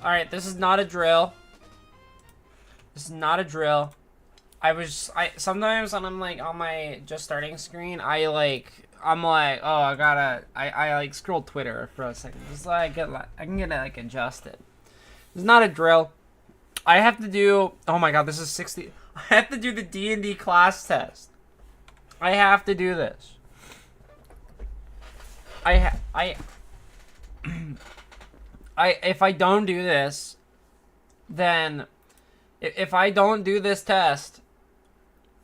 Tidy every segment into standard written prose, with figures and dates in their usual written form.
Alright, this is not a drill. This is not a drill. Sometimes when I'm like on my just starting screen, I'm like, oh, I like scroll Twitter for a second. Just like I can get it like adjusted. It's not a drill. I have to do, oh my god, this is 60. I have to do the D&D class test. I have to do this. If I don't do this, then if I don't do this test,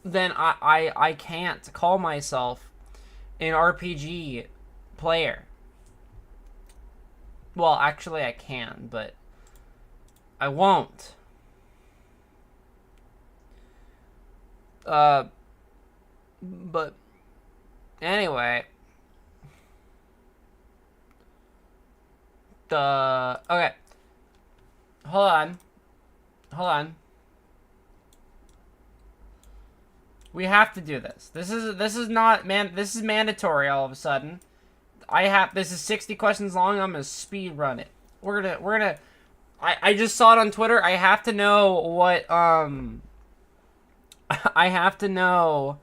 then I can't call myself an RPG player. Well, actually I can, but I won't. But anyway, okay. Hold on. We have to do this. This is not, man, this is mandatory all of a sudden. This is 60 questions long. I'm gonna speed run it. I just saw it on Twitter. I have to know what, I have to know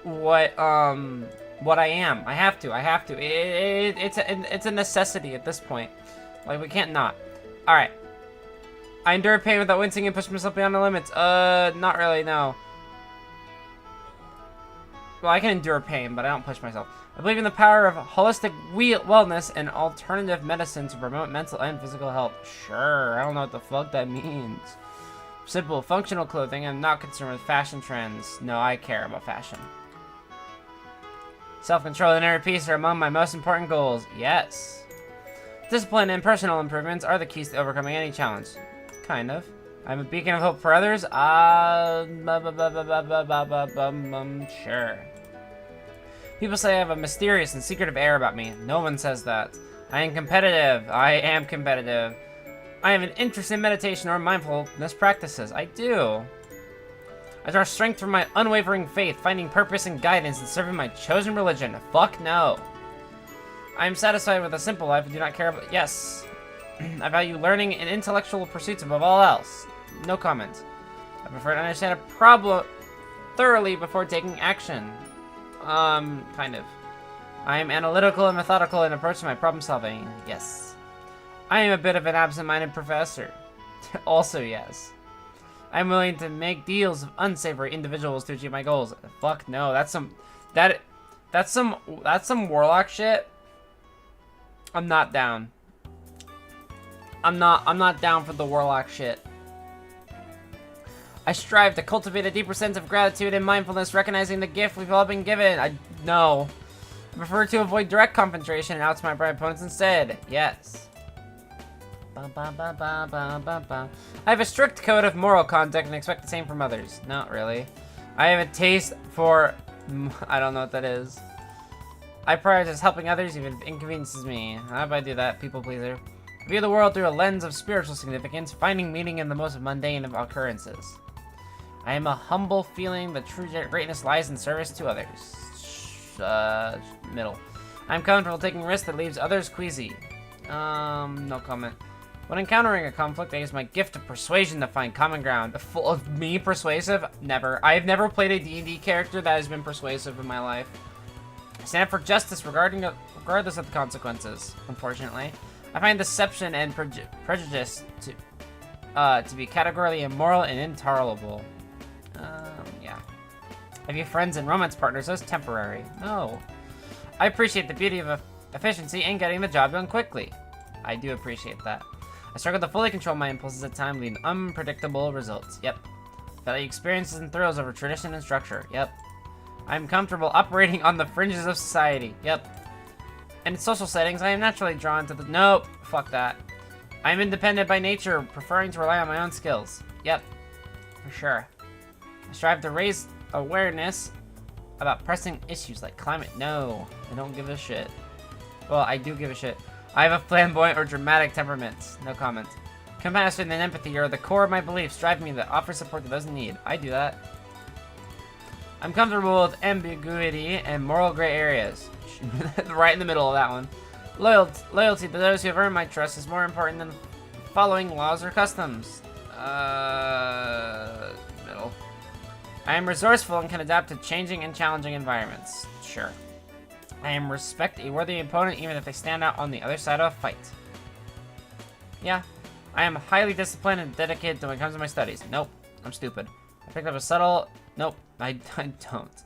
what I am. I have to. It's a necessity at this point. Like, we can't not. Alright. I endure pain without wincing and push myself beyond the limits. Not really, no. Well, I can endure pain, but I don't push myself. I believe in the power of holistic wellness and alternative medicine to promote mental and physical health. Sure, I don't know what the fuck that means. Simple, functional clothing. I'm not concerned with fashion trends. No, I care about fashion. Self-control and inner peace are among my most important goals. Yes. Discipline and personal improvements are the keys to overcoming any challenge. Kind of. I'm a beacon of hope for others. Sure. People say I have a mysterious and secretive air about me. No one says that. I am competitive. I am competitive. I have an interest in meditation or mindfulness practices. I do. I draw strength from my unwavering faith, finding purpose and guidance in serving my chosen religion. Fuck no. I am satisfied with a simple life and do not care about... Yes. I value learning and intellectual pursuits above all else. No comment. I prefer to understand a problem thoroughly before taking action. Kind of. I am analytical and methodical in approach to my problem solving. Yes. I am a bit of an absent-minded professor. Also, yes. I'm willing to make deals with unsavory individuals to achieve my goals. Fuck no, that's some warlock shit. I'm not down. I'm not down for the warlock shit. I strive to cultivate a deeper sense of gratitude and mindfulness, recognizing the gift we've all been given. No. I prefer to avoid direct confrontation and outsmart my opponents instead. Yes. I have a strict code of moral conduct and expect the same from others. Not really. I have a taste for... I don't know what that is. I prioritize helping others even if it inconveniences me. How do I do that? People pleaser. I view the world through a lens of spiritual significance, finding meaning in the most mundane of occurrences. I am a humble feeling that true greatness lies in service to others. Middle. I'm comfortable taking risks that leaves others queasy. No comment. When encountering a conflict, I use my gift of persuasion to find common ground. Full of me persuasive? Never. I have never played a D&D character that has been persuasive in my life. I stand up for justice regardless of the consequences, unfortunately. I find deception and prejudice to be categorically immoral and intolerable. Yeah. I view friends and romance partners as temporary. No. I appreciate the beauty of efficiency and getting the job done quickly. I do appreciate that. I struggle to fully control my impulses at times, leading to unpredictable results. Yep. Value experiences and thrills over tradition and structure. Yep. I'm comfortable operating on the fringes of society. Yep. In social settings, I am naturally drawn to the... Nope. Fuck that. I am independent by nature, preferring to rely on my own skills. Yep. For sure. I strive to raise awareness about pressing issues like climate. No. I don't give a shit. Well, I do give a shit. I have a flamboyant or dramatic temperament. No comment. Compassion and empathy are the core of my beliefs, driving me to offer support to those in need. I do that. I'm comfortable with ambiguity and moral gray areas. Right in the middle of that one. Loyalty to those who have earned my trust is more important than following laws or customs. Middle. I am resourceful and can adapt to changing and challenging environments. Sure. I am respect a worthy opponent even if they stand out on the other side of a fight. Yeah. I am highly disciplined and dedicated when it comes to my studies. Nope. I'm stupid. I picked up a subtle... Nope. I don't.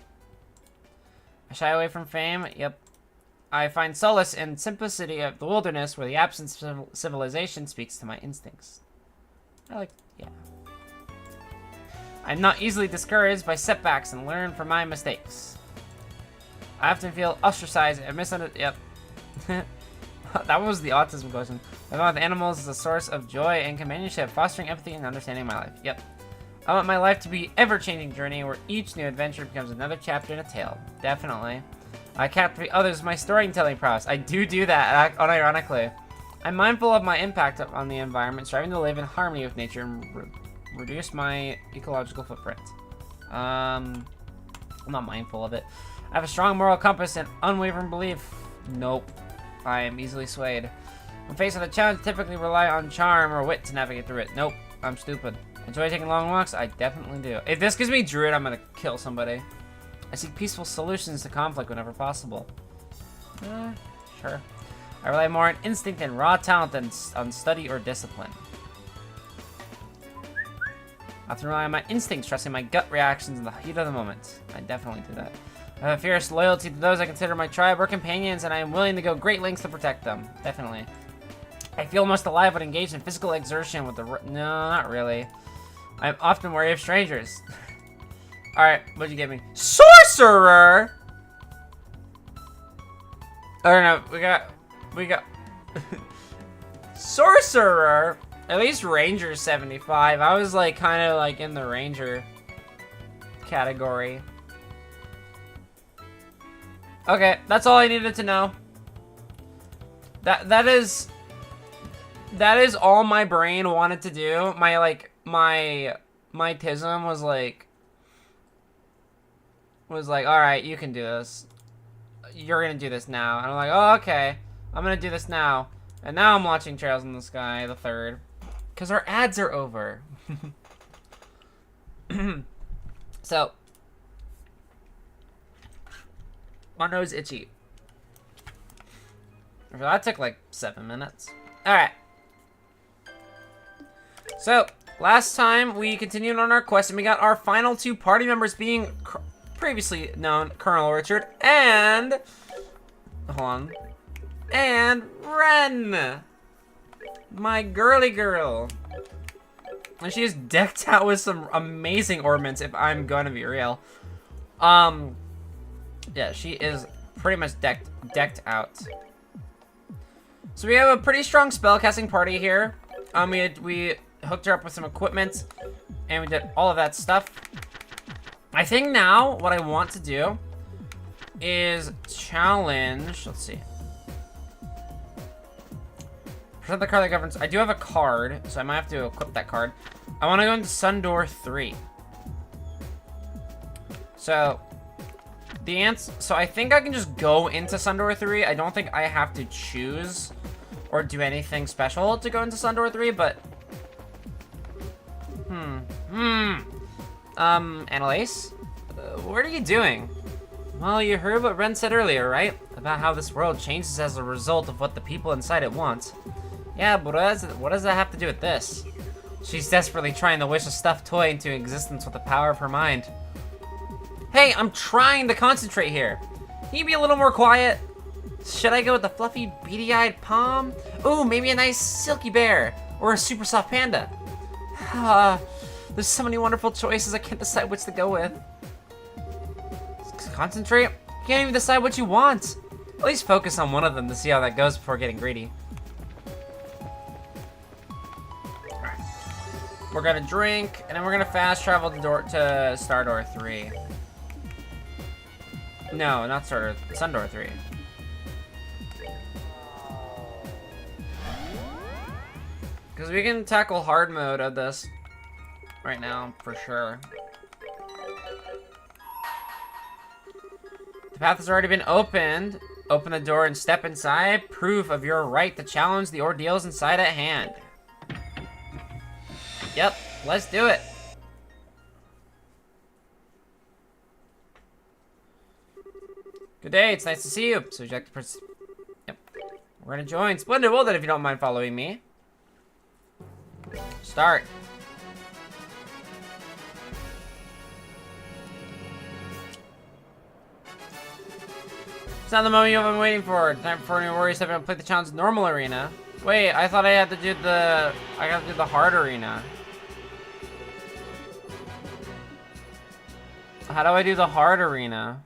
I shy away from fame. Yep. I find solace in simplicity of the wilderness where the absence of civilization speaks to my instincts. Yeah. I'm not easily discouraged by setbacks and learn from my mistakes. I often feel ostracized and misunderstood. Yep. That was the autism question. I want animals as a source of joy and companionship, fostering empathy and understanding my life. Yep. I want my life to be an ever-changing journey where each new adventure becomes another chapter in a tale. Definitely. I captivate others with my storytelling prowess. I do that, unironically. I'm mindful of my impact on the environment, striving to live in harmony with nature and reduce my ecological footprint. I'm not mindful of it. I have a strong moral compass and unwavering belief. Nope. I am easily swayed. When faced with a challenge, typically rely on charm or wit to navigate through it. Nope. I'm stupid. Enjoy taking long walks? I definitely do. If this gives me Druid, I'm gonna kill somebody. I seek peaceful solutions to conflict whenever possible. Sure. I rely more on instinct and raw talent than on study or discipline. I have to rely on my instincts, trusting my gut reactions in the heat of the moment. I definitely do that. I have a fierce loyalty to those I consider my tribe or companions, and I am willing to go great lengths to protect them. Definitely. I feel most alive when engaged in physical exertion with the... No, not really. I'm often wary of strangers. Alright, what'd you give me? Sorcerer! Oh no, we got... Sorcerer! At least Ranger 75. I was like, kind of like in the Ranger category. Okay, that's all I needed to know. That is all my brain wanted to do. My tism was like, all right, you can do this. You're gonna do this now. And I'm like, oh, okay. I'm gonna do this now. And now I'm watching Trails in the Sky, the third. Because our ads are over. So. My nose itchy. That took like 7 minutes. Alright. So, last time we continued on our quest and we got our final 2 party members being previously known Colonel Richard and... Hold on. And Ren! My girly girl. And she is decked out with some amazing ornaments, if I'm gonna be real. Yeah, she is pretty much decked out. So we have a pretty strong spellcasting party here. We hooked her up with some equipment, and we did all of that stuff. I think now what I want to do is challenge. Let's see. Present the card that governs. I do have a card, so I might have to equip that card. I want to go into Sundoor 3. So. So I think I can just go into Sundoor 3. I don't think I have to choose or do anything special to go into Sundoor 3, but... Annalise? What are you doing? Well, you heard what Ren said earlier, right? About how this world changes as a result of what the people inside it want. Yeah, but what does that have to do with this? She's desperately trying to wish a stuffed toy into existence with the power of her mind. Hey, I'm trying to concentrate here. Can you be a little more quiet? Should I go with the fluffy, beady-eyed palm? Ooh, maybe a nice silky bear. Or a super soft panda. There's so many wonderful choices, I can't decide which to go with. Concentrate? You can't even decide what you want. At least focus on one of them to see how that goes before getting greedy. Alright. We're gonna drink, and then we're gonna fast travel to Stardoor 3. No, not Sundoor 3. Because we can tackle hard mode of this right now, for sure. The path has already been opened. Open the door and step inside. Proof of your right to challenge the ordeals inside at hand. Yep, let's do it. Good day, it's nice to see you. Subject to yep. We're gonna join. Splendid, well then, if you don't mind following me. Start. It's not the moment you've been waiting for. Time for new warriors to play the challenge normal arena. Wait, I thought I had to do the... I got to do the hard arena. How do I do the hard arena?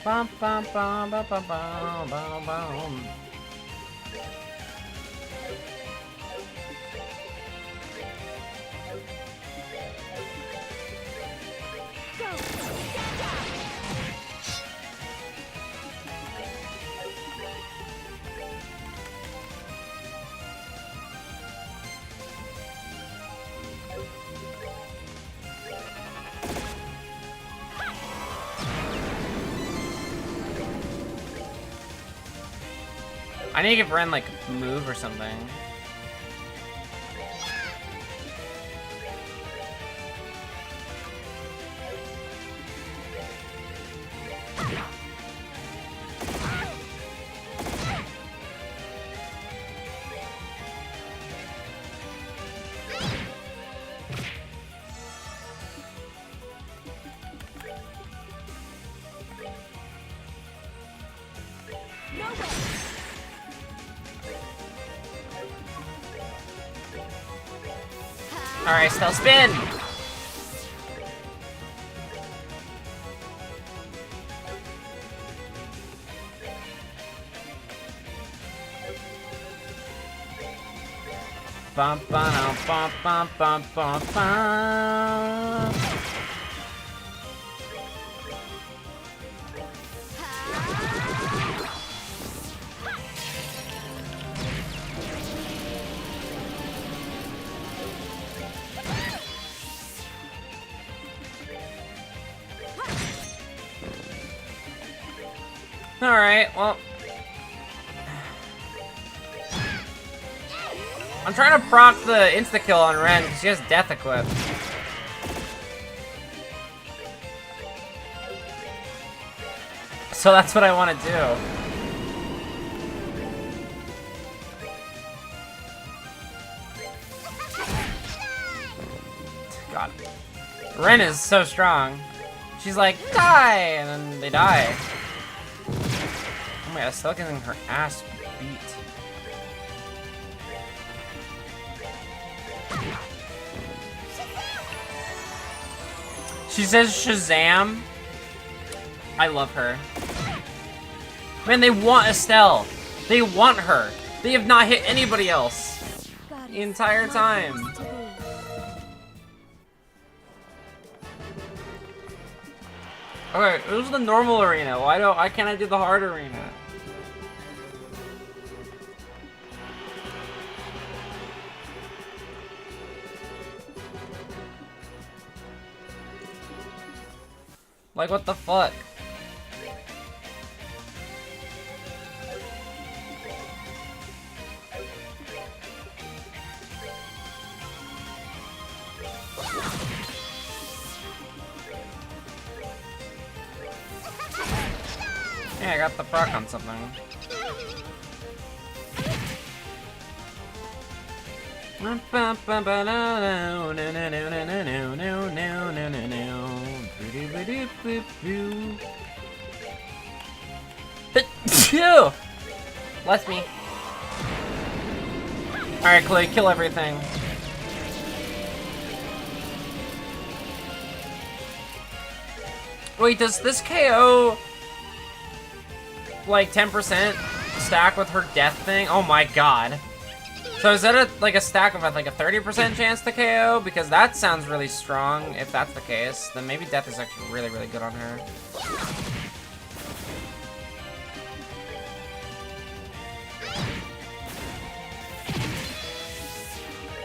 Bum, bum, bum, bum, bum, bum, bum, bum. I need to give Ren like a move or something. Alright, still spin! Bum bum bum bum bum bum bum. Alright, well... I'm trying to proc the insta-kill on Ren, because she has Death equipped. So that's what I want to do. God. Ren is so strong. She's like, die! And then they die. Oh my god, still getting her ass beat. She says Shazam. I love her. Man, they want Estelle. They want her. They have not hit anybody else the entire time. Okay, it was the normal arena. Why can't I do the hard arena? Like, what the fuck? Yeah, I got the proc on something. Bless me. Alright, Clay, kill everything. Wait, does this KO like 10% stack with her death thing? Oh my god. So is that like a stack of like a 30% chance to KO? Because that sounds really strong. If that's the case, then maybe death is actually really, really good on her.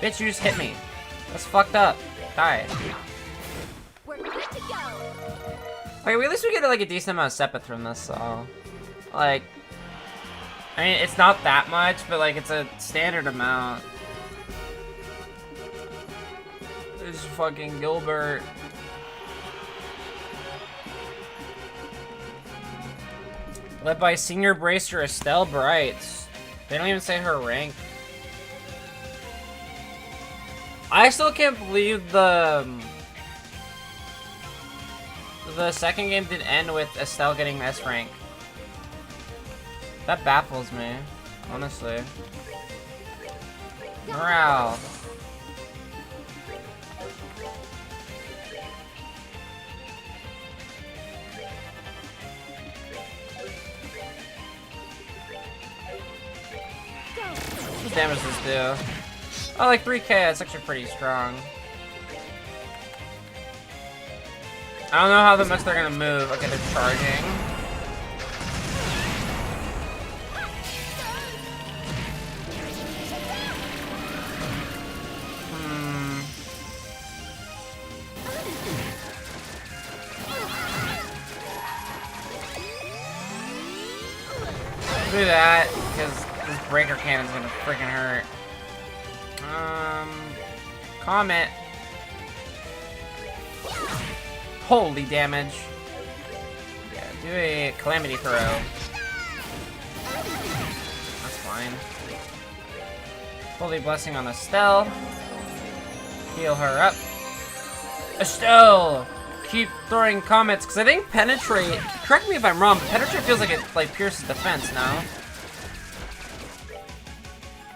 Bitch, you just hit me. That's fucked up. Die. We're good to go. Okay, well, at least we get like a decent amount of Sepith from this, so like, I mean, it's not that much, but like it's a standard amount. It's fucking Gilbert. Led by Senior Bracer Estelle Brights. They don't even say her rank. I still can't believe the second game did end with Estelle getting S rank. That baffles me, honestly. Morale. What damage does this do? Oh, like 3k, that's actually pretty strong. I don't know how much they're gonna move. Okay, they're charging. Do that, because this breaker cannon's gonna freaking hurt. Comment. Holy damage. Yeah, do a Calamity Throw. That's fine. Holy Blessing on Estelle. Heal her up. Estelle! Keep throwing comments, because I think Penetrate, correct me if I'm wrong, but Penetrate feels like it like pierces defense now.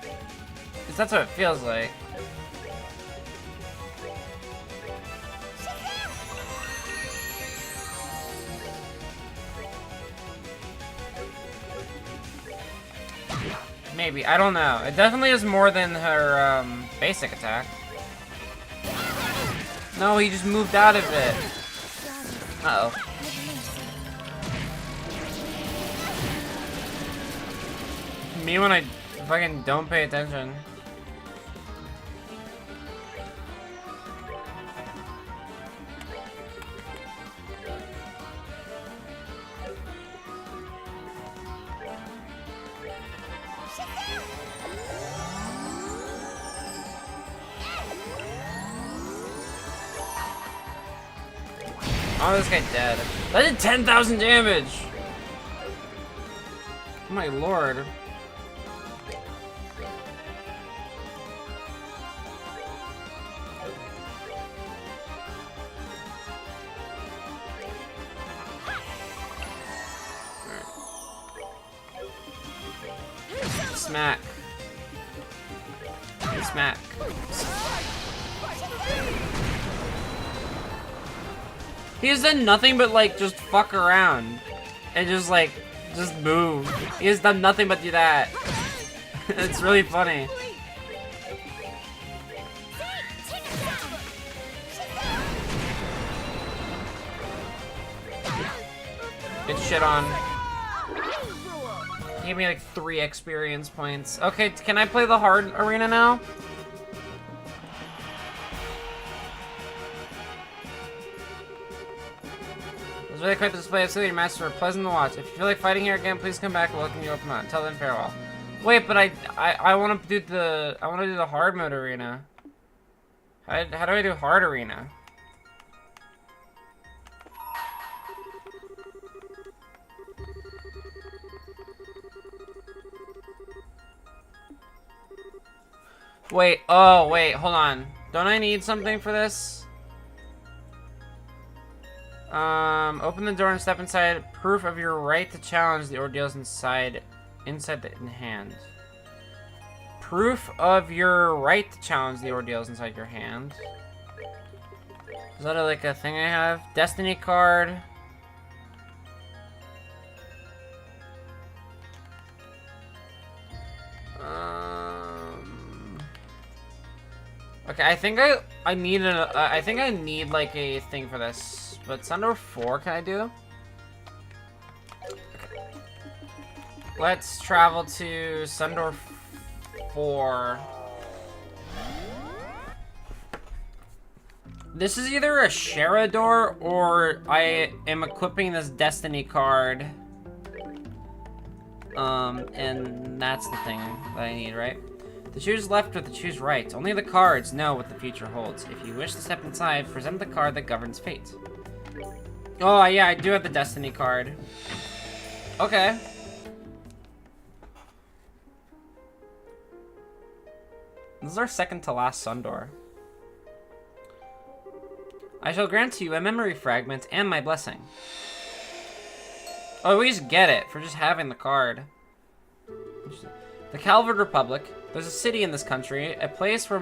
Because that's what it feels like. Maybe, I don't know. It definitely is more than her basic attack. No, he just moved out of it. Uh-oh. Me when I fucking don't pay attention. Oh, this guy's dead. That did 10,000 damage! Oh my lord. Smack. Smack. He has done nothing but like just fuck around and just like just move. He has done nothing but do that. It's really funny. Good shit on. He gave me like 3 experience points. Okay, can I play the hard arena now? It was really quite the display of Silly Master, pleasant to watch. If you feel like fighting here again, please come back and welcome you open on. Until then, farewell. Wait, but I want to do the hard mode arena. How do I do hard arena? Wait, oh wait, hold on. Don't I need something for this? Open the door and step inside. Proof of your right to challenge the ordeals inside the hand. Proof of your right to challenge the ordeals inside your hand. Is that like a thing I have? Destiny card. Okay, I think I need like a thing for this. But Sundor 4 can I do? Okay. Let's travel to Sundor 4. This is either a Sharador or I am equipping this Destiny card. And that's the thing that I need, right? The choose left or the choose right. Only the cards know what the future holds. If you wish to step inside, present the card that governs fate. Oh, yeah, I do have the Destiny card. Okay. This is our second to last Sundor. I shall grant to you a memory fragment and my blessing. Oh, we just get it for just having the card. The Calvard Republic. There's a city in this country, a place where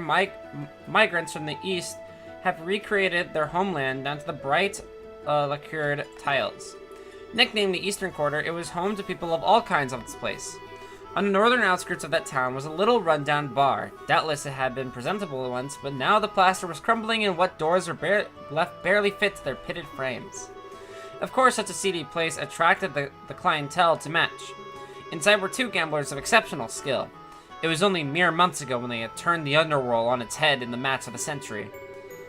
migrants from the east have recreated their homeland down to the bright, lacquered tiles. Nicknamed the Eastern Quarter, it was home to people of all kinds of this place. On the northern outskirts of that town was a little rundown bar. Doubtless it had been presentable once, but now the plaster was crumbling and what doors were left barely fit to their pitted frames. Of course, such a seedy place attracted the clientele to match. Inside were two gamblers of exceptional skill. It was only mere months ago when they had turned the underworld on its head in the match of the century.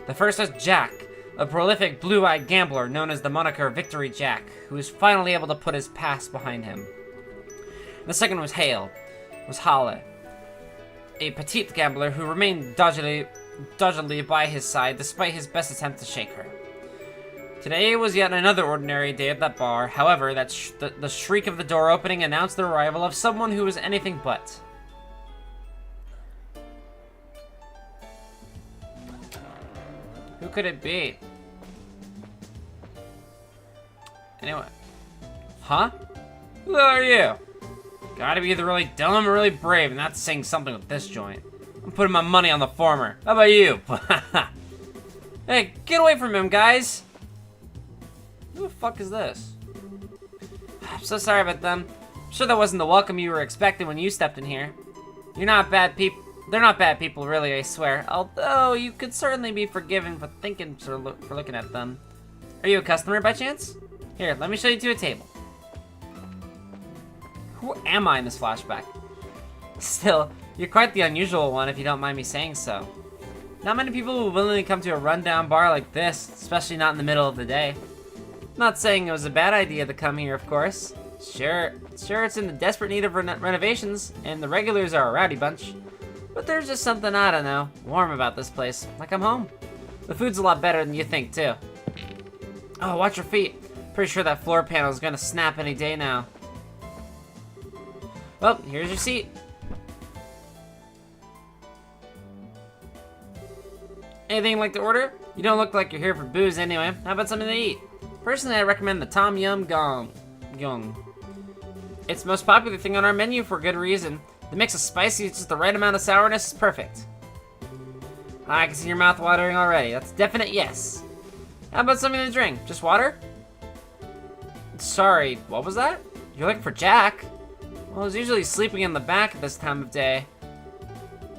The first was Jack, a prolific blue-eyed gambler known as the moniker Victory Jack, who was finally able to put his past behind him. The second was Halle, a petite gambler who remained doggedly by his side despite his best attempt to shake her. Today was yet another ordinary day at that bar. However, the shriek of the door opening announced the arrival of someone who was anything but. Who could it be? Anyway. Huh? Who are you? Gotta be either really dumb or really brave, and that's saying something with this joint. I'm putting my money on the former. How about you? Hey, get away from him, guys! Who the fuck is this? I'm so sorry about them. I'm sure that wasn't the welcome you were expecting when you stepped in here. You're not bad people. They're not bad people, really, I swear. Although, you could certainly be forgiven for for looking at them. Are you a customer, by chance? Here, let me show you to a table. Who am I in this flashback? Still, you're quite the unusual one, if you don't mind me saying so. Not many people will willingly come to a rundown bar like this, especially not in the middle of the day. Not saying it was a bad idea to come here, of course. Sure, it's in the desperate need of renovations, and the regulars are a rowdy bunch. But there's just something, I don't know, warm about this place, like I'm home. The food's a lot better than you think, too. Oh, watch your feet. Pretty sure that floor panel is gonna snap any day now. Well, here's your seat. Anything you'd like to order? You don't look like you're here for booze anyway. How about something to eat? Personally, I recommend the Tom Yum Gong. It's the most popular thing on our menu for good reason. The mix of spicy with just the right amount of sourness is perfect. I can see your mouth watering already. That's a definite yes. How about something to drink? Just water? Sorry, what was that? You're looking for Jack? Well, he's usually sleeping in the back at this time of day.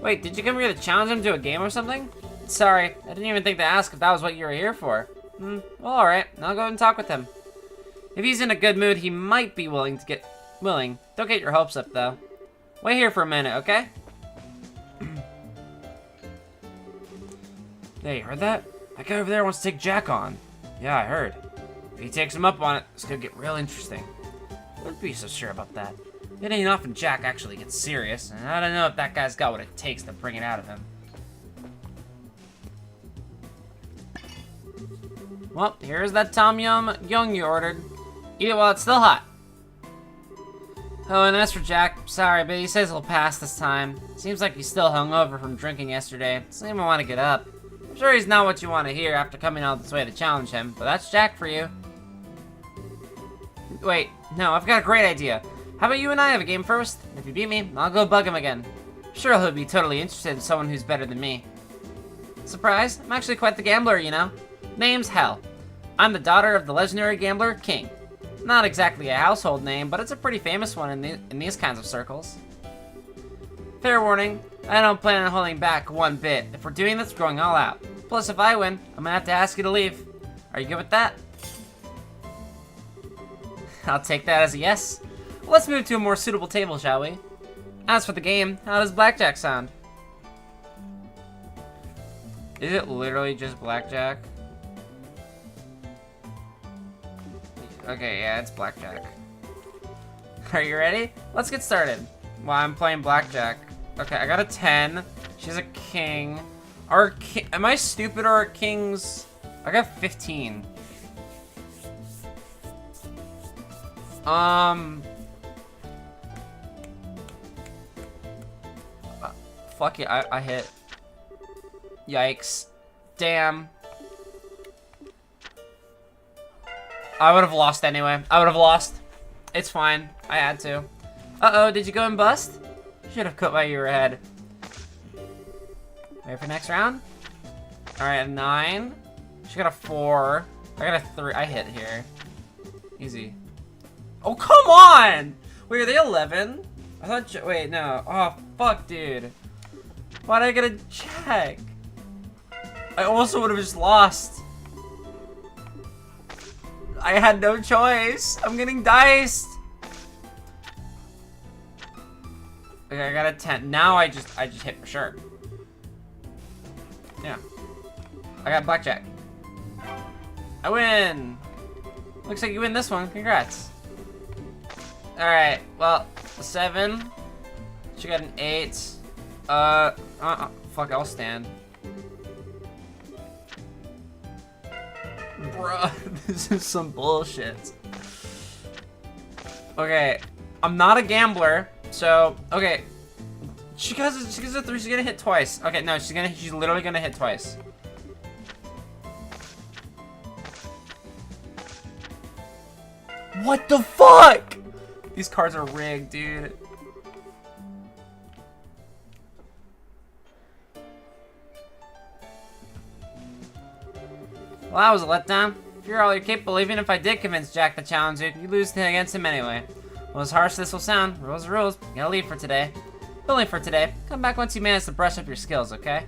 Wait, did you come here to challenge him to a game or something? Sorry, I didn't even think to ask if that was what you were here for. Well, alright, I'll go and talk with him. If he's in a good mood, he might be willing. Don't get your hopes up, though. Wait here for a minute, okay? Hey, you heard that? That guy over there wants to take Jack on. Yeah, I heard. If he takes him up on it, it's gonna get real interesting. Wouldn't be so sure about that. It ain't often Jack actually gets serious, and I don't know if that guy's got what it takes to bring it out of him. Well, here's that Tom Yum Young you ordered. Eat it while it's still hot. Oh, and as for Jack, sorry, but he says he'll pass this time. Seems like he's still hungover from drinking yesterday. Doesn't even want to get up. I'm sure he's not what you want to hear after coming all this way to challenge him, but that's Jack for you. Wait, no, I've got a great idea. How about you and I have a game first? If you beat me, I'll go bug him again. I'm sure he'll be totally interested in someone who's better than me. Surprise, I'm actually quite the gambler, you know. Name's Hel. I'm the daughter of the legendary gambler, King. Not exactly a household name, but it's a pretty famous one in these kinds of circles. Fair warning, I don't plan on holding back one bit. If we're doing this, we're going all out. Plus, if I win, I'm gonna have to ask you to leave. Are you good with that? I'll take that as a yes. Let's move to a more suitable table, shall we? As for the game, how does blackjack sound? Is it literally just blackjack? Okay, yeah, it's blackjack. Are you ready? Let's get started. Well, I'm playing blackjack. Okay, I got a 10. She's a king. Am I stupid or are kings? I got 15. Fuck it, I hit. Yikes. Damn. I would have lost anyway. I would have lost. It's fine. I had to. Uh-oh, did you go and bust? Should have cut while you were ahead. Ready for next round? Alright, a 9. She got a 4. I got a 3. I hit here. Easy. Oh, come on! Wait, are they 11? I thought, wait, no. Oh, fuck, dude. Why'd I get a check? I also would have just lost. I had no choice. I'm getting diced. Okay, I got a 10. Now I just hit for sure. Yeah. I got blackjack. I win. Looks like you win this one. Congrats. Alright, well, 7. She got an 8. Fuck, I'll stand. Bruh, this is some bullshit. Okay, I'm not a gambler, so okay. She gets a 3. She's gonna hit twice. Okay, no, she's literally gonna hit twice. What the fuck? These cards are rigged, dude. Well, that was a letdown. If you're all you're capable, even if I did convince Jack to challenge you, you'd lose against him anyway. Well, as harsh as this will sound, rules are rules. You gotta leave for today. But only for today. Come back once you manage to brush up your skills, okay?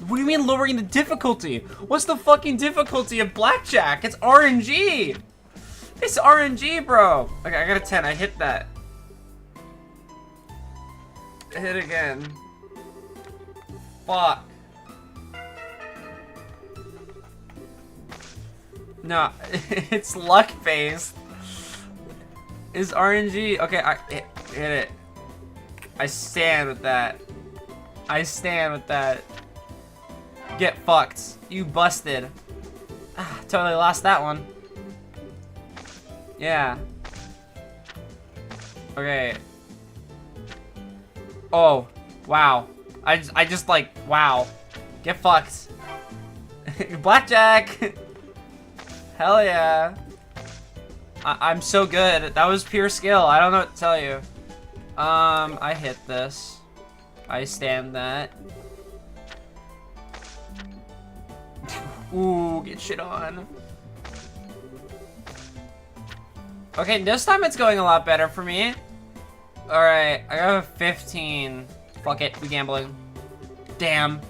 What do you mean lowering the difficulty? What's the fucking difficulty of blackjack? It's RNG! It's RNG, bro! Okay, I got a 10. I hit that. I hit again. Fuck. No, it's luck-based. Is RNG... Okay, I hit it. I stand with that. I stand with that. Get fucked. You busted. Ah, totally lost that one. Yeah. Okay. Oh, wow. I just like, wow. Get fucked. Blackjack! Hell yeah. I'm so good. That was pure skill. I don't know what to tell you. I hit this. I stand that. Ooh, get shit on. Okay, this time it's going a lot better for me. Alright, I got a 15. Fuck it, we gambling. Damn.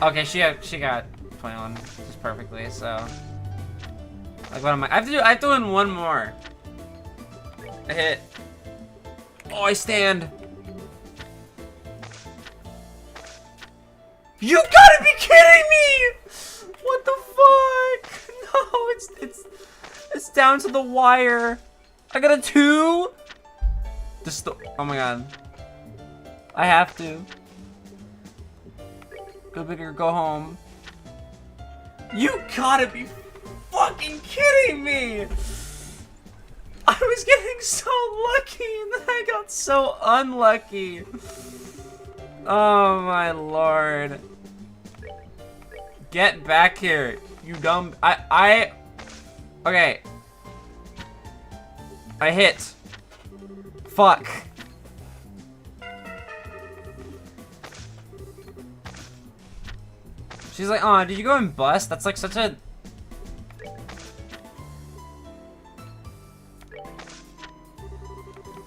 Okay, she got 21 just perfectly, so. Like, what am I? I have to win one more. I hit. Oh, I stand. You gotta be kidding me! What the fuck? No, it's down to the wire. I got a 2. Oh my god. I have to. Go big or go home. You gotta be fucking kidding me! I was getting so lucky and then I got so unlucky. Oh my lord. Get back here, you dumb. Okay. I hit. Fuck. She's like, oh, did you go and bust? That's like such a...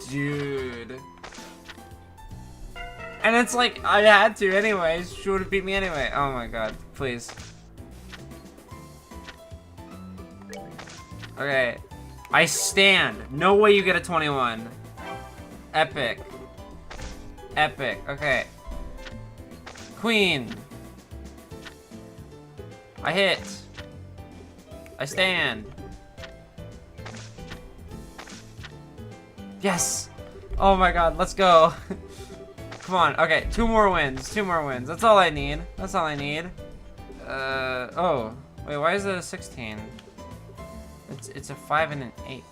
Dude. And it's like, I had to anyways. She would have beat me anyway. Oh my god. Please. Okay. I stand. No way you get a 21. Epic. Epic. Okay. Queen. I hit. I stand. Yes! Oh my god, let's go. Come on, okay, 2 more wins, 2 more wins. That's all I need. That's all I need. Oh. Wait, why is it a 16? It's a 5 and an 8.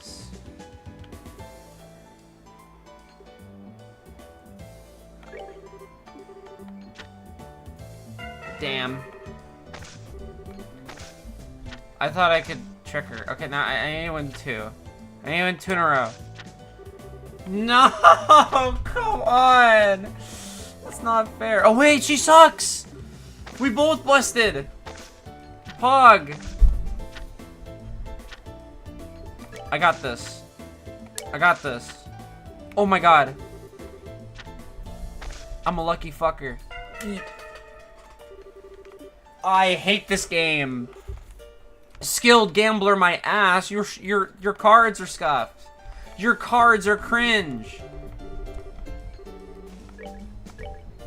Damn. I thought I could trick her. Okay, now I need to win 2. I need to win 2 in a row. No! Come on! That's not fair. Oh wait, she sucks! We both busted! Pog! I got this. I got this. Oh my god. I'm a lucky fucker. I hate this game. Skilled gambler my ass. Your cards are scuffed. Your cards are cringe.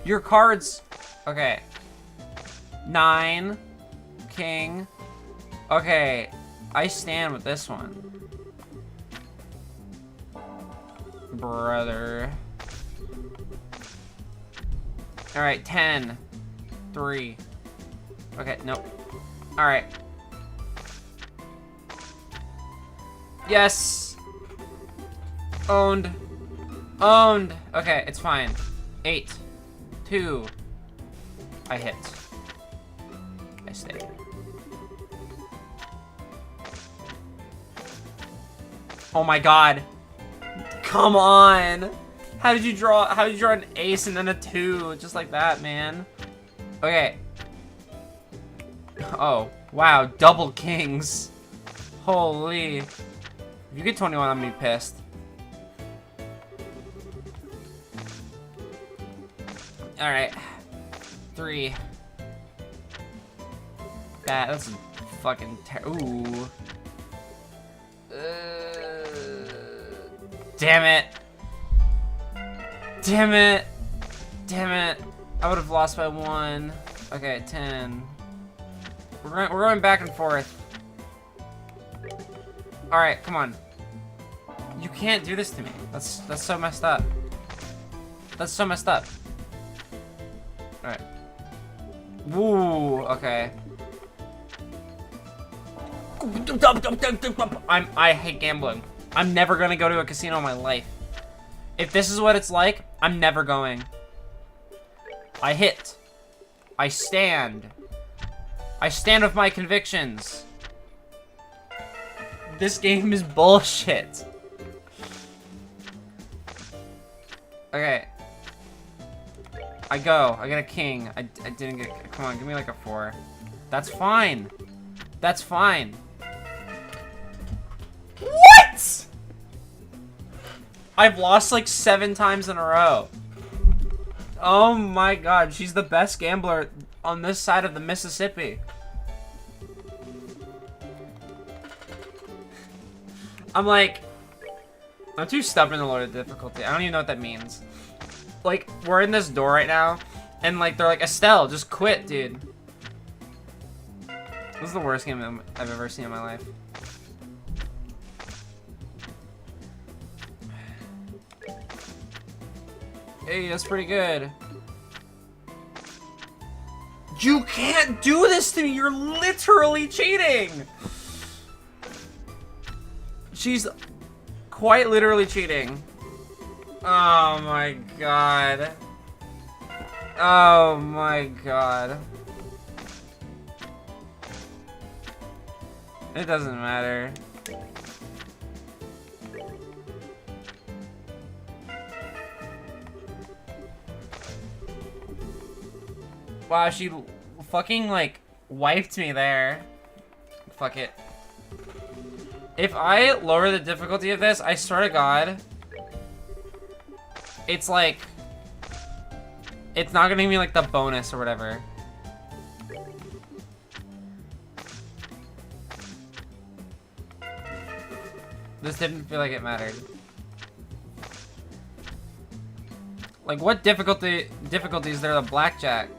Your cards. Okay. 9. King. Okay. I stand with this one. Brother. Alright, 10. 3. Okay, nope. Alright. Yes! Owned. Owned! Okay, it's fine. 8. 2. I hit. I stay. Oh my god. Come on! How did you draw an ace and then a 2? Just like that, man. Okay. Oh, wow, double kings. Holy. If you get 21, I'm gonna be pissed. Alright. 3. That's fucking ooh. Damn it. Damn it. Damn it. I would have lost by 1. Okay, 10. We're going back and forth. Alright, come on. You can't do this to me. That's so messed up. That's so messed up. Alright. Woo, okay. I hate gambling. I'm never gonna go to a casino in my life. If this is what it's like, I'm never going. I hit. I stand. I stand with my convictions. This game is bullshit. Okay. I go. I get a king. I didn't get... Come on, give me like a 4. That's fine. That's fine. What?! I've lost like 7 times in a row. Oh my god, she's the best gambler on this side of the Mississippi. I'm too stubborn to lower the difficulty. I don't even know what that means. Like, we're in this door right now, and like, they're like, Estelle, just quit, dude. This is the worst game I've ever seen in my life. Hey, that's pretty good. You can't do this to me! You're literally cheating! She's quite literally cheating. Oh my god. Oh my god. It doesn't matter. Wow, she fucking, like, wiped me there. Fuck it. If I lower the difficulty of this, I swear to God, it's like, it's not gonna give me like the bonus or whatever. This didn't feel like it mattered. Like, what difficulty is there to blackjack?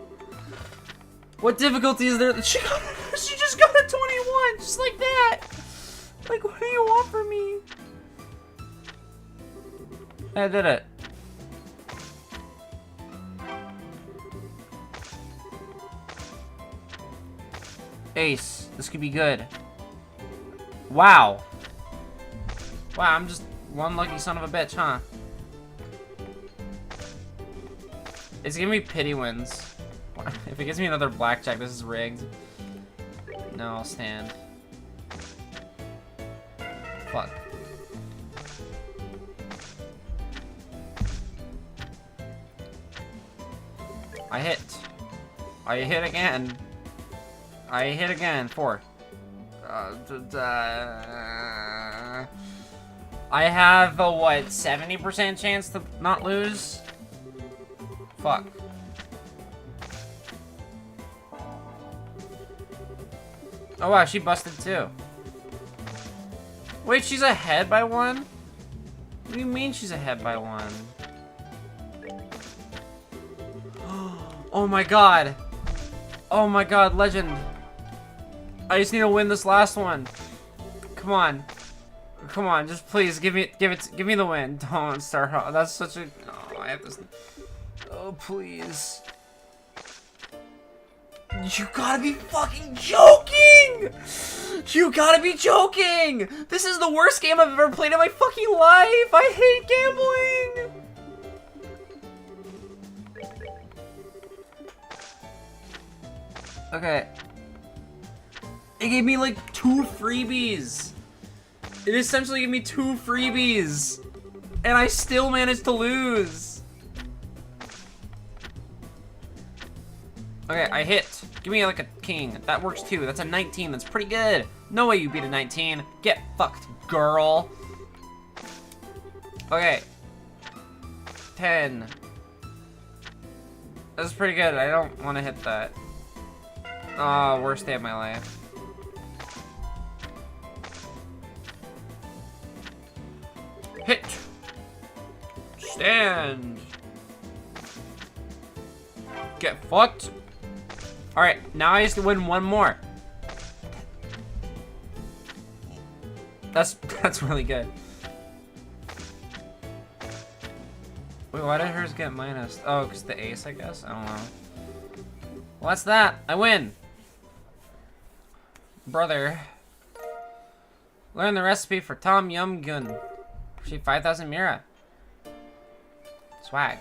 What difficulty is there? She just got a 21, just like that. Like, what do you want from me? I did it. Ace, this could be good. Wow. Wow, I'm just one lucky son of a bitch, huh? It's giving me pity wins. If it gives me another blackjack, this is rigged. No, I'll stand. Fuck. I hit. I hit again. I hit again. 4. I have a, what, 70% chance to not lose? Fuck. Oh wow, she busted too. Wait, she's ahead by 1? What do you mean she's ahead by 1? Oh my god. Oh my god, legend. I just need to win this last one. Come on. Come on, just please give me the win. Don't start. That's such a. Oh, I have this. Oh, please. You gotta be fucking joking! You gotta be joking! This is the worst game I've ever played in my fucking life! I hate gambling! Okay. It gave me like 2 freebies. It essentially gave me 2 freebies. And I still managed to lose. Okay, I hit. Give me like a king. That works too. That's a 19. That's pretty good. No way you beat a 19. Get fucked, girl. Okay. 10. That's pretty good. I don't want to hit that. Oh, worst day of my life. Hit. Stand. Get fucked. Alright, now I just have to win 1 more. That's really good. Wait, why did hers get minus? Oh, because the ace, I guess? I don't know. Well, that's that. I win. Brother. Learn the recipe for Tom Yum Gun. Receive 5,000 Mira. Swag.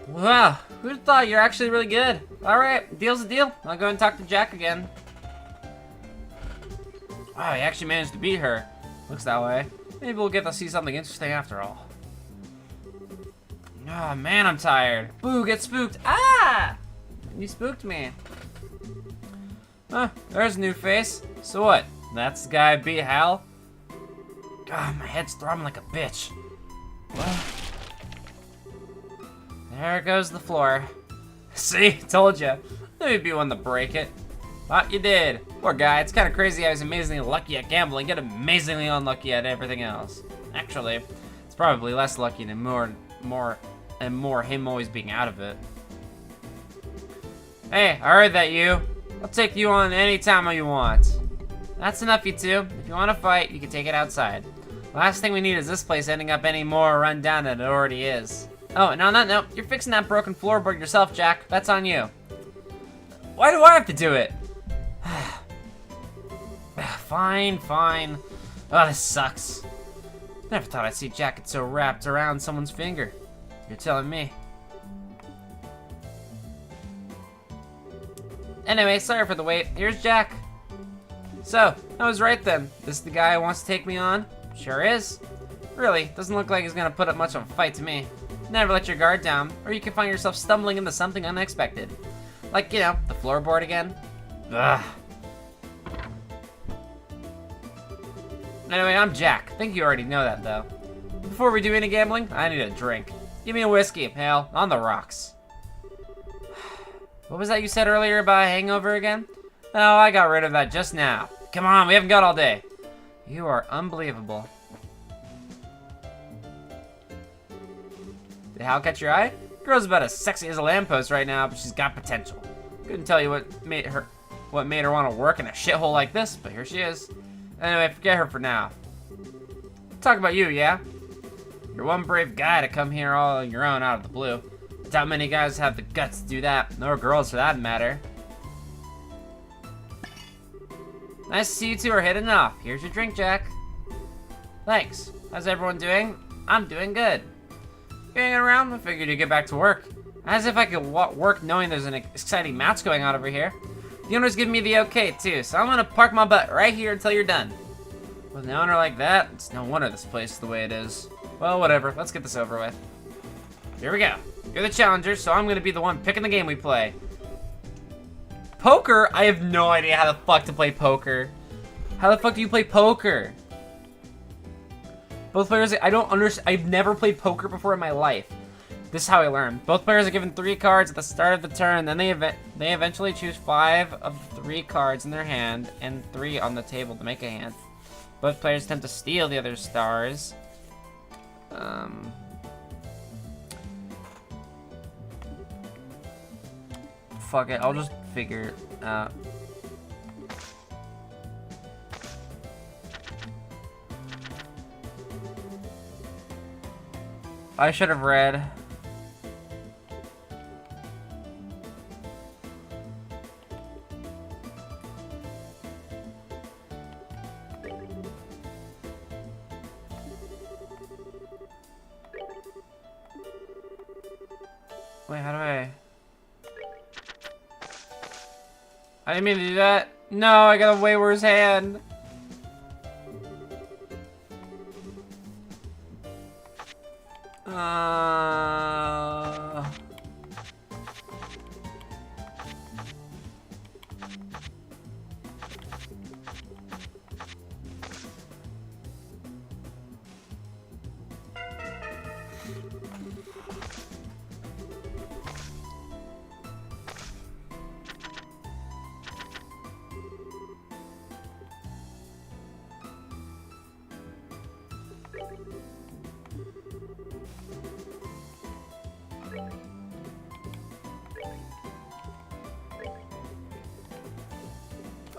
Wow, who'd thought you're actually really good? Alright, deal's a deal. I'll go and talk to Jack again. Wow, he actually managed to beat her. Looks that way. Maybe we'll get to see something interesting after all. Oh man, I'm tired. Boo, get spooked. Ah! You spooked me. Huh, there's a new face. So what? That's the guy I beat Hal? God, my head's throbbing like a bitch. What? There goes the floor. See, told ya. Let me be one to break it. Thought you did. Poor guy, it's kind of crazy how he's amazingly lucky at gambling, yet amazingly unlucky at everything else. Actually, it's probably less lucky than more him always being out of it. Hey, I heard that you. I'll take you on any time you want. That's enough, you two. If you want to fight, you can take it outside. Last thing we need is this place ending up any more run down than it already is. Oh, and on that note, you're fixing that broken floorboard yourself, Jack. That's on you. Why do I have to do it? Fine, fine. Oh, this sucks. Never thought I'd see Jack get so wrapped around someone's finger. You're telling me. Anyway, sorry for the wait. Here's Jack. So, I was right then. This is the guy who wants to take me on? Sure is. Really, doesn't look like he's gonna put up much of a fight to me. Never let your guard down, or you can find yourself stumbling into something unexpected. Like, you know, the floorboard again. Ugh. Anyway, I'm Jack. I think you already know that, though. before we do any gambling, I need a drink. Give me a whiskey, pal, on the rocks. What was that you said earlier about a hangover again? Oh, I got rid of that just now. Come on, we haven't got all day. You are unbelievable. Did Hal catch your eye? Girl's about as sexy as a lamppost right now, but she's got potential. Couldn't tell you what made her want to work in a shithole like this, but here she is. Anyway, forget her for now. Talk about you, yeah? You're one brave guy to come here all on your own out of the blue. I doubt many guys have the guts to do that, nor girls for that matter. Nice to see you two are hitting off. Here's your drink, Jack. Thanks. How's everyone doing? I'm doing good. You hanging around? I figured you'd get back to work. As if I could work knowing there's an exciting match going on over here. The owner's giving me the okay, too, so I'm gonna park my butt right here until you're done. With an owner like that, it's no wonder this place is the way it is. Well, whatever. Let's get this over with. Here we go. You're the challenger, so I'm gonna be the one picking the game we play. Poker? I have no idea how the fuck to play poker. How the fuck do you play poker? Both players, I don't understand. I've never played poker before in my life. This is how I learned. Both players are given 3 cards at the start of the turn, then they eventually choose 5 of the 3 cards in their hand and 3 on the table to make a hand. Both players attempt to steal the other's stars. Fuck it, I'll just figure it out. I should have read. Wait, how do I didn't mean to do that. No, I got a way worse hand.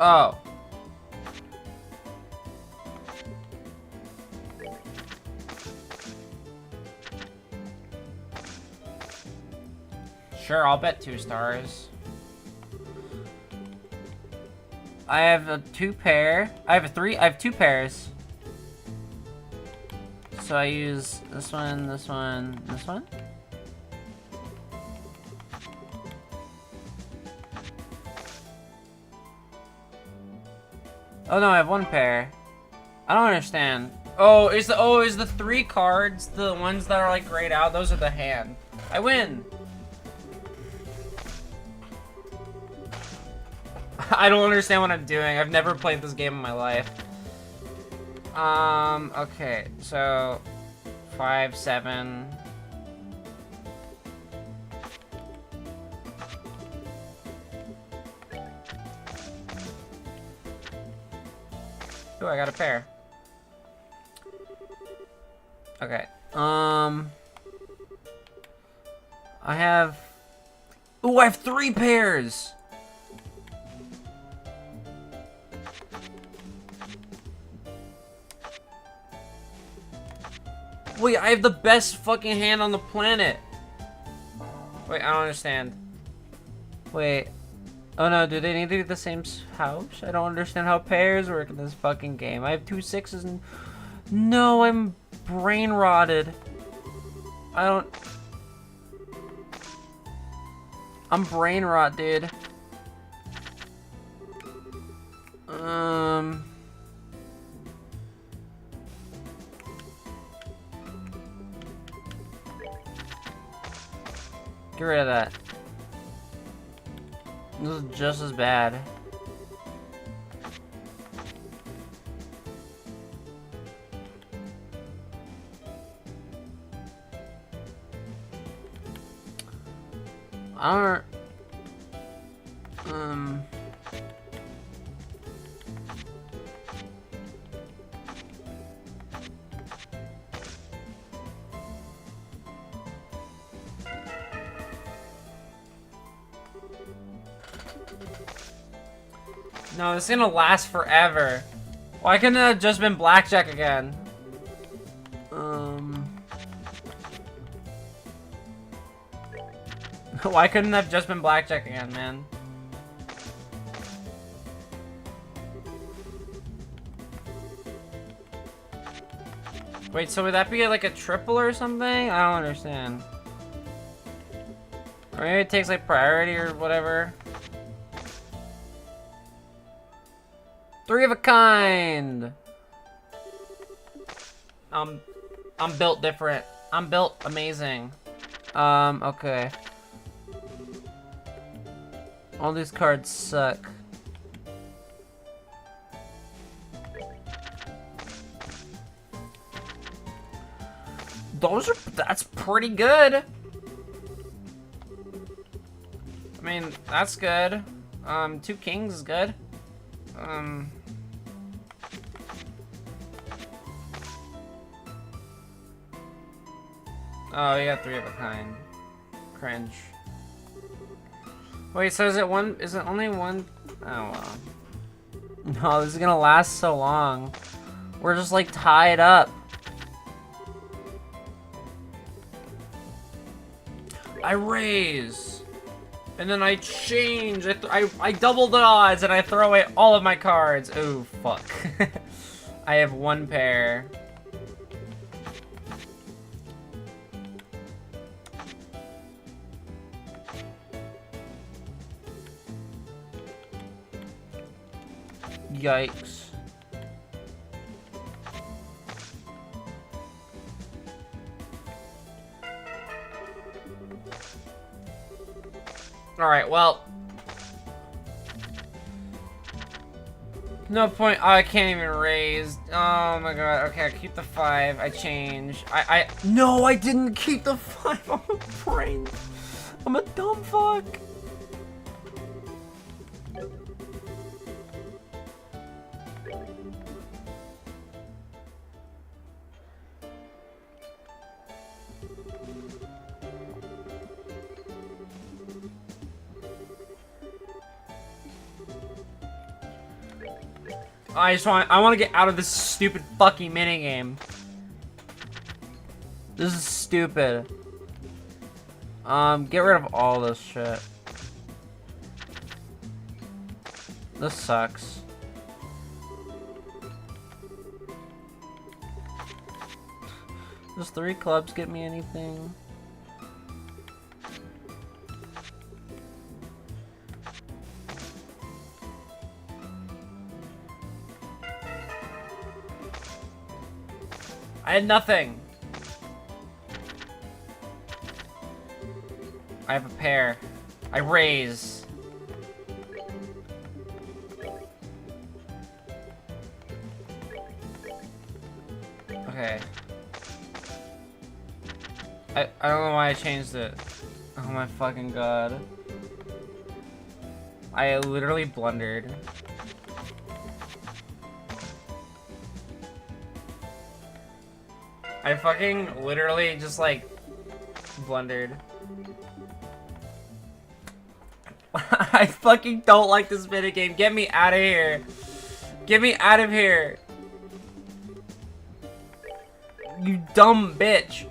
Oh. Sure, I'll bet 2 stars. I have a 2 pair. I have 2 pairs. So I use this one, this one, this one. Oh no, I have 1 pair. I don't understand. Oh, is the 3 cards the ones that are like grayed out? Those are the hand. I win. I don't understand what I'm doing. I've never played this game in my life. Okay, so 5, 7. Ooh, I got a pair. Okay. I have... Ooh, I have 3 pairs! Wait, I have the best fucking hand on the planet! Wait, I don't understand. Wait. Oh no, do they need to be the same house? I don't understand how pairs work in this fucking game. I have 2 6s and... No, I'm brain rotted. I don't... I'm brain rot, dude. Get rid of that. This is just as bad. I don't... No, this is gonna last forever. Why couldn't it have just been blackjack again? Why couldn't it have just been blackjack again, man? Wait, so would that be like a triple or something? I don't understand. Or maybe it takes like priority or whatever. 3 of a kind. I'm built different. I'm built amazing. Okay. All these cards suck. That's pretty good. I mean, that's good. 2 kings is good. Oh, you got 3 of a kind. Cringe. Wait, so is it only one? Oh, well. No, this is gonna last so long. We're just like tied up. I raise. And then I change. I double the odds and I throw away all of my cards. Oh, fuck. I have 1 pair. Yikes. Alright, well. No point. Oh, I can't even raise. Oh my god. Okay, I keep the 5. I change. No, I didn't keep the 5. I'm a brain. I'm a dumb fuck. I want to get out of this stupid fucking minigame. This is stupid. Get rid of all this shit. This sucks. Does 3 clubs get me anything? I had nothing. I have a pair. I raise. Okay. I don't know why I changed it. Oh my fucking god. I literally blundered. I fucking literally just like blundered. I fucking don't like this minigame. Get me out of here. Get me out of here. You dumb bitch.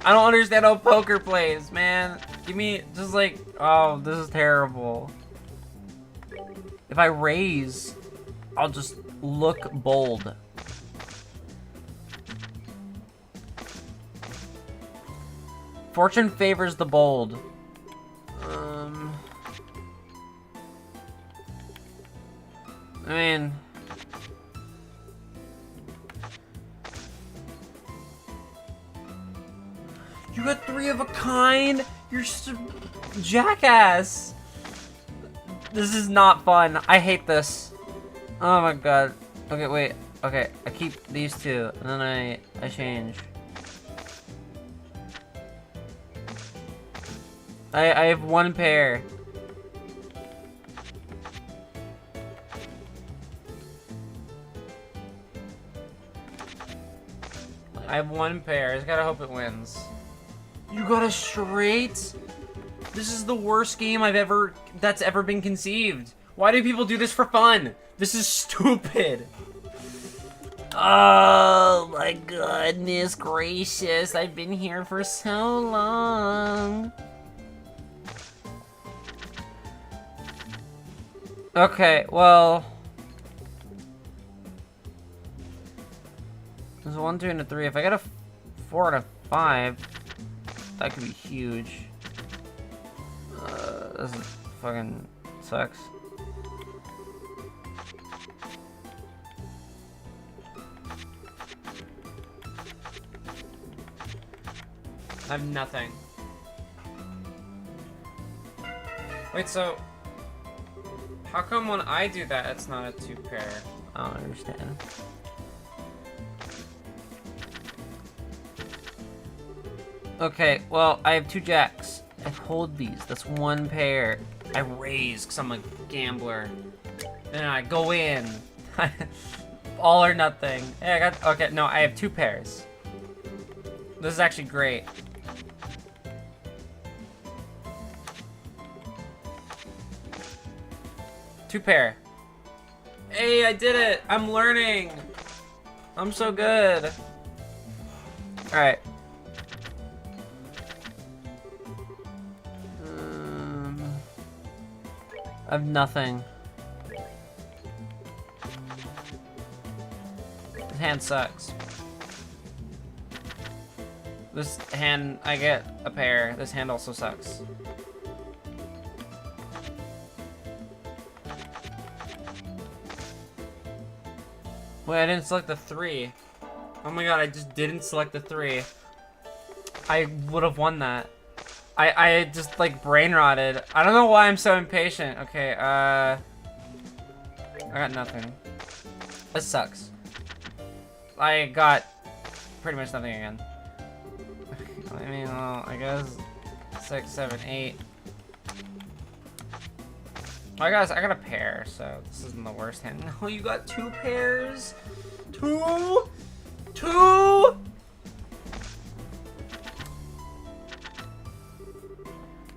I don't understand how poker plays, man. Give me just like, oh, this is terrible. If I raise, I'll just look bold. Fortune favors the bold. I mean... You got 3 of a kind? You're just a jackass. This is not fun. I hate this. Oh my god. Okay, wait. Okay, I keep these 2, and then I change. I have one pair. I have one pair. I just gotta hope it wins. You got a straight? This is the worst game that's ever been conceived. Why do people do this for fun? This is stupid. Oh my goodness gracious. I've been here for so long. Okay, well. There's a 1, 2, and a 3. If I get a 4 and a 5, that could be huge. This is fucking sucks. I have nothing. Wait, so how come when I do that, it's not a 2 pair? I don't understand. Okay, well, I have 2 jacks. I hold these. That's 1 pair. I raise because I'm a gambler. Then I go in. All or nothing. Hey, I got. Okay, no, I have 2 pairs. This is actually great. Two pair. Hey, I did it! I'm learning! I'm so good. Alright. I have nothing. This hand sucks. This hand, I get a pair. This hand also sucks. Wait, I didn't select the 3. Oh my god, I just didn't select the 3. I would have won that. I just like brain rotted. I don't know why I'm so impatient. Okay, I got nothing. This sucks. I got pretty much nothing again. I mean, well, I guess 6, 7, 8. I got a pair, so this isn't the worst hand. No, you got 2 pairs. 2.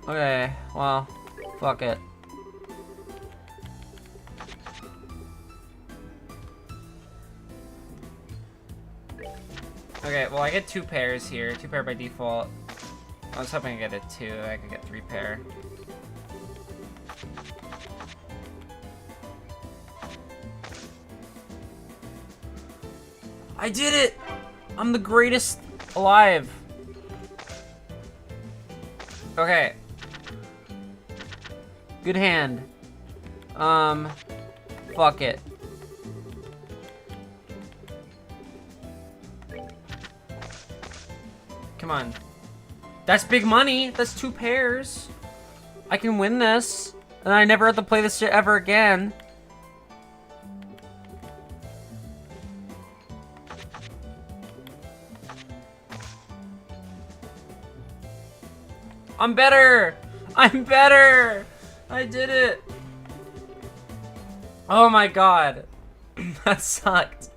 Okay, well, fuck it. Okay, well, I get 2 pairs here. 2 pair by default. I was hoping I get a 2. I could get 3 pair. I did it! I'm the greatest alive. Okay. Good hand. Fuck it. Come on. That's big money. That's 2 pairs. I can win this. And I never have to play this shit ever again. I'm better! I'm better! I did it! Oh my god. That sucked.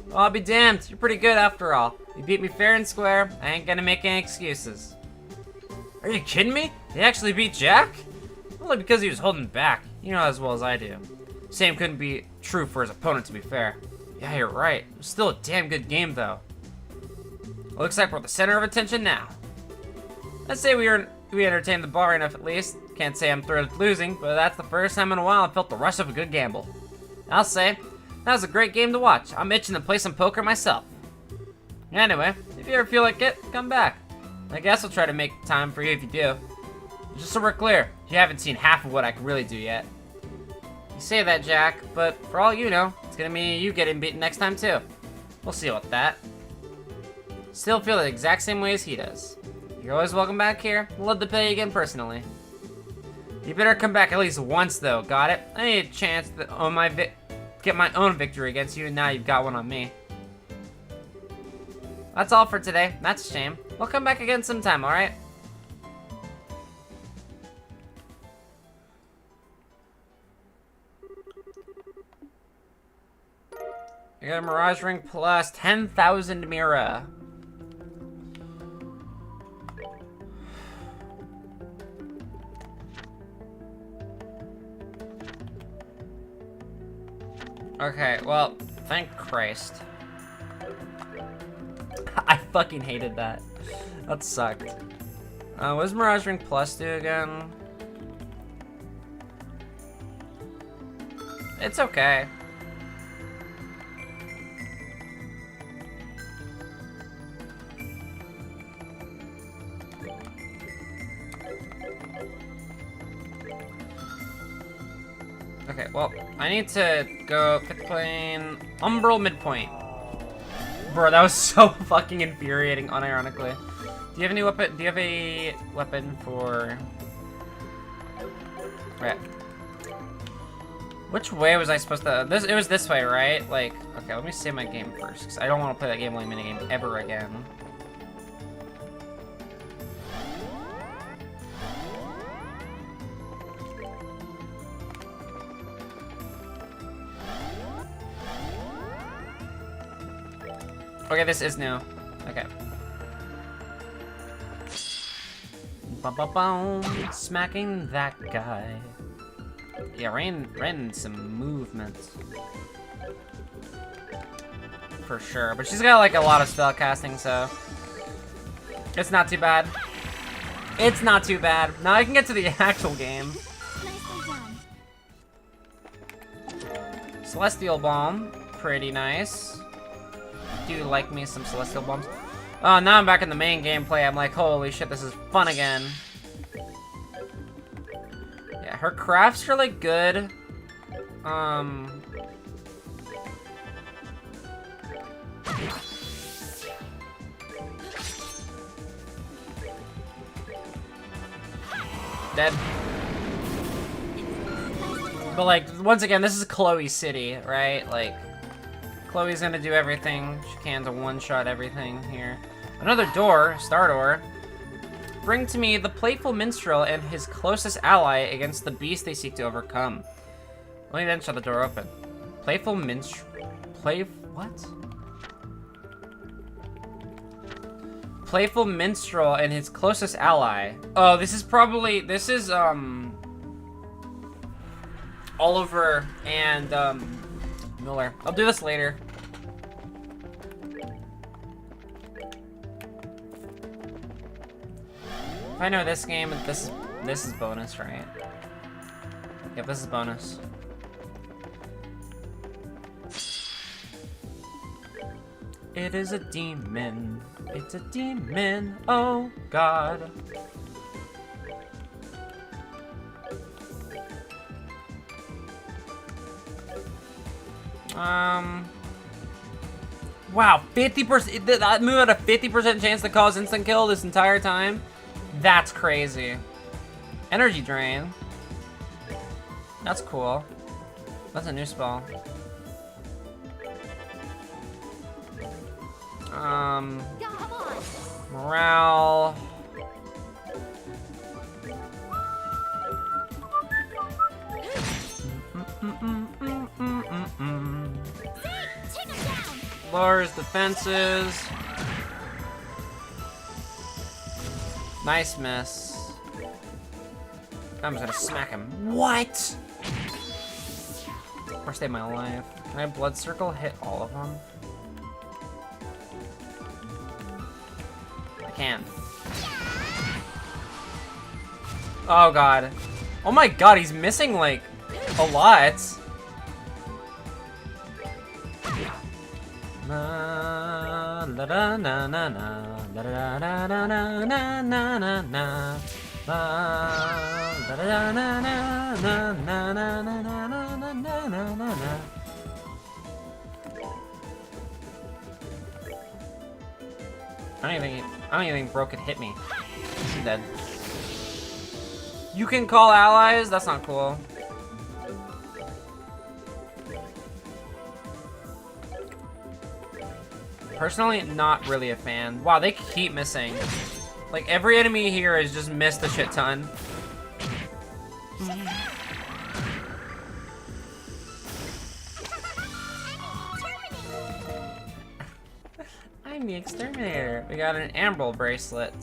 Well, I'll be damned. You're pretty good after all. You beat me fair and square. I ain't gonna make any excuses. Are you kidding me? He actually beat Jack? Only because he was holding back. You know as well as I do. Same couldn't be true for his opponent, to be fair. Yeah, you're right. It was still a damn good game, though. Looks like we're the center of attention now. Let's say we entertained the bar enough at least. Can't say I'm thrilled with losing, but that's the first time in a while I felt the rush of a good gamble. I'll say, that was a great game to watch. I'm itching to play some poker myself. Anyway, if you ever feel like it, come back. I guess I'll try to make time for you if you do. Just so we're clear, you haven't seen half of what I can really do yet. You say that, Jack, but for all you know, it's gonna mean you getting beaten next time too. We'll see about that. Still feel the exact same way as he does. You're always welcome back here. I'd love to play you again personally. You better come back at least once though, got it? I need a chance to get my own victory against you, and now you've got one on me. That's all for today. That's a shame. We'll come back again sometime, alright? I got a Mirage Ring plus 10,000 Mira. Okay, well, thank Christ. I fucking hated that. That sucked. What does Mirage Ring Plus do again? It's okay. Okay, well, I need to go 5th plane, Umbral midpoint. Bro, that was so fucking infuriating, unironically. Do you have any weapon? Do you have a weapon for... Right. Which way was I supposed to... It was this way, right? Like, okay, let me save my game first, because I don't want to play that gambling minigame ever again. Okay, this is new. Okay. Ba-ba-boom. Smacking that guy. Yeah, ran some movement. For sure. But she's got like a lot of spell casting, so it's not too bad. It's not too bad. Now I can get to the actual game. Nicely done. Celestial Bomb. Pretty nice. Do like me some Celestial Bombs. Oh, now I'm back in the main gameplay. I'm like, holy shit, this is fun again. Yeah, her craft's really good. Dead. But like, once again, this is Chloe City, right? Like, Chloe's gonna do everything she can to one-shot everything here. Another door, star door. Bring to me the playful minstrel and his closest ally against the beast they seek to overcome. Only then shall the door open. Playful minstrel... what? Playful minstrel and his closest ally. Oh, this is probably... This is, Oliver and, Miller. I'll do this later. If I know this game, this is bonus, right? Yep, this is bonus. It is a demon. It's a demon. Oh God. Wow, 50%, that move had a 50% chance to cause instant kill this entire time? That's crazy. Energy drain. That's cool. That's a new spell. Come on. Morale. Take him down. Lowers defenses. Nice miss. I'm just gonna smack him. What? Or save my life. Can I blood circle hit all of them? I can. Oh God. Oh my God, he's missing like a lot. Na la da na na na la da na na na na na na na la da na na na na na na na na na na na na. I don't even think Bro could hit me. She's dead. You can call allies? That's not cool. Personally, not really a fan. Wow, they keep missing. Like, every enemy here has just missed a shit ton. I'm the exterminator. We got an Amber bracelet.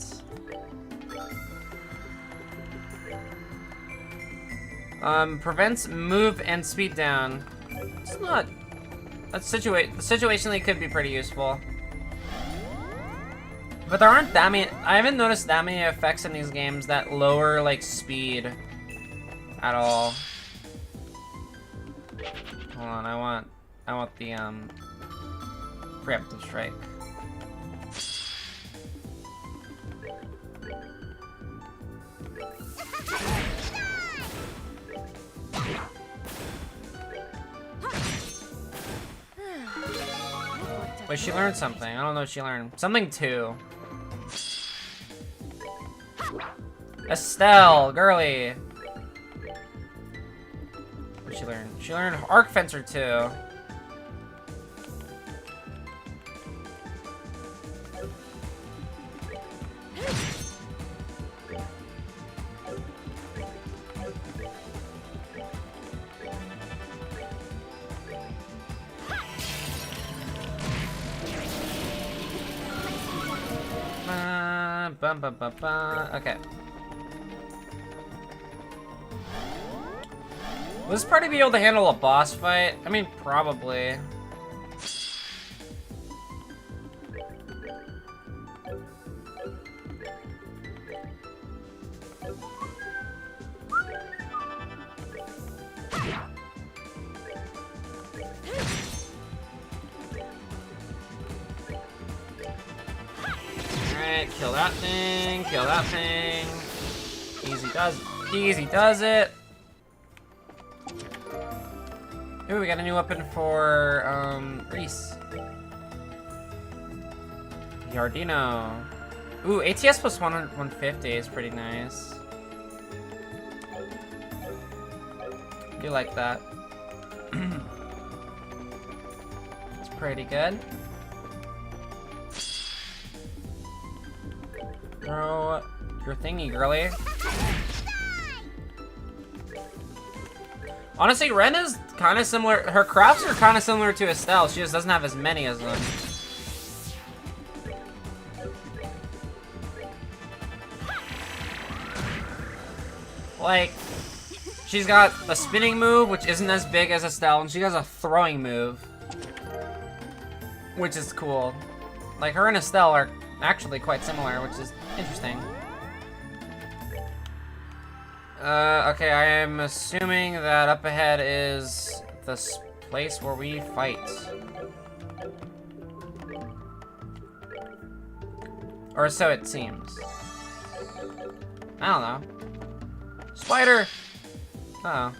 Prevents move and speed down. It's not... Situationally could be pretty useful. But there aren't that many... I haven't noticed that many effects in these games that lower, like, speed at all. Hold on, I want the, preemptive strike. Wait, she learned something. I don't know what she learned. Something too. Estelle, girly. What'd she learn? She learned Arc Fencer too. Okay. Will this party be able to handle a boss fight? I mean, probably. Alright, kill that thing, kill that thing. Easy does it. Ooh, we got a new weapon for, Reese. Yardino. Ooh, ATS plus 150 is pretty nice. Do like that. It's pretty good. Throw your thingy, girly. Honestly, Ren is kind of similar. Her crafts are kind of similar to Estelle. She just doesn't have as many as them. Like, she's got a spinning move, which isn't as big as Estelle, and she has a throwing move, which is cool. Like, her and Estelle are actually quite similar, which is interesting. Okay, I am assuming that up ahead is this place where we fight. Or so it seems. I don't know. Spider! Uh oh.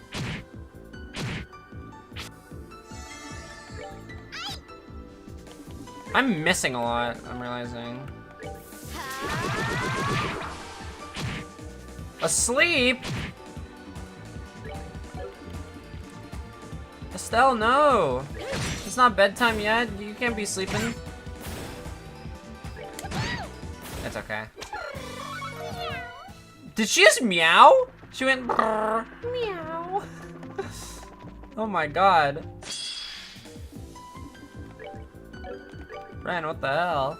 I'm missing a lot, I'm realizing. Asleep? Estelle, no! It's not bedtime yet. You can't be sleeping. It's okay. Did she just meow? She went brrr, meow. Oh my god. Ren, what the hell?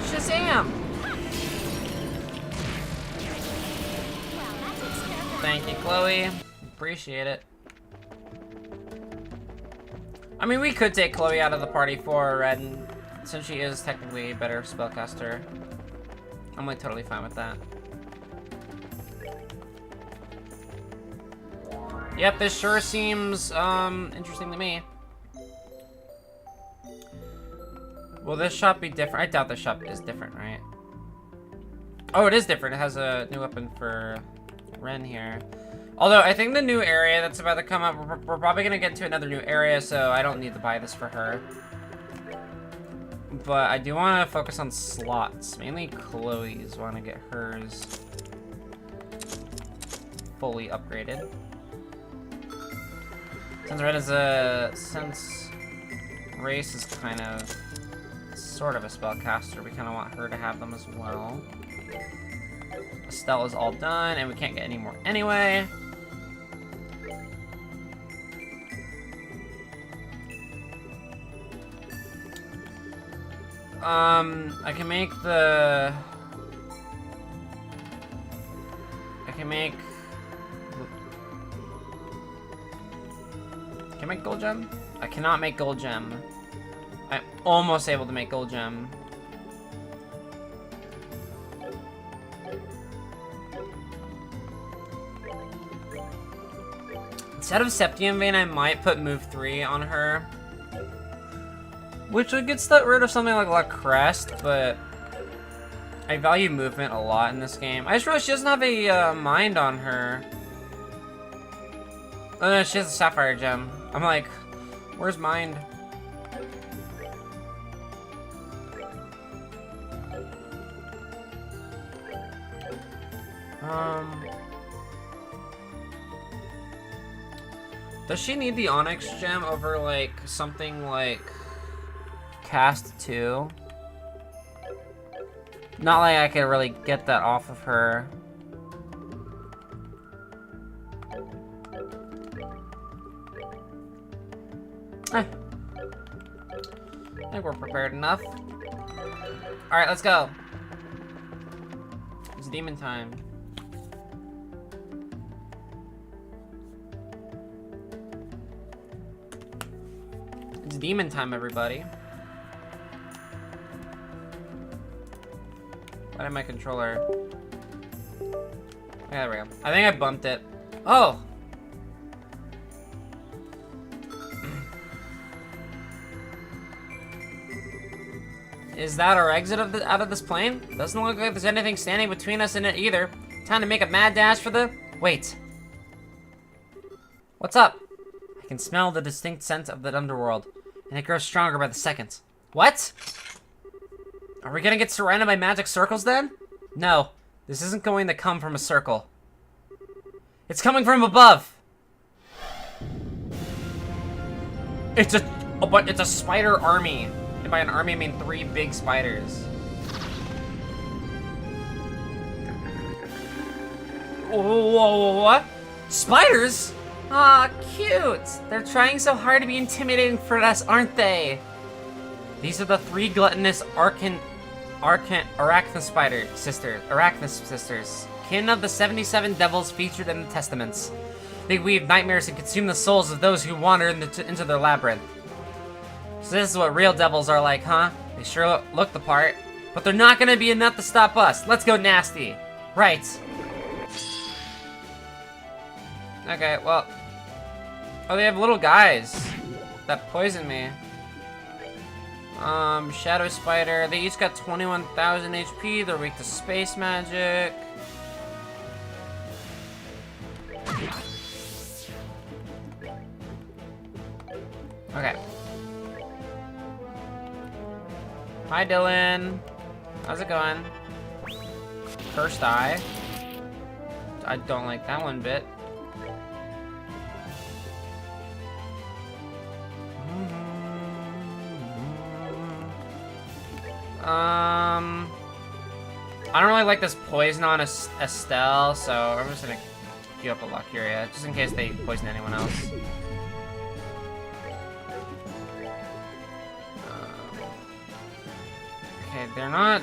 Shazam! Thank you, Chloe. Appreciate it. I mean, we could take Chloe out of the party for Ren, since she is technically a better spellcaster. I'm like totally fine with that. Yep, this sure seems interesting to me. Will this shop be different? I doubt this shop is different, right? Oh, it is different. It has a new weapon for Ren here. Although, I think the new area that's about to come up, we're probably going to get to another new area, so I don't need to buy this for her. But I do want to focus on slots. Mainly Chloe's. Want to get hers. fully upgraded. Since Race is kind of sort of a spellcaster, we kind of want her to have them as well. Estelle is all done, and we can't get any more anyway. I can make the... Can I make gold gem? I cannot make gold gem. I'm almost able to make gold gem. Instead of Septium Vein, I might put move 3 on her. Which would get rid of something like La Crest, but I value movement a lot in this game. I just realized she doesn't have a mind on her. Oh no, she has a Sapphire Gem. I'm like, where's mind? Does she need the Onyx Gem over like something like Cast 2? Not like I could really get that off of her. I think we're prepared enough. Alright, let's go. It's demon time. It's demon time, everybody. Why did my controller... Yeah, there we go. I think I bumped it. Oh! Is that our exit out of this plane? Doesn't look like there's anything standing between us and it either. Time to make a mad dash for the... Wait. What's up? I can smell the distinct scent of the underworld, and it grows stronger by the second. What? Are we gonna get surrounded by magic circles then? No, this isn't going to come from a circle. It's coming from above. It's a spider army. And by an army, I mean 3 big spiders. Whoa, what? Spiders? Aw, cute. They're trying so hard to be intimidating for us, aren't they? These are the 3 gluttonous Arachnus sisters, kin of the 77 devils featured in the Testaments. They weave nightmares and consume the souls of those who wander into their labyrinth. So this is what real devils are like, huh? They sure look the part, but they're not gonna be enough to stop us. Let's go nasty. Right. Okay, well. Oh, they have little guys that poison me. Shadow Spider. They each got 21,000 HP. They're weak to space magic. Okay. Hi, Dylan. How's it going? Cursed Eye. I don't like that one bit. I don't really like this poison on Estelle, so I'm just gonna queue up a Lucuria, just in case they poison anyone else. Okay, they're not...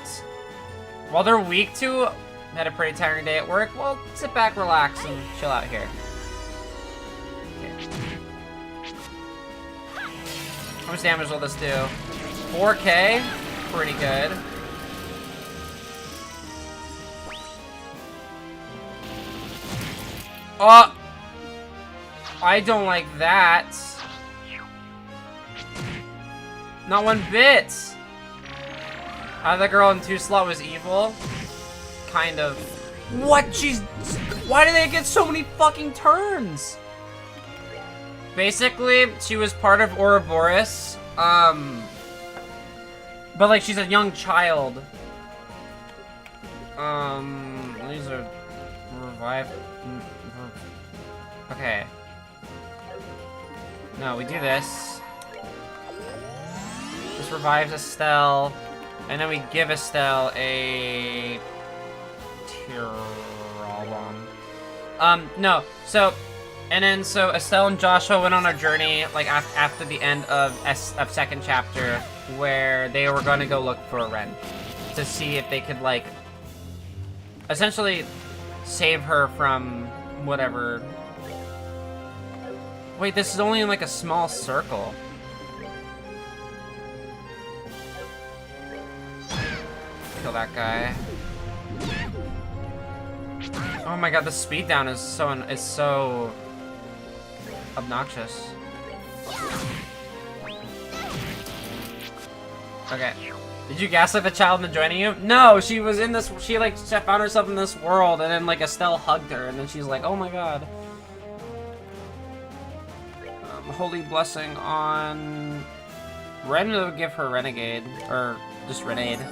While they're weak to, had a pretty tiring day at work, well, sit back, relax, and chill out here. Okay. How much damage will this do? 4K? Pretty good. Oh! I don't like that. Not one bit! The girl in 2 slot was evil. Kind of. What? Why do they get so many fucking turns? Basically, she was part of Ouroboros. But like she's a young child. These are Okay. No, we do this. This revives Estelle. And then we give Estelle a... Tyrol bomb. No. So... And then, so Estelle and Joshua went on a journey, like, after the end of second chapter, where they were going to go look for a Ren. To see if they could, like... essentially save her from whatever. Wait, this is only in like a small circle. Kill that guy. Oh my god, the speed down is so obnoxious. Okay. Did you gaslight the child into joining you? No, she was in this, she found herself in this world, and then like Estelle hugged her, and then she's like, oh my god. Holy blessing on... Ren would give her Renegade, or just Renade. But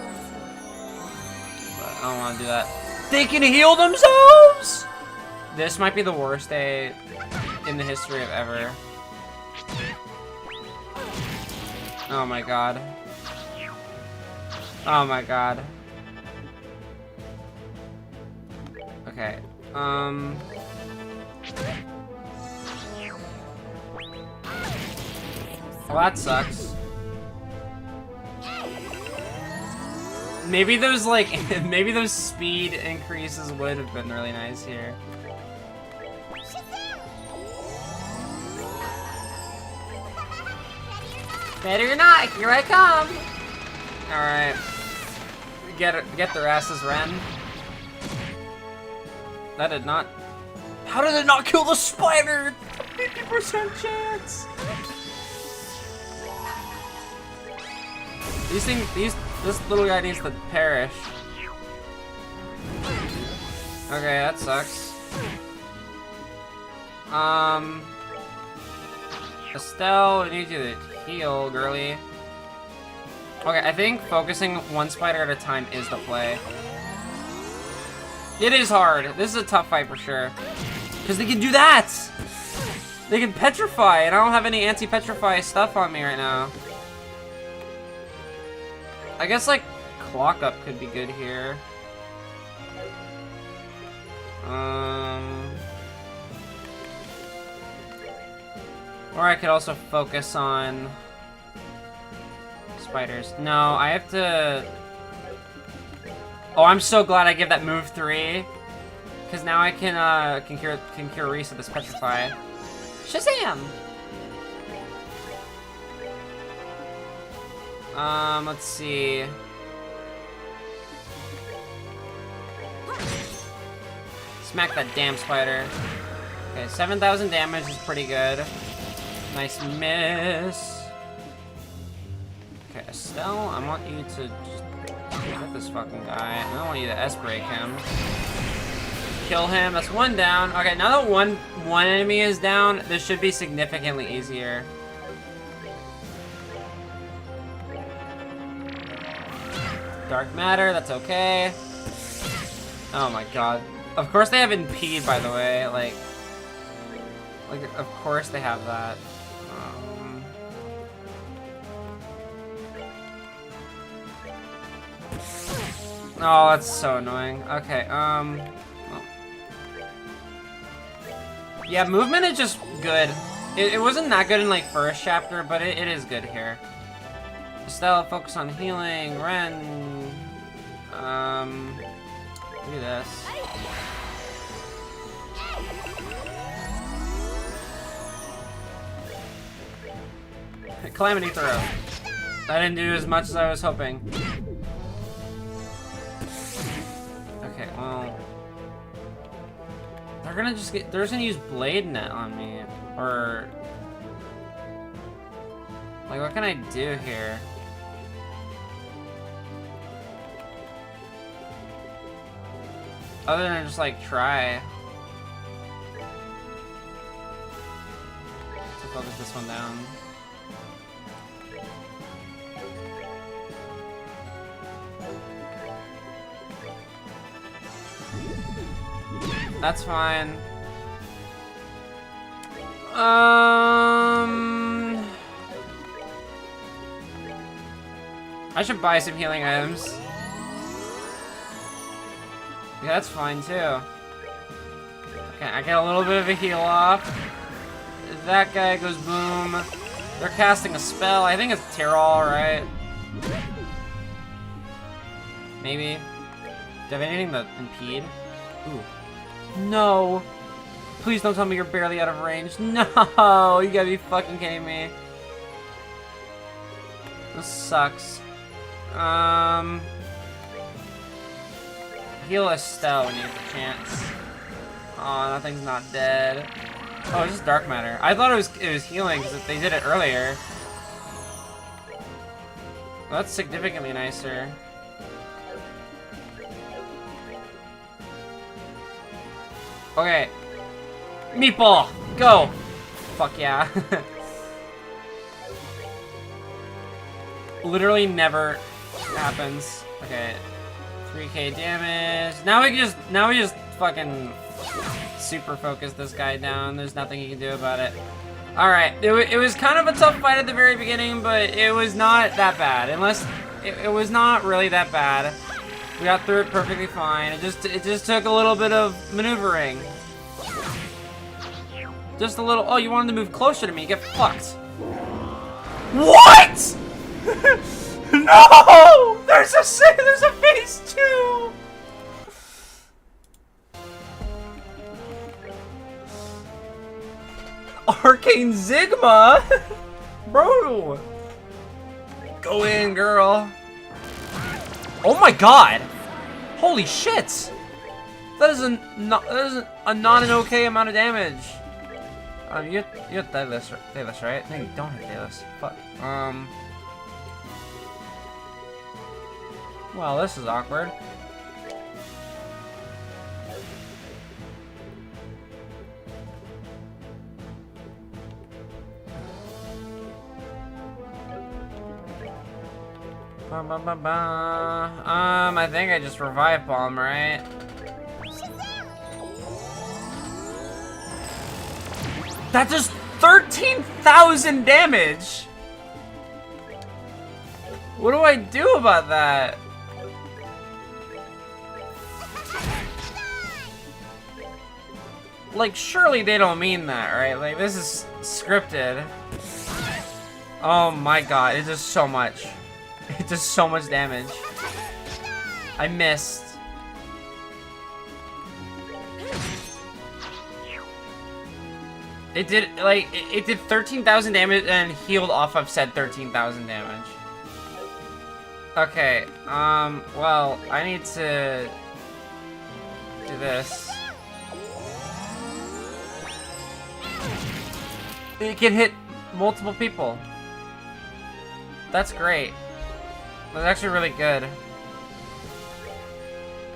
I don't want to do that. They can heal themselves?! This might be the worst day in the history of ever. Oh my god. Oh my god. Okay. Well, that sucks. Maybe those, like, maybe those speed increases would have been really nice here. Better or not, here I come! Alright. Get their asses, Ren. That did not... How did it not kill the spider? 50% chance! This little guy needs to perish. Okay, that sucks. Estelle, I need you to heal, girly. Okay, I think focusing one spider at a time is the play. It is hard. This is a tough fight for sure. Because they can do that! They can petrify, and I don't have any anti-petrify stuff on me right now. I guess, like, Clock Up could be good here. Or I could also focus on spiders. No, I have to... Oh, I'm so glad I give that move 3. Because now I can cure Reese with this Petrify. Shazam! Let's see. Smack that damn spider. Okay, 7,000 damage is pretty good. Nice miss. Okay, Estelle, I want you to just hit this fucking guy. I don't want you to S-break him. Kill him. That's one down. Okay, now that one enemy is down, this should be significantly easier. Dark matter, that's okay. Oh my god. Of course they have impede, by the way. Like of course they have that. Oh, that's so annoying. Okay, well. Yeah, movement is just good. It wasn't that good in, like, first chapter, but it is good here. Estelle, focus on healing. Ren, do this. Calamity throw. I didn't do as much as I was hoping. Okay, well, they're just gonna use Blade Net on me, or like, what can I do here? Other than just like try to focus this one down. That's fine. I should buy some healing items. Yeah, that's fine too. Okay, I get a little bit of a heal off. That guy goes boom. They're casting a spell. I think it's Tyrol, right? Maybe. Do I have anything to impede? Ooh. No! Please don't tell me you're barely out of range. No! You gotta be fucking kidding me. This sucks. Heal Estelle when you get the chance. Aw, that thing's not dead. Oh, it's just dark matter. I thought it was healing because they did it earlier. Well, that's significantly nicer. Okay. Meatball! Go! Fuck yeah. Literally never happens. Okay. 3k damage. Now we just fucking super focus this guy down. There's nothing you can do about it. Alright, it was kind of a tough fight at the very beginning, but it was not that bad. Unless, it was not really that bad. We got through it perfectly fine. It just took a little bit of maneuvering. Just a little, oh, you wanted to move closer to me, get fucked. What?! No! There's a phase 2! Arcane Zigma? Bro! Go in, girl. Oh my god! Holy shit! That is a not an okay amount of damage. You have Daedalus, right? No, you don't have Daedalus. Fuck. Well, this is awkward. I think I just revived Bomb, right? That does 13,000 damage! What do I do about that? Like, surely they don't mean that, right? Like, this is scripted. Oh my god, it does so much. It does so much damage. I missed. It did, like, it did 13,000 damage and healed off of said 13,000 damage. Okay, well, I need to do this. It can hit multiple people. That's great. That's actually really good.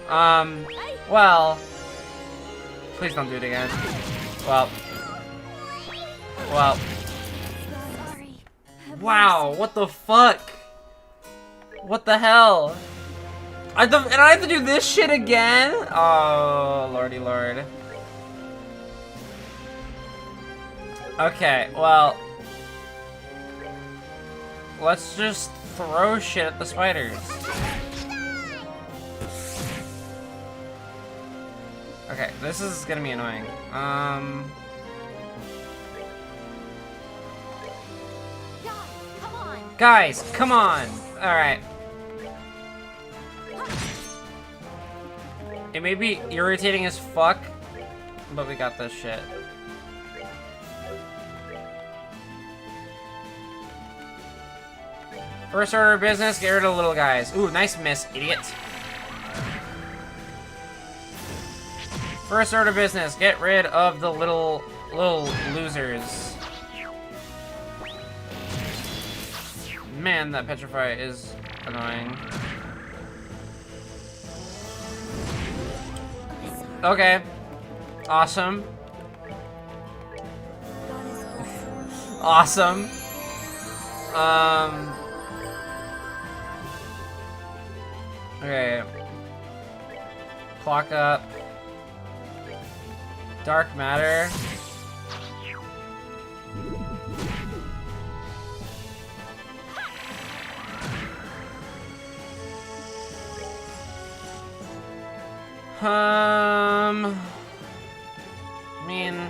Well, please don't do it again. Well. Sorry. Wow, what the fuck? What the hell? And I have to do this shit again? Oh, lordy lord. Okay, well, let's just throw shit at the spiders. Okay, this is gonna be annoying. Guys, come on! Alright. It may be irritating as fuck, but we got this shit. First order of business, get rid of the little guys. Ooh, nice miss, idiot. First order of business, get rid of the little losers. Man, that petrify is annoying. Okay. Awesome. Awesome. Okay. Clock up. Dark matter. I mean,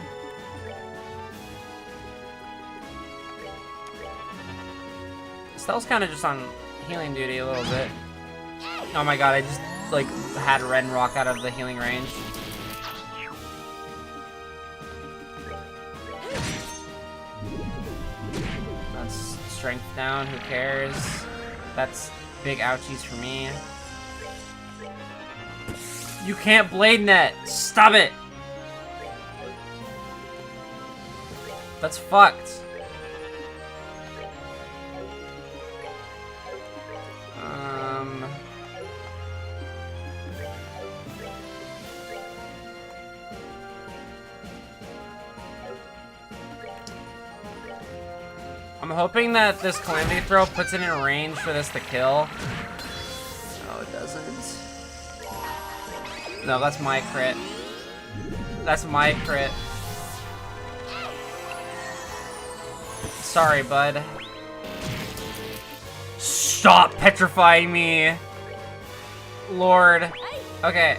Stella's kind of just on healing duty a little bit. Oh my god, I just like had Ren rock out of the healing range. That's strength down, who cares? That's big ouchies for me. You can't blade net! Stop it! That's fucked. I'm hoping that this Calamity Throw puts it in range for this to kill. No, it doesn't. No, that's my crit. That's my crit. Sorry, bud. Stop petrifying me! Lord. Okay.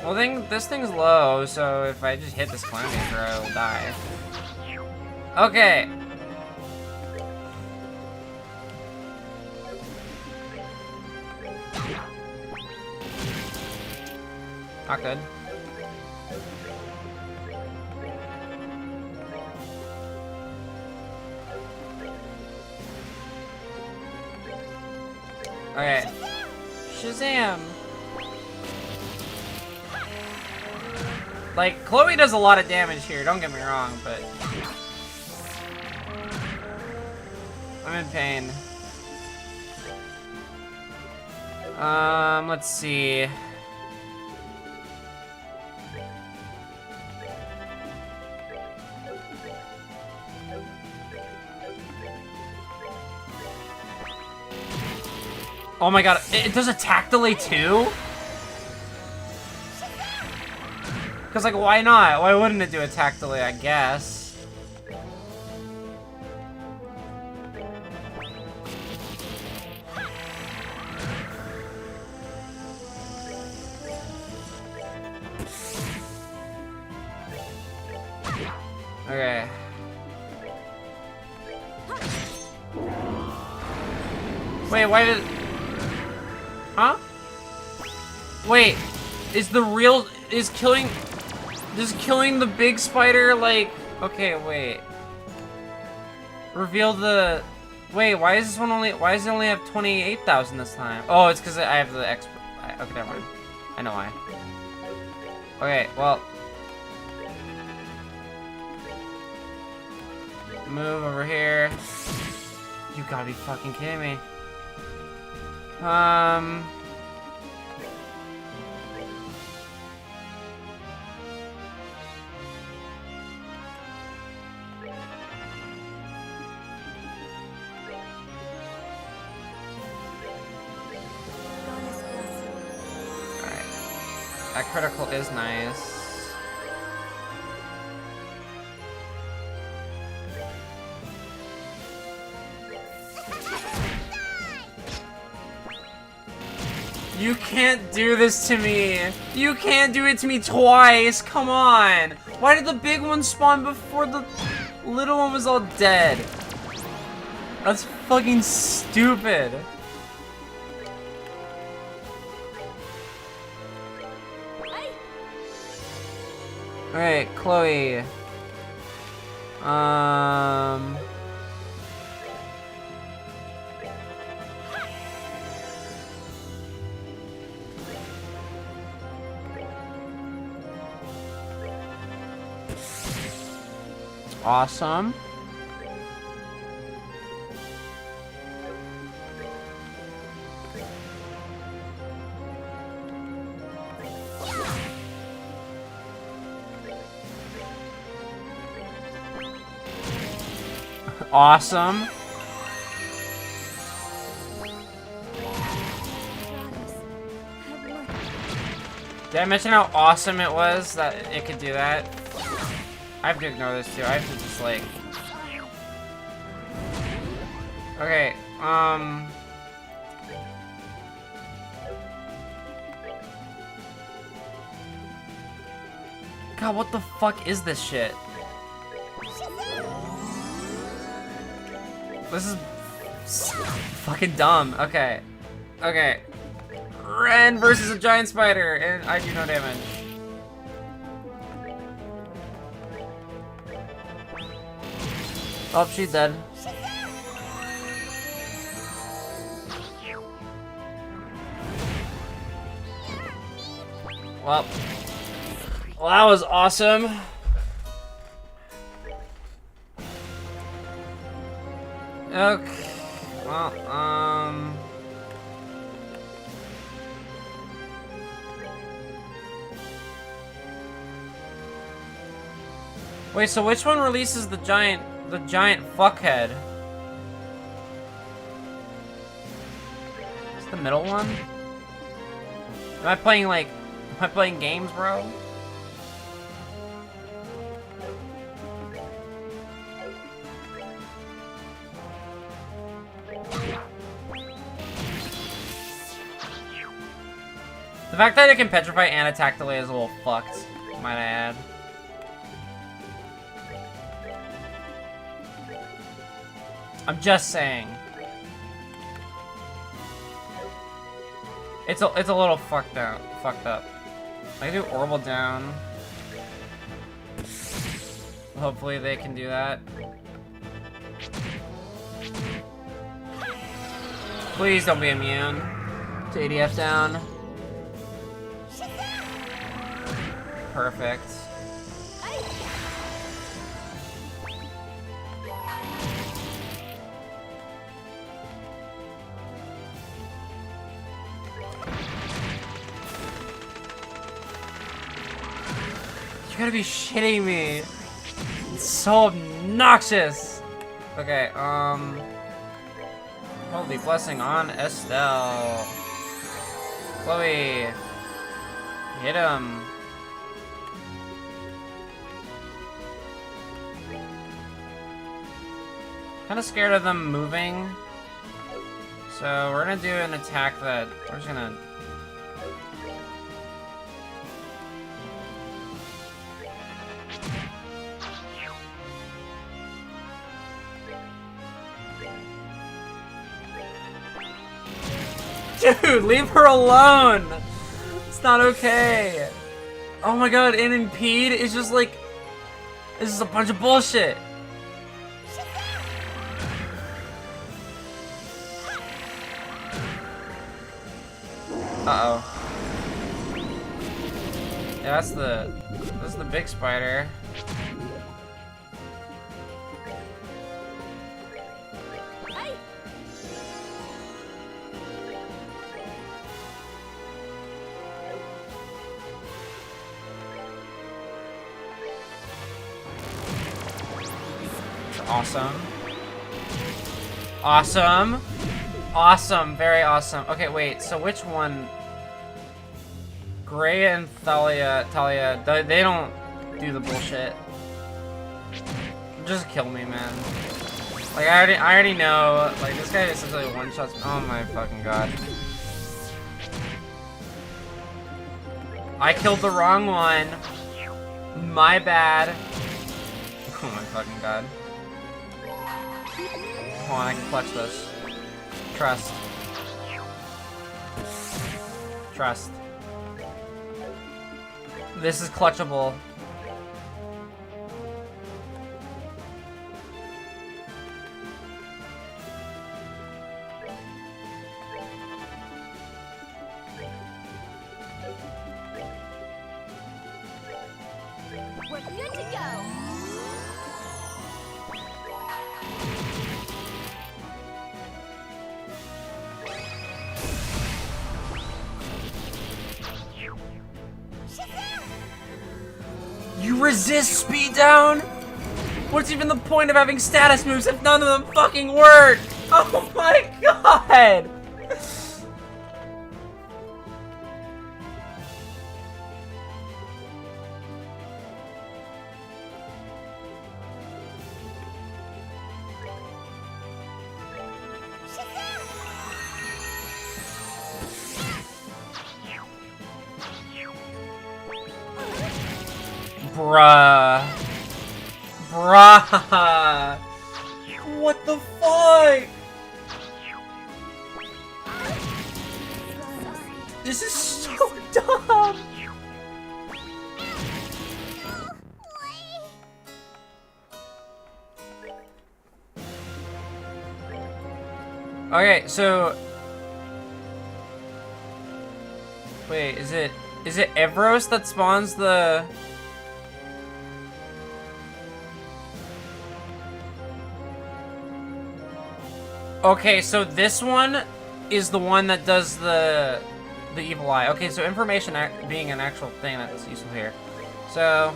Well, this thing's low, so if I just hit this Calamity Throw, I will die. Okay. Not good. Okay. Shazam! Like, Chloe does a lot of damage here, don't get me wrong, but I'm in pain. Let's see. Oh my god, it does attack delay too? Because, like, why not? Why wouldn't it do attack delay, I guess? Okay. Wait, why did... Huh? Wait, is the real... Is killing the big spider, like... Okay, wait. Reveal the... Wait, why is this one only... Why does it only have 28,000 this time? Oh, it's because I have the expert... Okay, never mind. I know why. Okay, well... Move over here. You gotta be fucking kidding me. That critical is nice. You can't do this to me. You can't do it to me twice. Come on. Why did the big one spawn before the little one was all dead? That's fucking stupid. Alright, Chloe. Awesome. Awesome. Did I mention how awesome it was that it could do that? I have to ignore this too. I have to just like... Okay, God, what the fuck is this shit? This is fucking dumb. Okay. Okay. Ren versus a giant spider, and I do no damage. Oh, she's dead. Well, that was awesome. Okay. Well, wait, so which one releases the giant fuckhead? It's the middle one? Am I playing games, bro? The fact that it can petrify and attack delay is a little fucked, might I add. I'm just saying. It's a little fucked up. I can do Orbital down. Hopefully they can do that. Please don't be immune to ADF down. Perfect. You gotta be shitting me. It's so obnoxious. Okay, holy blessing on Estelle. Chloe. Hit him. Kinda scared of them moving. So we're gonna do an attack that we're just gonna Dude, leave her alone! It's not okay. Oh my god, and impede is just like, this is a bunch of bullshit. Uh-oh. Yeah, that's the big spider. Awesome. Awesome. Awesome. Very awesome. Okay, wait. So which one? Gray and Talia, they don't do the bullshit. Just kill me, man. Like, I already know. Like, this guy essentially one-shots. Oh my fucking god. I killed the wrong one. My bad. Oh my fucking god. Come on, I can clutch this. Trust. Trust. This is clutchable. We're good to go. You resist speed down? What's even the point of having status moves if none of them fucking work? Oh my god! Bruh. Bruh. What the fuck? This is so dumb. Okay, so wait, is it Evros that spawns the Okay, so this one is the one that does the evil eye. Okay, so information being an actual thing that's useful here. So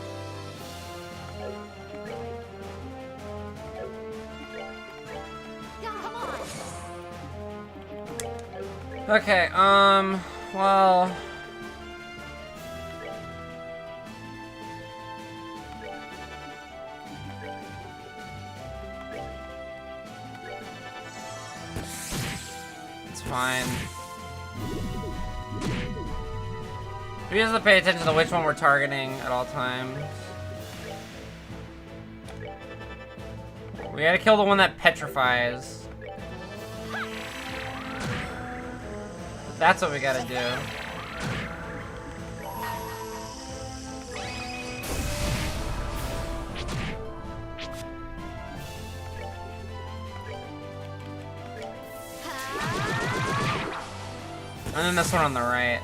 okay, well, it's fine. We just have to pay attention to which one we're targeting at all times. We gotta kill the one that petrifies. That's what we gotta do. And then this one on the right.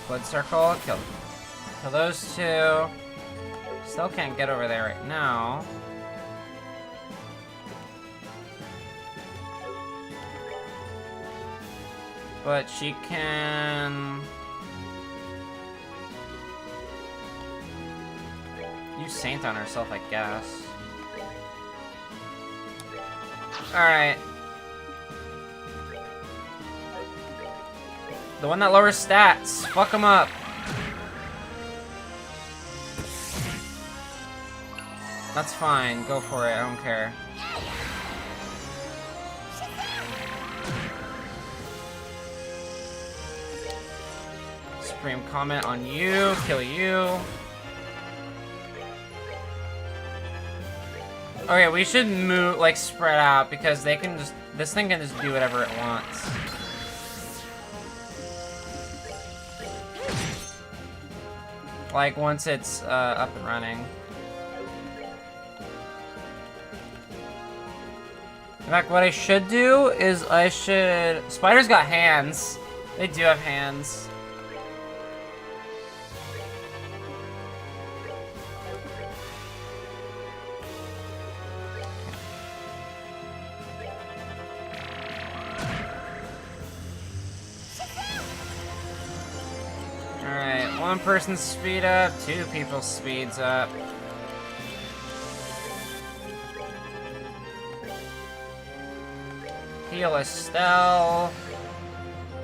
Blood circle, kill those two. Still can't get over there right now. But she can use Saint on herself, I guess. Alright. The one that lowers stats. Fuck him up. That's fine. Go for it. I don't care. Supreme comment on you. Kill you. Okay, we should move, like, spread out because they can just, this thing can just do whatever it wants. Like, once it's up and running. In fact, what I should do is Spiders got hands. They do have hands. Alright, one person's speed up, two people's speeds up. Heal Estelle.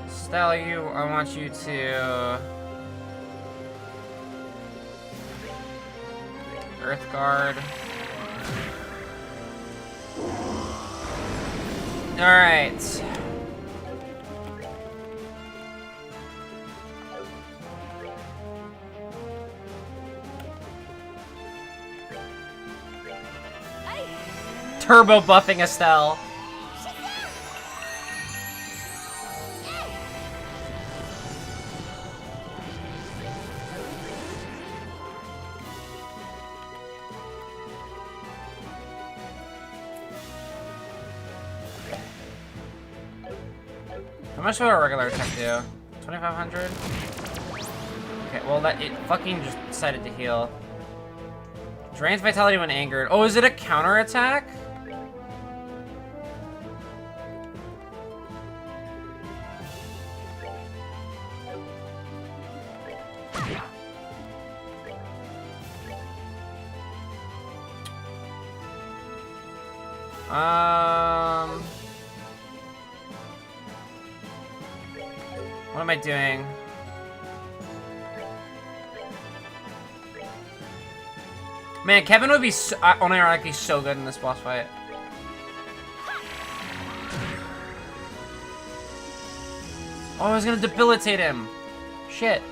Estelle, I want you to Earth Guard. Alright. Turbo buffing Estelle. How much would a regular attack do? 2,500? Okay, well it fucking just decided to heal. Drains vitality when angered. Oh, is it a counter attack? What am I doing? Man, Kevin would be unironically so good in this boss fight. Oh, I was gonna debilitate him. Shit.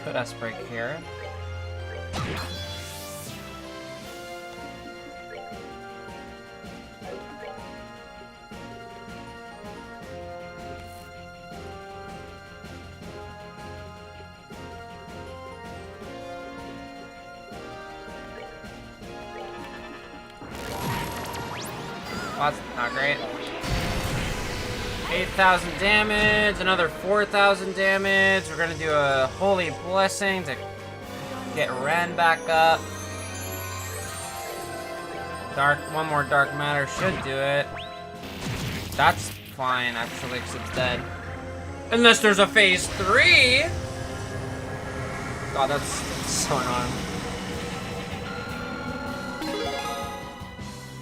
Could us break here. Well, that's not great. 8,000 damage, another 4,000 damage. We're gonna do a Holy Blessing to get Ren back up. One more Dark Matter should do it. That's fine, actually, because it's dead. Unless there's a phase 3! God, that's so annoying.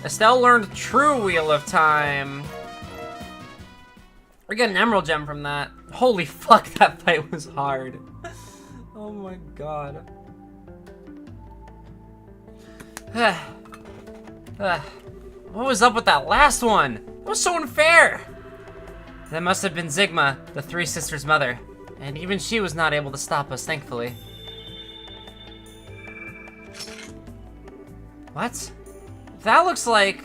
Estelle learned True Wheel of Time. We get an Emerald Gem from that. Holy fuck, that fight was hard. Oh my god. What was up with that last one? It was so unfair. That must have been Zigma, the three sisters' mother. And even she was not able to stop us, thankfully. What? That looks like...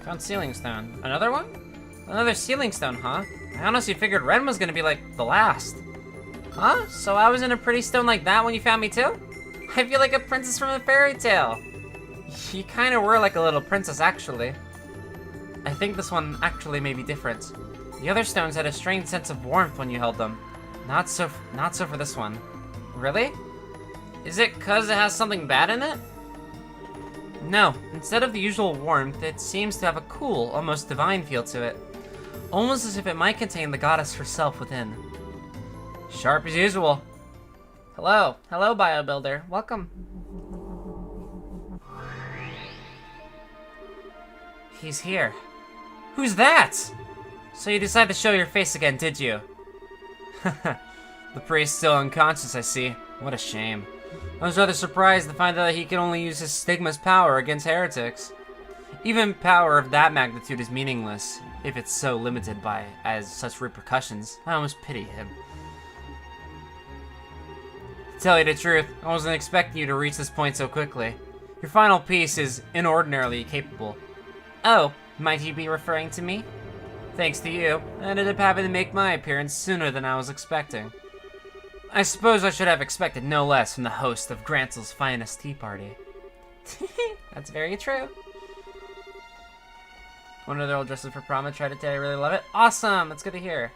Found Sealing Stone. Another one? Another Sealing Stone, huh? I honestly figured Ren was gonna be like the last. Huh? So I was in a pretty stone like that when you found me too? I feel like a princess from a fairy tale. You kind of were like a little princess, actually. I think this one actually may be different. The other stones had a strange sense of warmth when you held them. Not so for this one. Really? Is it 'cause it has something bad in it? No, instead of the usual warmth, it seems to have a cool, almost divine feel to it. Almost as if it might contain the goddess herself within. Sharp as usual. Hello, Bio Builder. Welcome. He's here. Who's that? So you decided to show your face again, did you? The priest's still unconscious, I see. What a shame. I was rather surprised to find out that he can only use his stigma's power against heretics. Even power of that magnitude is meaningless, if it's so limited by as such repercussions. I almost pity him. To tell you the truth, I wasn't expecting you to reach this point so quickly. Your final piece is inordinarily capable. Oh, might you be referring to me? Thanks to you, I ended up having to make my appearance sooner than I was expecting. I suppose I should have expected no less from the host of Gransel's finest tea party. That's very true. One of their old dresses for prom and tried to tell I really love it. Awesome! That's good to hear.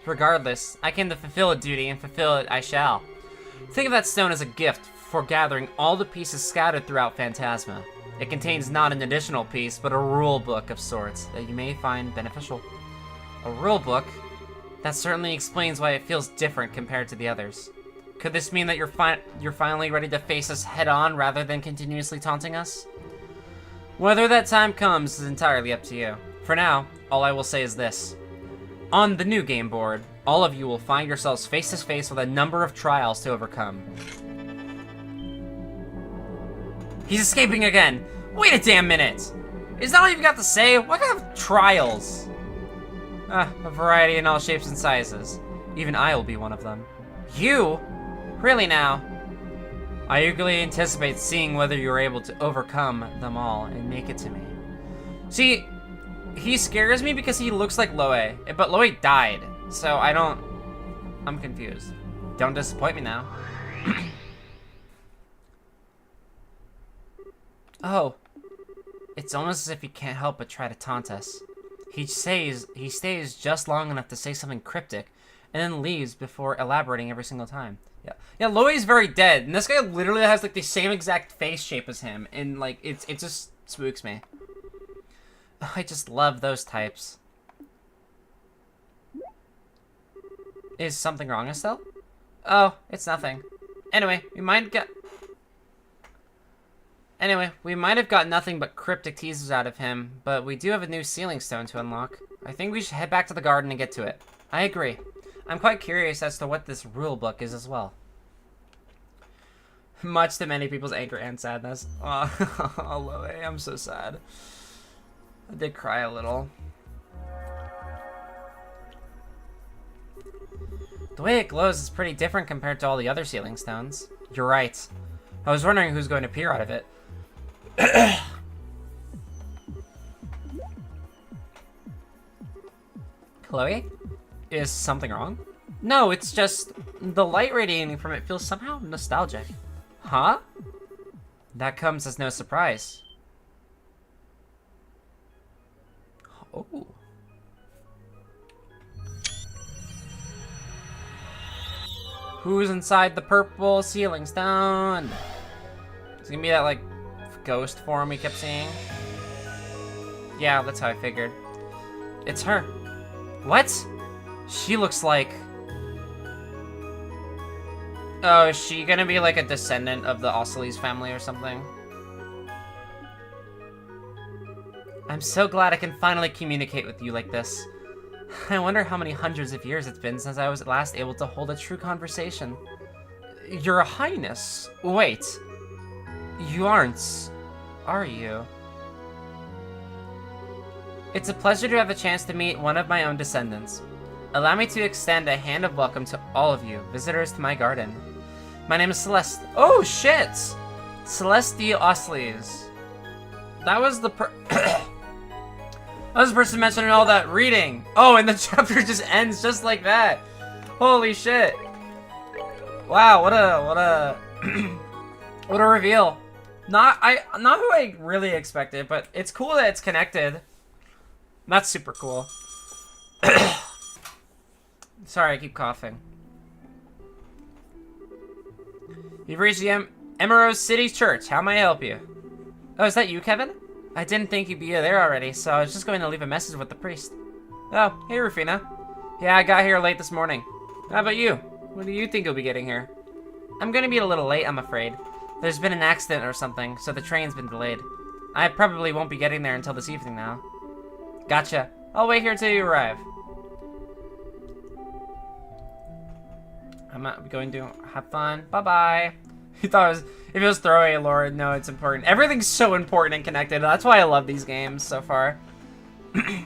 Regardless, I came to fulfill a duty, and fulfill it I shall. Think of that stone as a gift for gathering all the pieces scattered throughout Phantasma. It contains not an additional piece, but a rule book of sorts that you may find beneficial. A rule book? That certainly explains why it feels different compared to the others. Could this mean that you're finally ready to face us head-on rather than continuously taunting us? Whether that time comes is entirely up to you. For now, all I will say is this. On the new game board, all of you will find yourselves face-to-face with a number of trials to overcome. He's escaping again! Wait a damn minute! Is that all you've got to say? What kind of trials? A variety in all shapes and sizes. Even I will be one of them. You? Really now? I eagerly anticipate seeing whether you're able to overcome them all and make it to me. See, he scares me because he looks like Loe, but Loe died, so I'm confused. Don't disappoint me now. Oh, it's almost as if he can't help but try to taunt us. He stays just long enough to say something cryptic, and then leaves before elaborating every single time. Yeah, Loe's very dead, and this guy literally has like the same exact face shape as him, and like it just spooks me. I just love those types. Is something wrong, Estelle? Oh, it's nothing. Anyway, we might have got nothing but cryptic teasers out of him, but we do have a new ceiling stone to unlock. I think we should head back to the garden and get to it. I agree. I'm quite curious as to what this rule book is as well. Much to many people's anger and sadness. Oh, Loe, I'm so sad. I did cry a little. The way it glows is pretty different compared to all the other ceiling stones. You're right. I was wondering who's going to appear out of it. Chloe? Is something wrong? No, it's just the light radiating from it feels somehow nostalgic. Huh? That comes as no surprise. Oh. Who's inside the purple ceiling stone? It's gonna be that, like, ghost form we kept seeing. Yeah, that's how I figured. It's her. What? She looks like... Oh, is she gonna be like a descendant of the Ossiles family or something? I'm so glad I can finally communicate with you like this. I wonder how many hundreds of years it's been since I was last able to hold a true conversation. Your Highness. Wait. You aren't, are you? It's a pleasure to have the chance to meet one of my own descendants. Allow me to extend a hand of welcome to all of you, visitors to my garden. My name is Celeste. Oh, shit! Celeste de Ossiles. That was the that was the person mentioning all that reading. Oh, and the chapter just ends just like that. Holy shit. Wow, what a what a reveal. Not who I really expected, but it's cool that it's connected. That's super cool. Sorry, I keep coughing. You've reached the Emerald City Church. How may I help you? Oh, is that you, Kevin? I didn't think you'd be there already, so I was just going to leave a message with the priest. Oh, hey, Rufina. Yeah, I got here late this morning. How about you? When do you think you'll be getting here? I'm going to be a little late, I'm afraid. There's been an accident or something, so the train's been delayed. I probably won't be getting there until this evening now. Gotcha. I'll wait here till you arrive. I'm not going to have fun. Bye-bye. You thought it was, if it was throwaway lore, no, it's important. Everything's so important and connected. That's why I love these games so far. I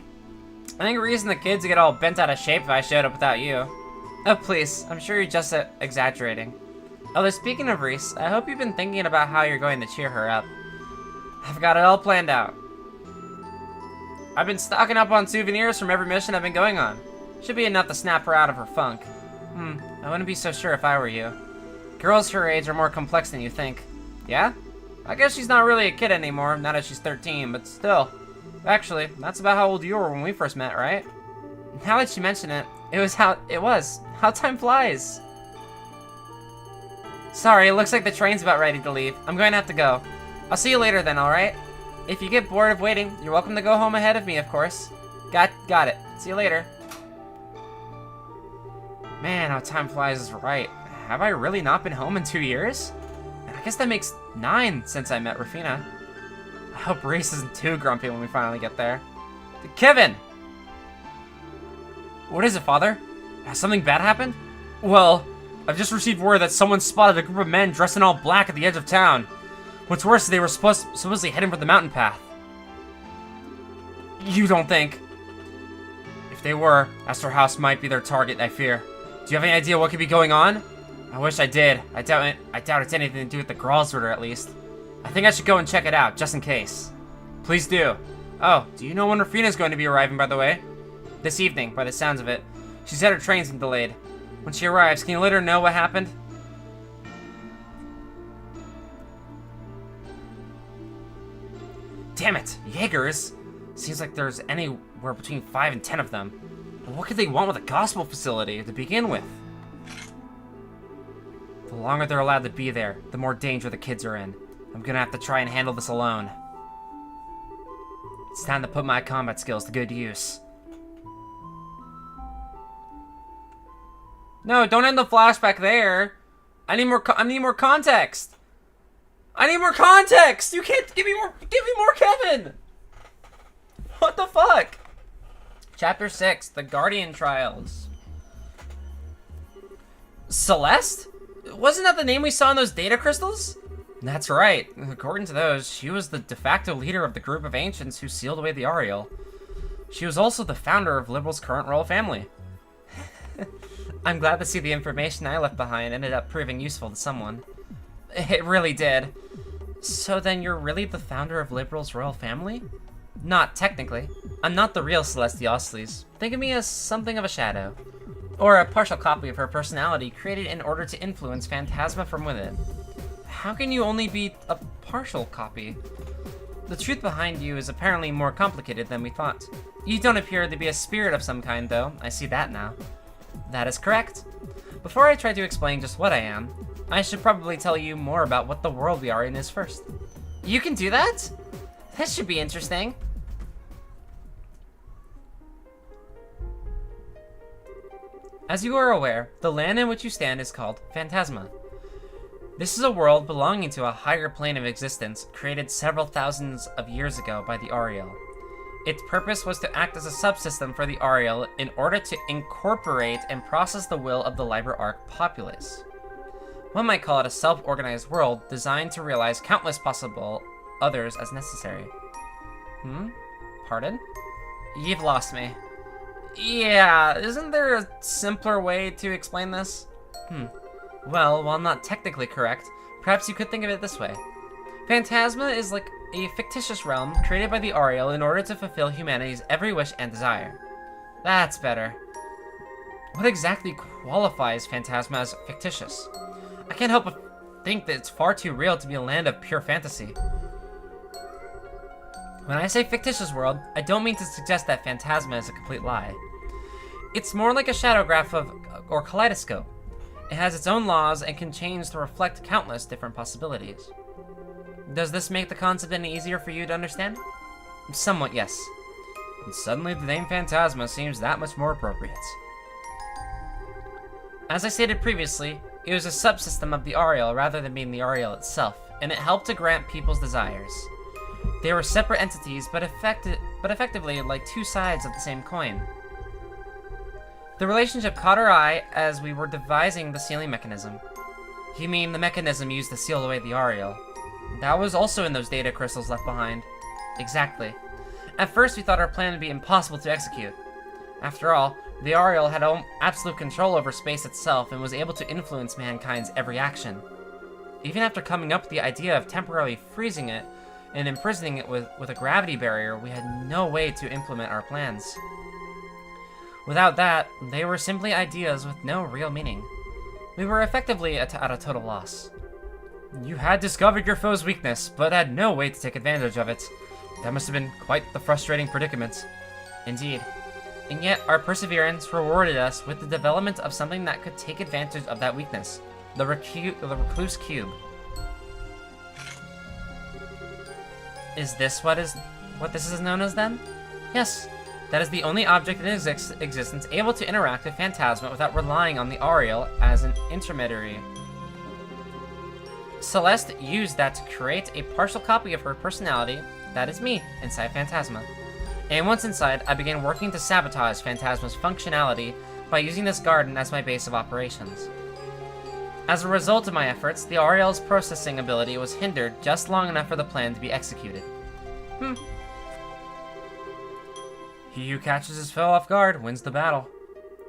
think Reese and the kids would get all bent out of shape if I showed up without you. Oh, please. I'm sure you're just exaggerating. Although, speaking of Reese, I hope you've been thinking about how you're going to cheer her up. I've got it all planned out. I've been stocking up on souvenirs from every mission I've been going on. Should be enough to snap her out of her funk. I wouldn't be so sure if I were you. Girls her age are more complex than you think. Yeah? I guess she's not really a kid anymore, now that she's 13, but still. Actually, that's about how old you were when we first met, right? Now that you mention it, it was how time flies. Sorry, it looks like the train's about ready to leave. I'm going to have to go. I'll see you later then, alright? If you get bored of waiting, you're welcome to go home ahead of me, of course. Got it. See you later. Man, how time flies is right. Have I really not been home in 2 years? I guess that makes 9 since I met Rufina. I hope Reese isn't too grumpy when we finally get there. Kevin! What is it, Father? Has something bad happened? Well, I've just received word that someone spotted a group of men dressed in all black at the edge of town. What's worse, they were supposedly heading for the mountain path. You don't think? If they were, Astor House might be their target, I fear. Do you have any idea what could be going on? I wish I did. I doubt it's anything to do with the Gral's order, at least. I think I should go and check it out, just in case. Please do. Oh, do you know when Rufina's going to be arriving, by the way? This evening, by the sounds of it. She said her train's been delayed. When she arrives, can you let her know what happened? Damn it, Jaegers! Seems like there's anywhere between 5 and 10 of them. But what could they want with a gospel facility to begin with? The longer they're allowed to be there, the more danger the kids are in. I'm gonna have to try and handle this alone. It's time to put my combat skills to good use. No, don't end the flashback there. I need more. I need more context. I need more context. You can't give me more. Give me more, Kevin. What the fuck? Chapter 6: The Guardian Trials. Celeste? Wasn't that the name we saw in those data crystals? That's right. According to those, she was the de facto leader of the group of ancients who sealed away the Ariel. She was also the founder of Liberal's current royal family. I'm glad to see the information I left behind ended up proving useful to someone. It really did. So then you're really the founder of Liberal's royal family? Not technically. I'm not the real Celestiosles. Think of me as something of a shadow. Or a partial copy of her personality created in order to influence Phantasma from within. How can you only be a partial copy? The truth behind you is apparently more complicated than we thought. You don't appear to be a spirit of some kind, though. I see that now. That is correct. Before I try to explain just what I am, I should probably tell you more about what the world we are in is first. You can do that? This should be interesting. As you are aware, the land in which you stand is called Phantasma. This is a world belonging to a higher plane of existence created several thousands of years ago by the Ariel. Its purpose was to act as a subsystem for the Ariel in order to incorporate and process the will of the Liber Arc populace. One might call it a self-organized world designed to realize countless possible others as necessary. Pardon? You've lost me. Yeah, isn't there a simpler way to explain this? Well, while not technically correct, perhaps you could think of it this way. Phantasma is like a fictitious realm created by the Ariel in order to fulfill humanity's every wish and desire. That's better. What exactly qualifies Phantasma as fictitious? I can't help but think that it's far too real to be a land of pure fantasy. When I say fictitious world, I don't mean to suggest that Phantasma is a complete lie. It's more like a shadow graph or kaleidoscope. It has its own laws and can change to reflect countless different possibilities. Does this make the concept any easier for you to understand? Somewhat, yes. And suddenly the name Phantasma seems that much more appropriate. As I stated previously, it was a subsystem of the Ariel rather than being the Ariel itself, and it helped to grant people's desires. They were separate entities, but effectively like two sides of the same coin. The relationship caught our eye as we were devising the sealing mechanism. You mean the mechanism used to seal away the Ariel? That was also in those data crystals left behind. Exactly. At first we thought our plan would be impossible to execute. After all, the Ariel had absolute control over space itself and was able to influence mankind's every action. Even after coming up with the idea of temporarily freezing it and imprisoning it with a gravity barrier, we had no way to implement our plans. Without that, they were simply ideas with no real meaning. We were effectively at a total loss. You had discovered your foe's weakness, but had no way to take advantage of it. That must have been quite the frustrating predicament. Indeed. And yet, our perseverance rewarded us with the development of something that could take advantage of that weakness. The Recluse Cube. Is this what this is known as then? Yes. That is the only object in existence able to interact with Phantasma without relying on the Ariel as an intermediary. Celeste used that to create a partial copy of her personality, that is me, inside Phantasma. And once inside, I began working to sabotage Phantasma's functionality by using this garden as my base of operations. As a result of my efforts, the Ariel's processing ability was hindered just long enough for the plan to be executed. He who catches his foe off guard wins the battle.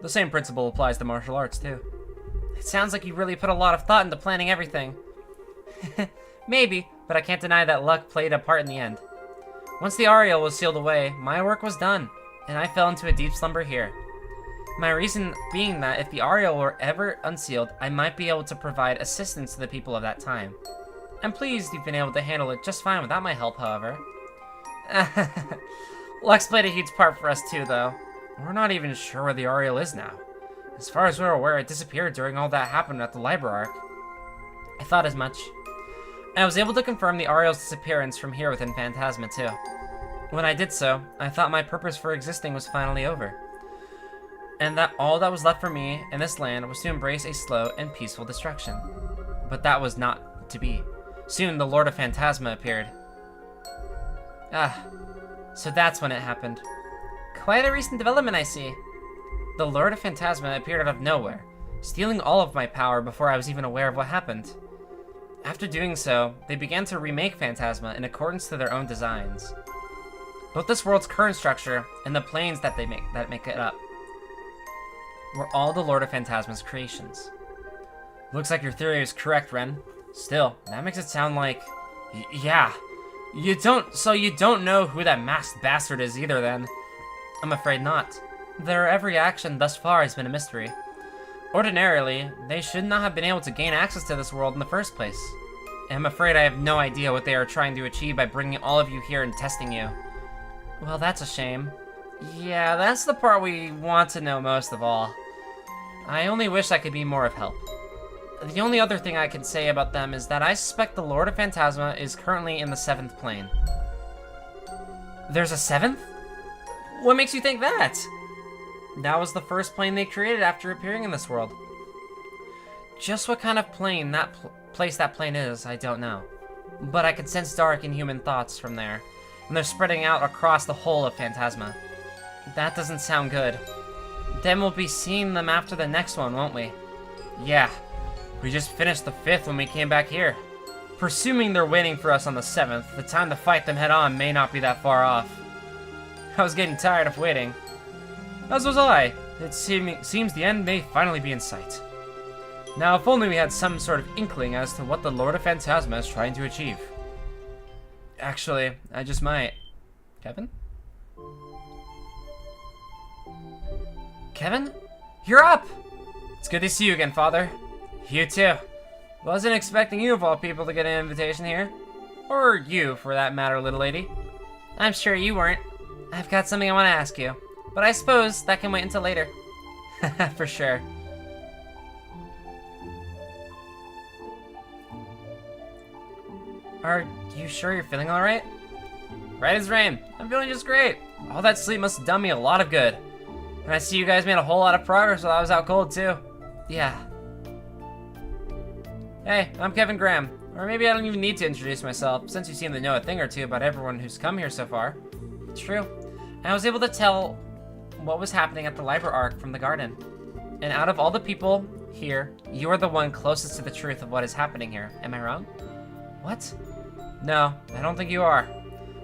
The same principle applies to martial arts, too. It sounds like you really put a lot of thought into planning everything. Maybe, but I can't deny that luck played a part in the end. Once the Ariel was sealed away, my work was done, and I fell into a deep slumber here. My reason being that if the Ariel were ever unsealed, I might be able to provide assistance to the people of that time. I'm pleased you've been able to handle it just fine without my help, however. Luck's played a huge part for us too, though. We're not even sure where the Ariel is now. As far as we're aware, it disappeared during all that happened at the Liber Arc. I thought as much. I was able to confirm the Ariel's disappearance from here within Phantasma too. When I did so, I thought my purpose for existing was finally over. and that all that was left for me in this land was to embrace a slow and peaceful destruction. But that was not to be. Soon, the Lord of Phantasma appeared. Ah, so that's when it happened. Quite a recent development, I see. The Lord of Phantasma appeared out of nowhere, stealing all of my power before I was even aware of what happened. After doing so, they began to remake Phantasma in accordance to their own designs. Both this world's current structure and the planes that make it up were all the Lord of Phantasma's creations. Looks like your theory is correct, Ren. Still, that makes it sound like... yeah. You don't know who that masked bastard is either, then? I'm afraid not. Their every action thus far has been a mystery. Ordinarily, they should not have been able to gain access to this world in the first place. And I'm afraid I have no idea what they are trying to achieve by bringing all of you here and testing you. Well, that's a shame. Yeah, that's the part we want to know most of all. I only wish I could be more of help. The only other thing I can say about them is that I suspect the Lord of Phantasma is currently in the 7th plane. There's a 7th? What makes you think that? That was the first plane they created after appearing in this world. Just what kind of plane place that plane is, I don't know. But I can sense dark and human thoughts from there, and they're spreading out across the whole of Phantasma. That doesn't sound good. Then we'll be seeing them after the next one, won't we? Yeah. We just finished the 5th when we came back here. Presuming they're waiting for us on the 7th, the time to fight them head-on may not be that far off. I was getting tired of waiting. As was I. It seems the end may finally be in sight. Now, if only we had some sort of inkling as to what the Lord of Phantasma is trying to achieve. Actually, I just might. Kevin? Kevin? You're up! It's good to see you again, Father. You too. Wasn't expecting you of all people to get an invitation here. Or you, for that matter, little lady. I'm sure you weren't. I've got something I want to ask you. But I suppose that can wait until later. For sure. Are you sure you're feeling alright? Right as rain. I'm feeling just great. All that sleep must have done me a lot of good. And I see you guys made a whole lot of progress while I was out cold, too. Yeah. Hey, I'm Kevin Graham. Or maybe I don't even need to introduce myself, since you seem to know a thing or two about everyone who's come here so far. It's true. I was able to tell what was happening at the Liber Arc from the garden. And out of all the people here, you are the one closest to the truth of what is happening here. Am I wrong? What? No, I don't think you are.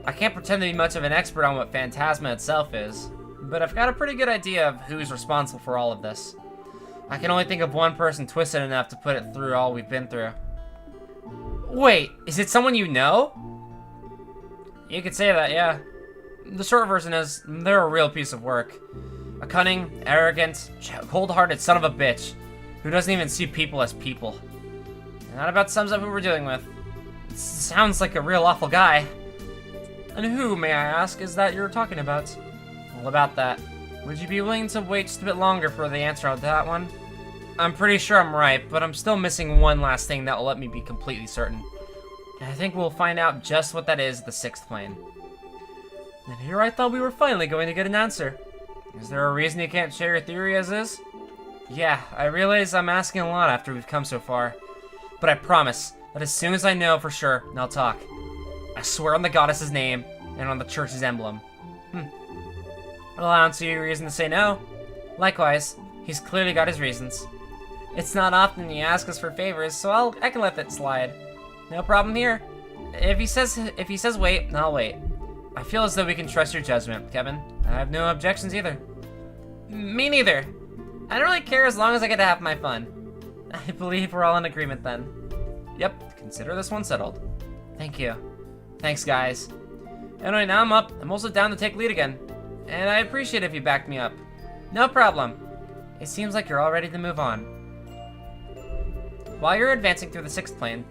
I can't pretend to be much of an expert on what Phantasma itself is, but I've got a pretty good idea of who's responsible for all of this. I can only think of one person twisted enough to put it through all we've been through. Wait, is it someone you know? You could say that, yeah. The short version is, they're a real piece of work. A cunning, arrogant, cold-hearted son of a bitch who doesn't even see people as people. And that about sums up who we're dealing with. It sounds like a real awful guy. And who, may I ask, is that you're talking about? All about that. Would you be willing to wait just a bit longer for the answer on that one? I'm pretty sure I'm right, but I'm still missing one last thing that will let me be completely certain. And I think we'll find out just what that is at the 6th plane. And here I thought we were finally going to get an answer. Is there a reason you can't share your theory as is? Yeah, I realize I'm asking a lot after we've come so far. But I promise that as soon as I know for sure, I'll talk. I swear on the goddess's name and on the church's emblem. Well, I don't see a reason to say no. Likewise, he's clearly got his reasons. It's not often you ask us for favors, so I can let that slide. No problem here. If he says wait, I'll wait. I feel as though we can trust your judgment, Kevin. I have no objections either. Me neither. I don't really care as long as I get to have my fun. I believe we're all in agreement then. Yep, consider this one settled. Thank you. Thanks, guys. Anyway, now I'm up. I'm also down to take lead again. And I appreciate if you backed me up. No problem. It seems like you're all ready to move on. While you're advancing through the 6th plane,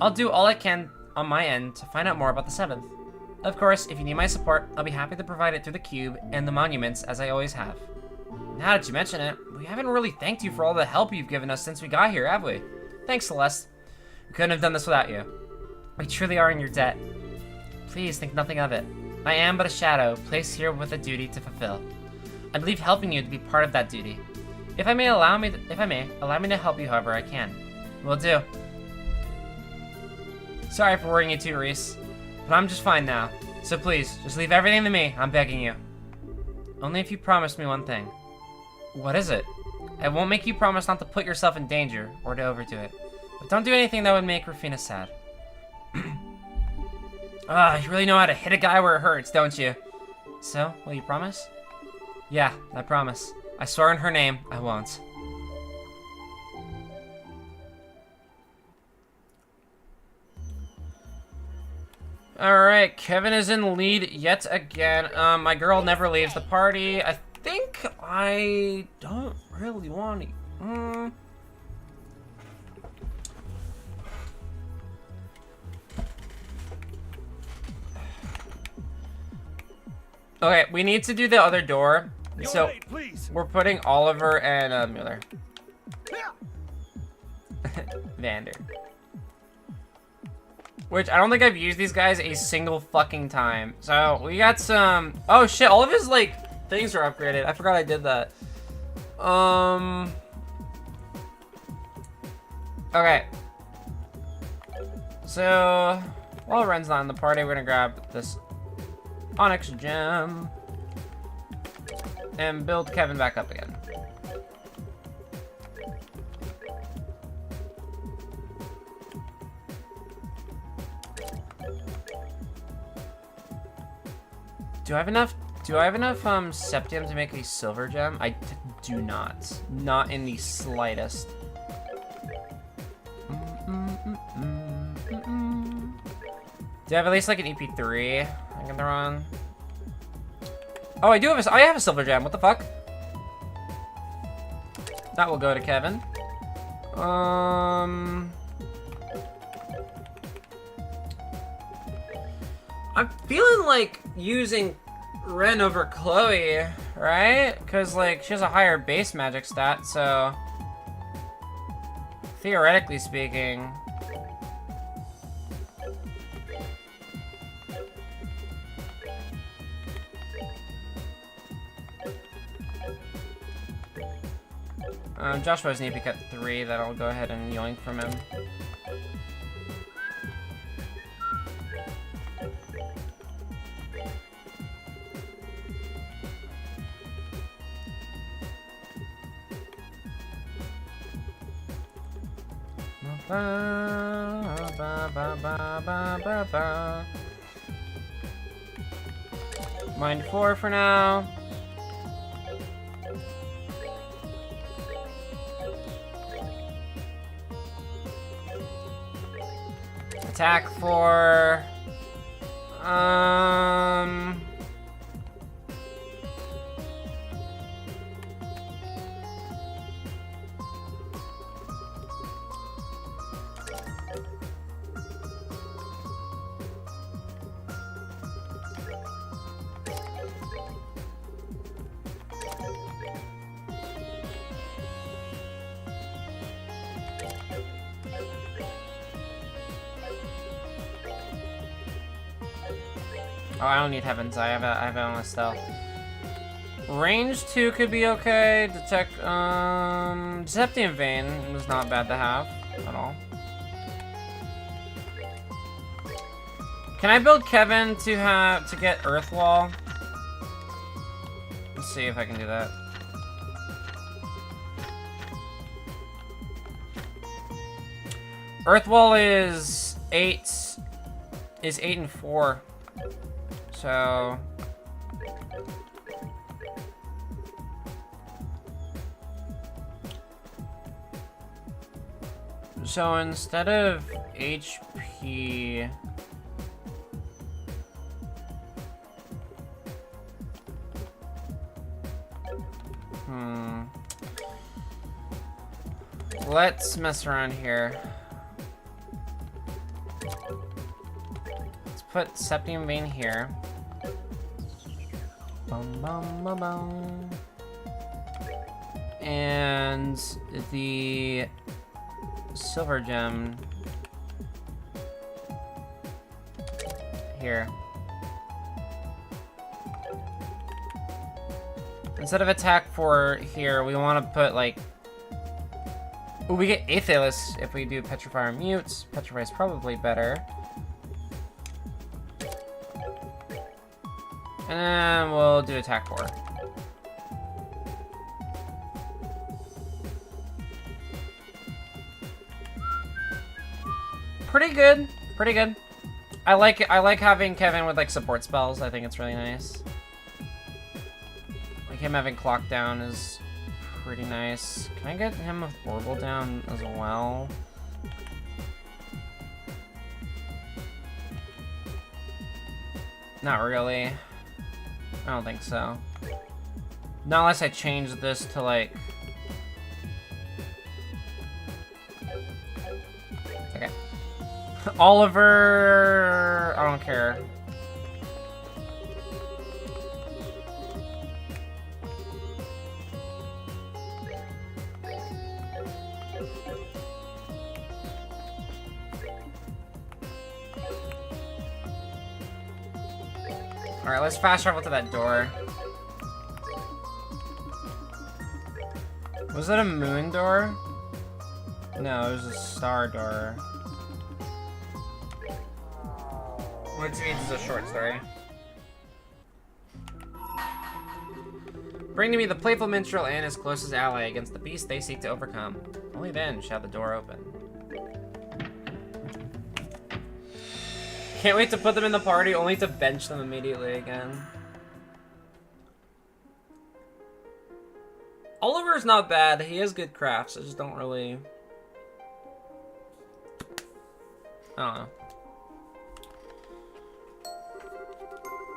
I'll do all I can on my end to find out more about the 7th. Of course, if you need my support, I'll be happy to provide it through the cube and the monuments as I always have. Now that you mention it, we haven't really thanked you for all the help you've given us since we got here, have we? Thanks, Celeste. We couldn't have done this without you. We truly are in your debt. Please think nothing of it. I am but a shadow, placed here with a duty to fulfill. I believe helping you to be part of that duty. If I may, allow me to help you however I can. Will do. Sorry for worrying you too, Reese, but I'm just fine now. So please, just leave everything to me. I'm begging you. Only if you promise me one thing. What is it? I won't make you promise not to put yourself in danger or to overdo it. But don't do anything that would make Rufina sad. You really know how to hit a guy where it hurts, don't you? So, will you promise? Yeah, I promise. I swear in her name, I won't. Alright, Kevin is in lead yet again. My girl never leaves the party. I think I don't really want to... Okay, we need to do the other door. So, we're putting Oliver and Miller. Vander. Which, I don't think I've used these guys a single fucking time. So, we got some... Oh shit, all of his, like, things are upgraded. I forgot I did that. Okay. So, while Ren's not in the party, we're gonna grab this Onyx gem and build Kevin back up again. Do I have enough septium to make a silver gem? I do not. Not in the slightest. Do I have at least like an EP3 I can throw on? Oh, I have a silver gem. What the fuck? That will go to Kevin. I'm feeling like using Ren over Chloe, right? Because, like, she has a higher base magic stat, so... Theoretically speaking... Joshua has an AP cut 3 that I'll go ahead and yoink from him. Mind 4 for now. Attack 4. Oh, I don't need Heavens. I have it on a stealth. Range 2 could be okay. Detect, Deceptive Vein was not bad to have at all. Can I build Kevin to get Earth Wall? Let's see if I can do that. Earth Wall is 8 and 4. So instead of HP, let's mess around here. Let's put Septium Vein here. Bum, bum, bum, bum. And the silver gem here. Instead of attack 4 here, we want to put, like... Ooh, we get Aethelus if we do Petrify or Mute. Petrify is probably better. And we'll do attack 4. Pretty good. Pretty good. I like having Kevin with like support spells. I think it's really nice. Like him having Clock Down is pretty nice. Can I get him with Orbital down as well? Not really. I don't think so. Not unless I change this to like... Okay. Oliver... I don't care. Alright, let's fast travel to that door. Was it a moon door? No, it was a star door. Which means it's a short story. Bring to me the playful minstrel and his closest ally against the beast they seek to overcome. Only then shall the door open. Can't wait to put them in the party, only to bench them immediately again. Oliver's not bad. He has good crafts. I just don't really... I don't know.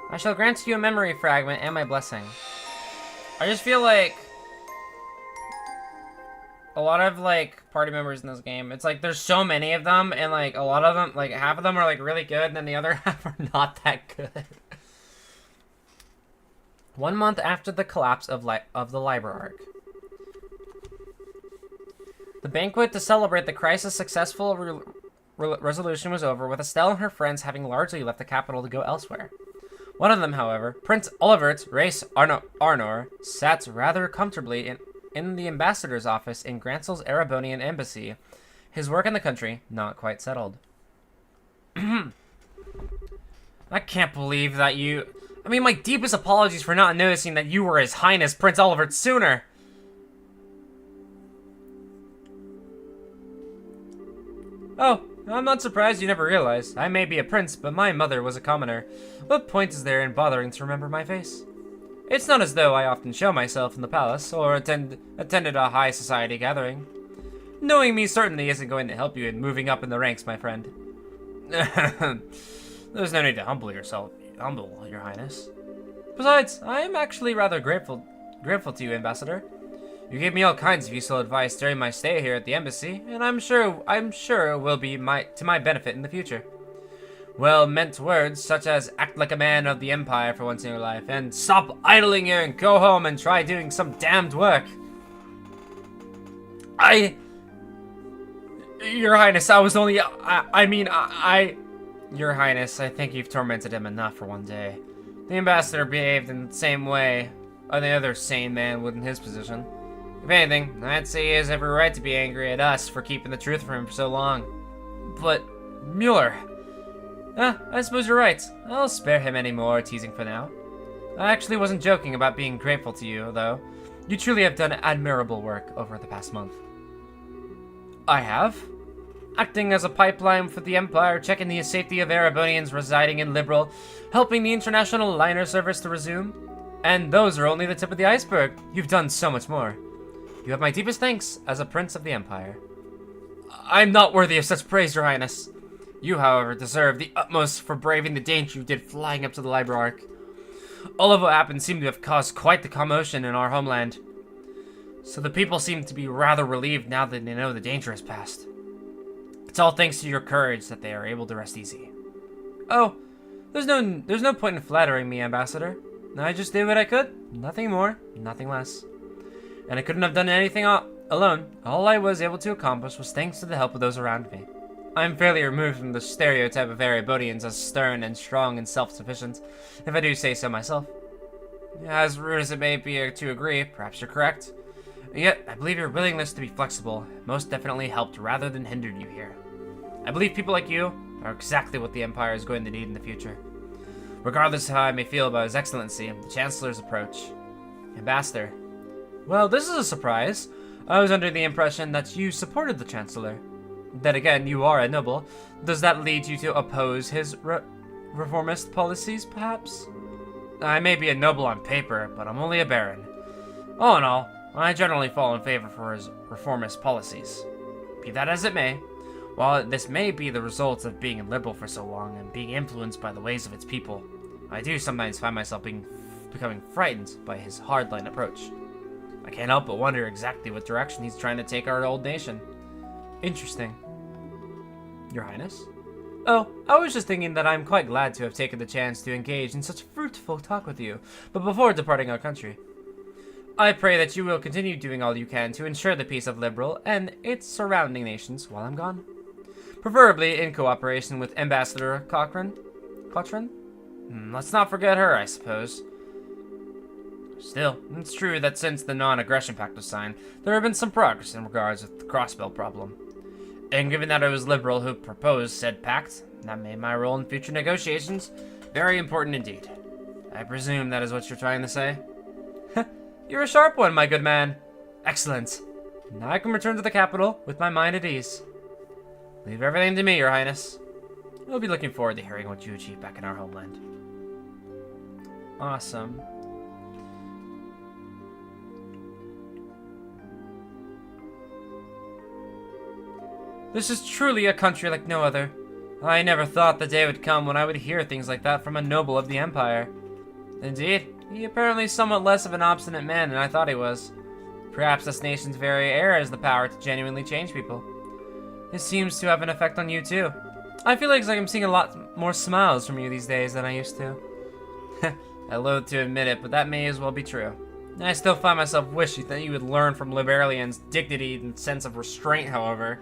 I shall grant you a memory fragment and my blessing. I just feel like a lot of like party members in this game, it's like there's so many of them, and like a lot of them, like half of them are like really good, and then the other half are not that good. 1 month after the collapse of the Librarch. The banquet to celebrate the crisis' successful resolution was over, with Estelle and her friends having largely left the capital to go elsewhere. One of them, however, Prince Olivert Race Arnor, sat rather comfortably in the ambassador's office in Gransel's Erebonian embassy, his work in the country not quite settled. I can't believe that you... I mean, my deepest apologies for not noticing that you were His Highness Prince Olivert sooner. Oh, I'm not surprised you never realized. I may be a prince, but my mother was a commoner. What point is there in bothering to remember my face? It's not as though I often show myself in the palace, or attended a high society gathering. Knowing me certainly isn't going to help you in moving up in the ranks, my friend. There's no need to humble yourself, your highness. Besides, I am actually rather grateful to you, Ambassador. You gave me all kinds of useful advice during my stay here at the embassy, and I'm sure it will be to my benefit in the future. Well-meant words such as act like a man of the Empire for once in your life, and stop idling here and go home and try doing some damned work. Your Highness, I was only... Your Highness, I think you've tormented him enough for one day. The Ambassador behaved in the same way any other sane man would in his position. If anything, I'd say he has every right to be angry at us for keeping the truth from him for so long. But, Mueller... I suppose you're right. I'll spare him any more teasing for now. I actually wasn't joking about being grateful to you, though. You truly have done admirable work over the past month. I have? Acting as a pipeline for the Empire, checking the safety of Erebonians residing in Liberal, helping the international liner service to resume. And those are only the tip of the iceberg. You've done so much more. You have my deepest thanks as a prince of the Empire. I'm not worthy of such praise, Your Highness. You, however, deserve the utmost for braving the danger you did flying up to the Librarch. All of what happened seemed to have caused quite the commotion in our homeland. So the people seem to be rather relieved now that they know the danger has passed. It's all thanks to your courage that they are able to rest easy. Oh, there's no point in flattering me, Ambassador. I just did what I could. Nothing more, nothing less. And I couldn't have done anything alone. All I was able to accomplish was thanks to the help of those around me. I'm fairly removed from the stereotype of Erebonians as stern and strong and self-sufficient, if I do say so myself. As rude as it may be to agree, perhaps you're correct. And yet, I believe your willingness to be flexible most definitely helped rather than hindered you here. I believe people like you are exactly what the Empire is going to need in the future. Regardless of how I may feel about His Excellency, the Chancellor's approach. Ambassador. Well, this is a surprise. I was under the impression that you supported the Chancellor. Then again, you are a noble. Does that lead you to oppose his reformist policies, perhaps? I may be a noble on paper, but I'm only a baron. All in all, I generally fall in favor for his reformist policies. Be that as it may, while this may be the result of being liberal for so long and being influenced by the ways of its people, I do sometimes find myself becoming frightened by his hardline approach. I can't help but wonder exactly what direction he's trying to take our old nation. Interesting. Your Highness? Oh, I was just thinking that I'm quite glad to have taken the chance to engage in such fruitful talk with you, but before departing our country, I pray that you will continue doing all you can to ensure the peace of Liberal and its surrounding nations while I'm gone. Preferably in cooperation with Ambassador Cochrane? Let's not forget her, I suppose. Still, it's true that since the non-aggression pact was signed, there have been some progress in regards with the crossbelt problem. And given that it was Liberal who proposed said pact, that made my role in future negotiations very important indeed. I presume that is what you're trying to say? You're a sharp one, my good man. Excellent. Now I can return to the capital with my mind at ease. Leave everything to me, Your Highness. I'll be looking forward to hearing what you achieve back in our homeland. Awesome. This is truly a country like no other. I never thought the day would come when I would hear things like that from a noble of the Empire. Indeed, he apparently is somewhat less of an obstinate man than I thought he was. Perhaps this nation's very air has the power to genuinely change people. It seems to have an effect on you too. I feel like I'm seeing a lot more smiles from you these days than I used to. I loathe to admit it, but that may as well be true. I still find myself wishing that you would learn from Liberalian's dignity and sense of restraint, however.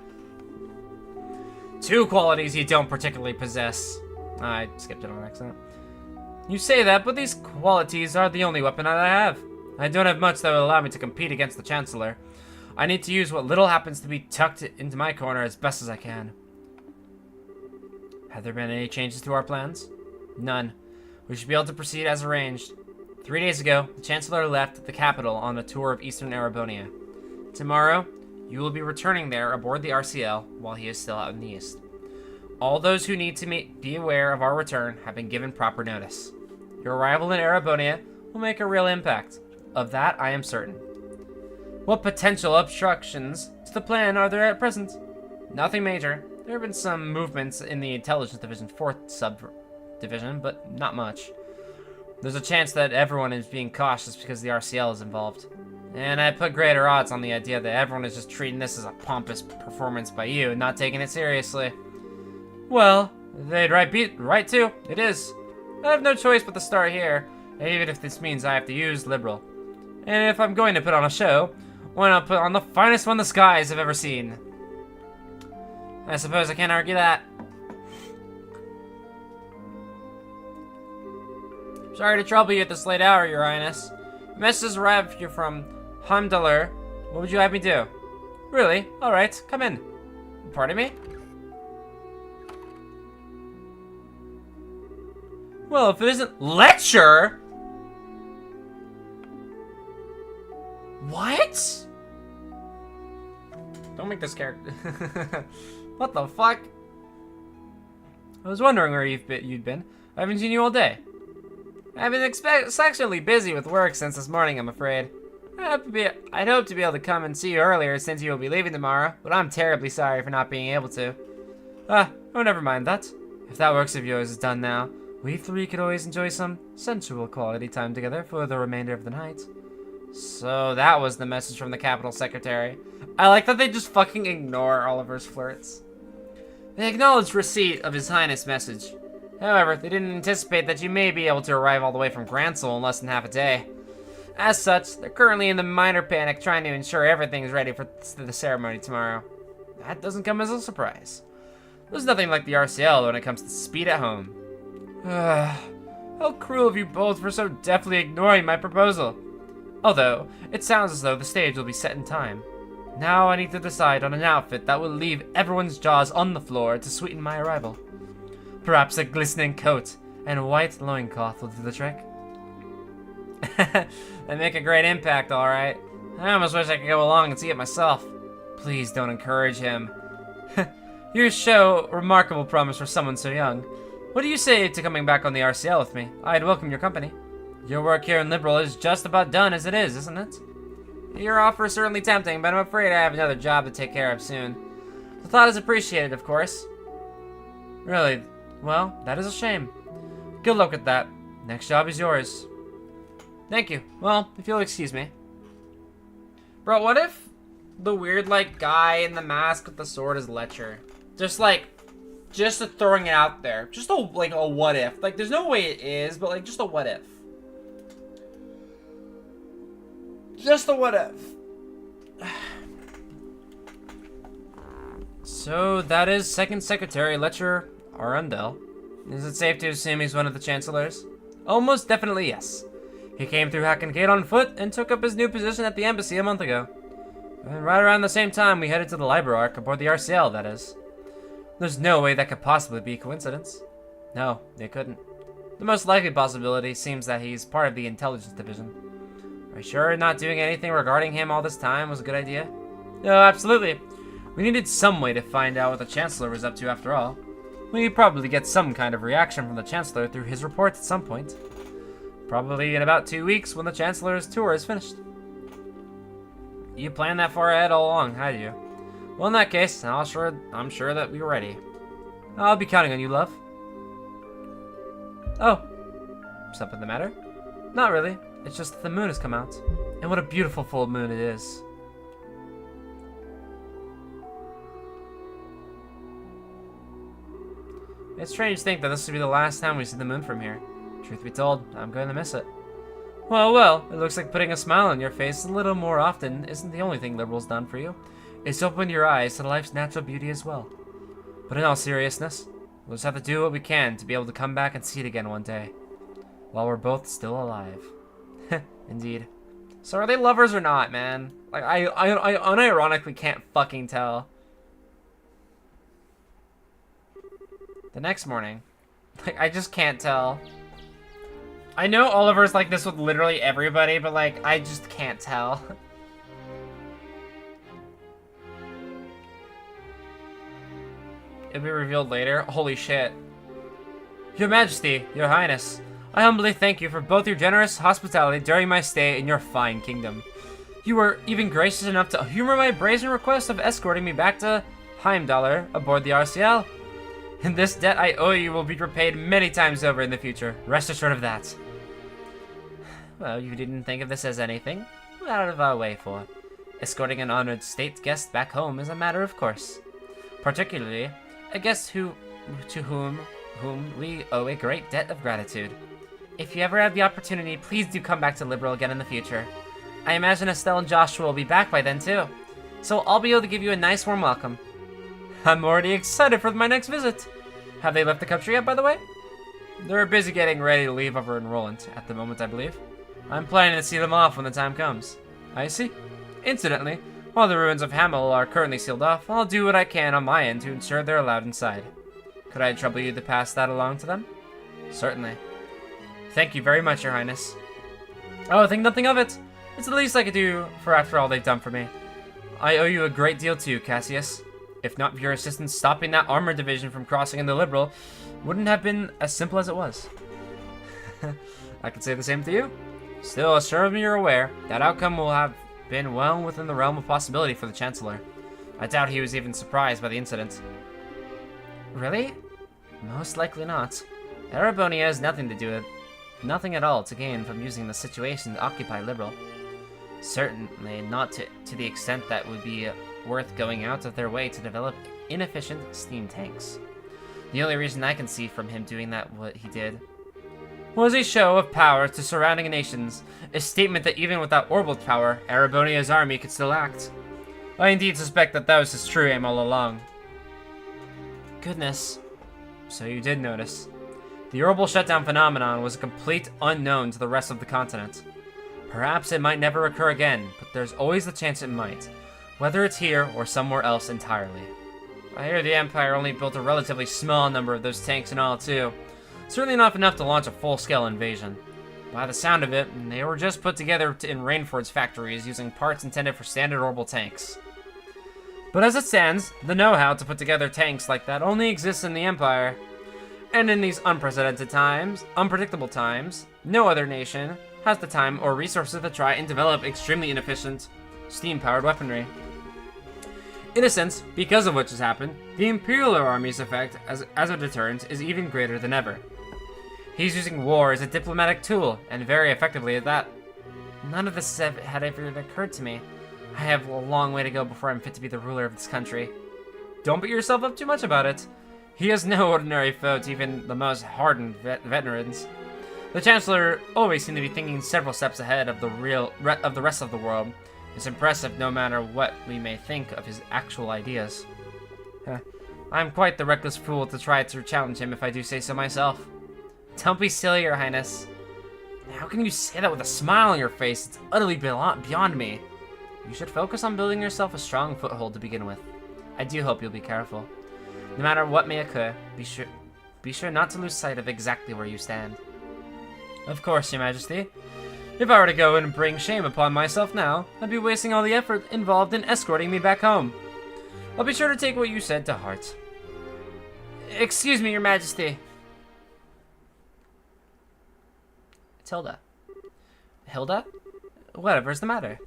Two qualities you don't particularly possess. I skipped it on accident. You say that, but these qualities are the only weapon that I have. I don't have much that will allow me to compete against the Chancellor. I need to use what little happens to be tucked into my corner as best as I can. Have there been any changes to our plans? None. We should be able to proceed as arranged. 3 days ago, the Chancellor left the capital on a tour of Eastern Arabonia. Tomorrow, you will be returning there aboard the RCL while he is still out in the east. All those who need to be aware of our return have been given proper notice. Your arrival in Arabonia will make a real impact. Of that, I am certain. What potential obstructions to the plan are there at present? Nothing major. There have been some movements in the Intelligence Division 4th subdivision, but not much. There's a chance that everyone is being cautious because the RCL is involved. And I put greater odds on the idea that everyone is just treating this as a pompous performance by you and not taking it seriously. Well, they'd right too. It is. I have no choice but to start here, even if this means I have to use Liberal. And if I'm going to put on a show, why not put on the finest one the skies have ever seen? I suppose I can't argue that. Sorry to trouble you at this late hour, Your Highness. A message has arrived here from Hamdaller. What would you have me do? Really? Alright, come in. Pardon me? Well, if it isn't lecture! What? Don't make this character. What the fuck? I was wondering where you'd been. I haven't seen you all day. I've been exceptionally busy with work since this morning, I'm afraid. I'd hope to be able to come and see you earlier since you will be leaving tomorrow, but I'm terribly sorry for not being able to. Oh, never mind that. If that work of yours is done now, we three could always enjoy some sensual quality time together for the remainder of the night. So that was the message from the Capital Secretary. I like that they just fucking ignore Oliver's flirts. They acknowledged receipt of His Highness' message. However, they didn't anticipate that you may be able to arrive all the way from Gransel in less than half a day. As such, they're currently in the minor panic trying to ensure everything is ready for the ceremony tomorrow. That doesn't come as a surprise. There's nothing like the RCL when it comes to speed at home. How cruel of you both for so deftly ignoring my proposal. Although, it sounds as though the stage will be set in time. Now I need to decide on an outfit that will leave everyone's jaws on the floor to sweeten my arrival. Perhaps a glistening coat and a white loincloth will do the trick. They make a great impact, alright. I almost wish I could go along and see it myself. Please don't encourage him. You show remarkable promise for someone so young. What do you say to coming back on the RCL with me? I'd welcome your company. Your work here in Liberal is just about done as it is, isn't it? Your offer is certainly tempting, but I'm afraid I have another job to take care of soon. The thought is appreciated, of course. Really? Well, that is a shame. Good luck with that. Next job is yours. Thank you. Well, if you'll excuse me. Bro, what if the weird, like, guy in the mask with the sword is Letcher? Just throwing it out there. Just a what if. Like, there's no way it is, but, like, just a what if. Just a what if. So, that is Second Secretary Letcher Arundel. Is it safe to assume he's one of the Chancellors? Almost definitely yes. He came through Hacken Gate on foot and took up his new position at the embassy a month ago. And right around the same time, we headed to the Librarch aboard the RCL, that is. There's no way that could possibly be a coincidence. No, it couldn't. The most likely possibility seems that he's part of the intelligence division. Are you sure not doing anything regarding him all this time was a good idea? No, absolutely. We needed some way to find out what the Chancellor was up to after all. We'd probably get some kind of reaction from the Chancellor through his report at some point. Probably in about 2 weeks when the Chancellor's tour is finished. You planned that far ahead all along, had you? Well, in that case, I'm sure that we're ready. I'll be counting on you, love. Oh, something the matter? Not really. It's just that the moon has come out. And what a beautiful full moon it is. It's strange to think that this will be the last time we see the moon from here. Truth be told, I'm going to miss it. Well, it looks like putting a smile on your face a little more often isn't the only thing Liberal's done for you. It's opened your eyes to life's natural beauty as well. But in all seriousness, we'll just have to do what we can to be able to come back and see it again one day. While we're both still alive. Indeed. So are they lovers or not, man? Like, I unironically can't fucking tell. The next morning. Like, I just can't tell. I know Oliver's like this with literally everybody, but like, I just can't tell. It'll be revealed later. Holy shit. Your Majesty, Your Highness, I humbly thank you for both your generous hospitality during my stay in your fine kingdom. You were even gracious enough to humor my brazen request of escorting me back to Heimdallr aboard the RCL. And this debt I owe you will be repaid many times over in the future. Rest assured of that. Well, you didn't think of this as anything out of our way for. Escorting an honored state guest back home is a matter of course. Particularly, a guest to whom we owe a great debt of gratitude. If you ever have the opportunity, please do come back to Liberal again in the future. I imagine Estelle and Joshua will be back by then too. So I'll be able to give you a nice warm welcome. I'm already excited for my next visit. Have they left the country yet, by the way? They're busy getting ready to leave over in Roland at the moment, I believe. I'm planning to see them off when the time comes. I see. Incidentally, while the ruins of Hamel are currently sealed off, I'll do what I can on my end to ensure they're allowed inside. Could I trouble you to pass that along to them? Certainly. Thank you very much, Your Highness. Oh, think nothing of it. It's the least I could do for after all they've done for me. I owe you a great deal too, Cassius. If not for your assistance stopping that armor division from crossing into Liberal, wouldn't have been as simple as it was. I could say the same to you. Still, as sure as you're aware, that outcome will have been well within the realm of possibility for the Chancellor. I doubt he was even surprised by the incident. Really? Most likely not. Erebonia has nothing to do with nothing at all to gain from using the situation to occupy Liberal. Certainly not to the extent that would be worth going out of their way to develop inefficient steam tanks. The only reason I can see from him doing that what he did was a show of power to surrounding nations, a statement that even without orbital power, Erebonia's army could still act. I indeed suspect that was his true aim all along. Goodness. So you did notice. The orbital shutdown phenomenon was a complete unknown to the rest of the continent. Perhaps it might never occur again, but there's always the chance it might, whether it's here or somewhere else entirely. I hear the Empire only built a relatively small number of those tanks and all too. Certainly not enough to launch a full-scale invasion. By the sound of it, they were just put together in Rainford's factories using parts intended for standard orbital tanks. But as it stands, the know-how to put together tanks like that only exists in the Empire. And in these unpredictable times, no other nation has the time or resources to try and develop extremely inefficient, steam-powered weaponry. In a sense, because of what just happened, the Imperial Army's effect as a deterrent is even greater than ever. He's using war as a diplomatic tool, and very effectively at that. None of this had ever occurred to me. I have a long way to go before I'm fit to be the ruler of this country. Don't beat yourself up too much about it. He is no ordinary foe to even the most hardened veterans. The Chancellor always seemed to be thinking several steps ahead of the rest of the world. It's impressive no matter what we may think of his actual ideas. I'm quite the reckless fool to try to challenge him if I do say so myself. Don't be silly, Your Highness. How can you say that with a smile on your face? It's utterly beyond me. You should focus on building yourself a strong foothold to begin with. I do hope you'll be careful. No matter what may occur, be sure not to lose sight of exactly where you stand. Of course, Your Majesty. If I were to go and bring shame upon myself now, I'd be wasting all the effort involved in escorting me back home. I'll be sure to take what you said to heart. Excuse me, Your Majesty. It's Hilda. Hilda? Whatever's the matter?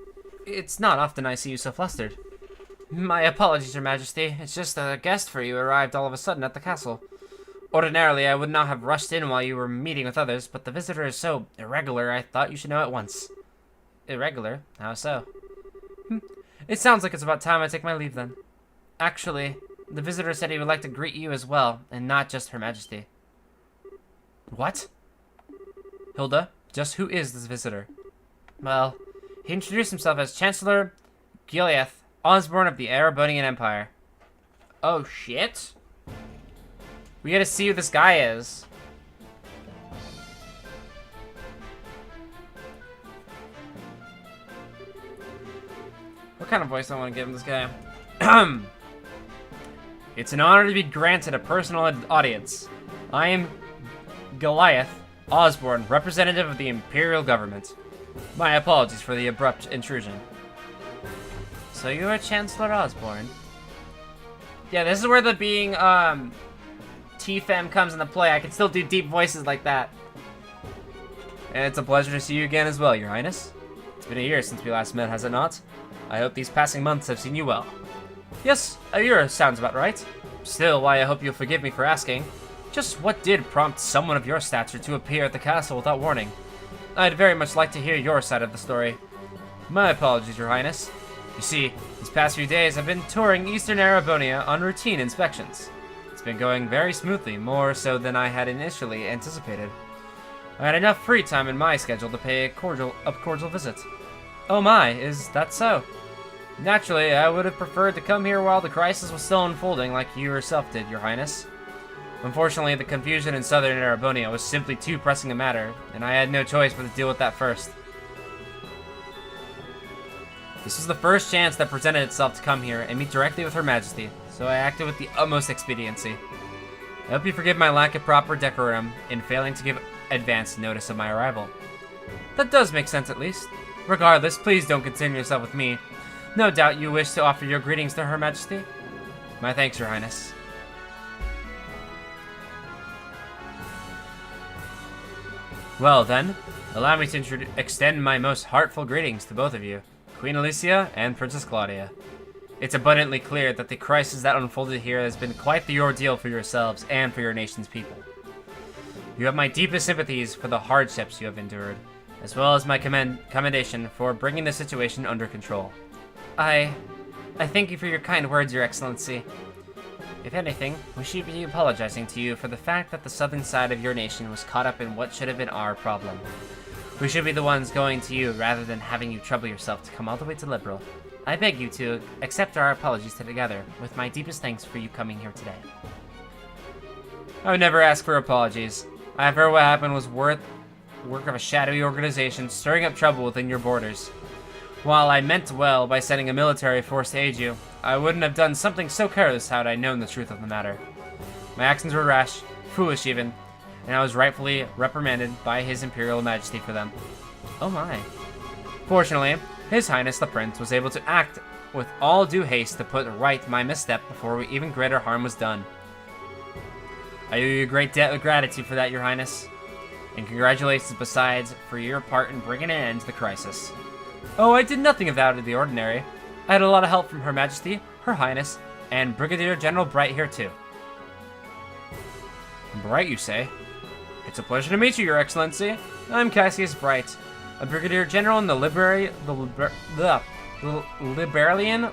It's not often I see you so flustered. My apologies, Your Majesty. It's just that a guest for you arrived all of a sudden at the castle. Ordinarily, I would not have rushed in while you were meeting with others, but the visitor is so irregular, I thought you should know at once. Irregular? How so? It sounds like it's about time I take my leave, then. Actually, the visitor said he would like to greet you as well, and not just Her Majesty. What? Hilda, just who is this visitor? Well, he introduced himself as Chancellor Gileath Osborne of the Erebonian Empire. Oh, shit? We gotta see who this guy is. What kind of voice I want to give him this guy? It's an honor to be granted a personal audience. I am Goliath Osborne, representative of the Imperial government. My apologies for the abrupt intrusion. So you are Chancellor Osborne? Yeah, this is where the being, TFM comes into play. I can still do deep voices like that. And it's a pleasure to see you again as well, Your Highness. It's been a year since we last met, has it not? I hope these passing months have seen you well. Yes, a year sounds about right. Still, why I hope you'll forgive me for asking. Just what did prompt someone of your stature to appear at the castle without warning? I'd very much like to hear your side of the story. My apologies, Your Highness. You see, these past few days I've been touring Eastern Erebonia on routine inspections. It's been going very smoothly, more so than I had initially anticipated. I had enough free time in my schedule to pay a cordial visit. Oh my, is that so? Naturally, I would have preferred to come here while the crisis was still unfolding like you yourself did, Your Highness. Unfortunately, the confusion in southern Erebonia was simply too pressing a matter, and I had no choice but to deal with that first. This was the first chance that presented itself to come here and meet directly with Her Majesty, so I acted with the utmost expediency. I hope you forgive my lack of proper decorum in failing to give advance notice of my arrival. That does make sense, at least. Regardless, please don't concern yourself with me. No doubt you wish to offer your greetings to Her Majesty. My thanks, Your Highness. Well then, allow me to extend my most heartfelt greetings to both of you, Queen Alicia and Princess Claudia. It's abundantly clear that the crisis that unfolded here has been quite the ordeal for yourselves and for your nation's people. You have my deepest sympathies for the hardships you have endured, as well as my commendation for bringing the situation under control. I thank you for your kind words, Your Excellency. If anything, we should be apologizing to you for the fact that the southern side of your nation was caught up in what should have been our problem. We should be the ones going to you rather than having you trouble yourself to come all the way to Liberal. I beg you to accept our apologies together, with my deepest thanks for you coming here today. I would never ask for apologies. I've heard what happened was work of a shadowy organization stirring up trouble within your borders. While I meant well by sending a military force to aid you, I wouldn't have done something so careless had I known the truth of the matter. My actions were rash, foolish even, and I was rightfully reprimanded by His Imperial Majesty for them. Oh my. Fortunately, His Highness the Prince was able to act with all due haste to put right my misstep before even greater harm was done. I owe you a great debt of gratitude for that, Your Highness. And congratulations besides for your part in bringing an end to the crisis. Oh, I did nothing of out of the ordinary. I had a lot of help from Her Majesty, Her Highness, and Brigadier General Bright here too. Bright, you say? It's a pleasure to meet you, Your Excellency. I'm Cassius Bright, a Brigadier General in the Liberalian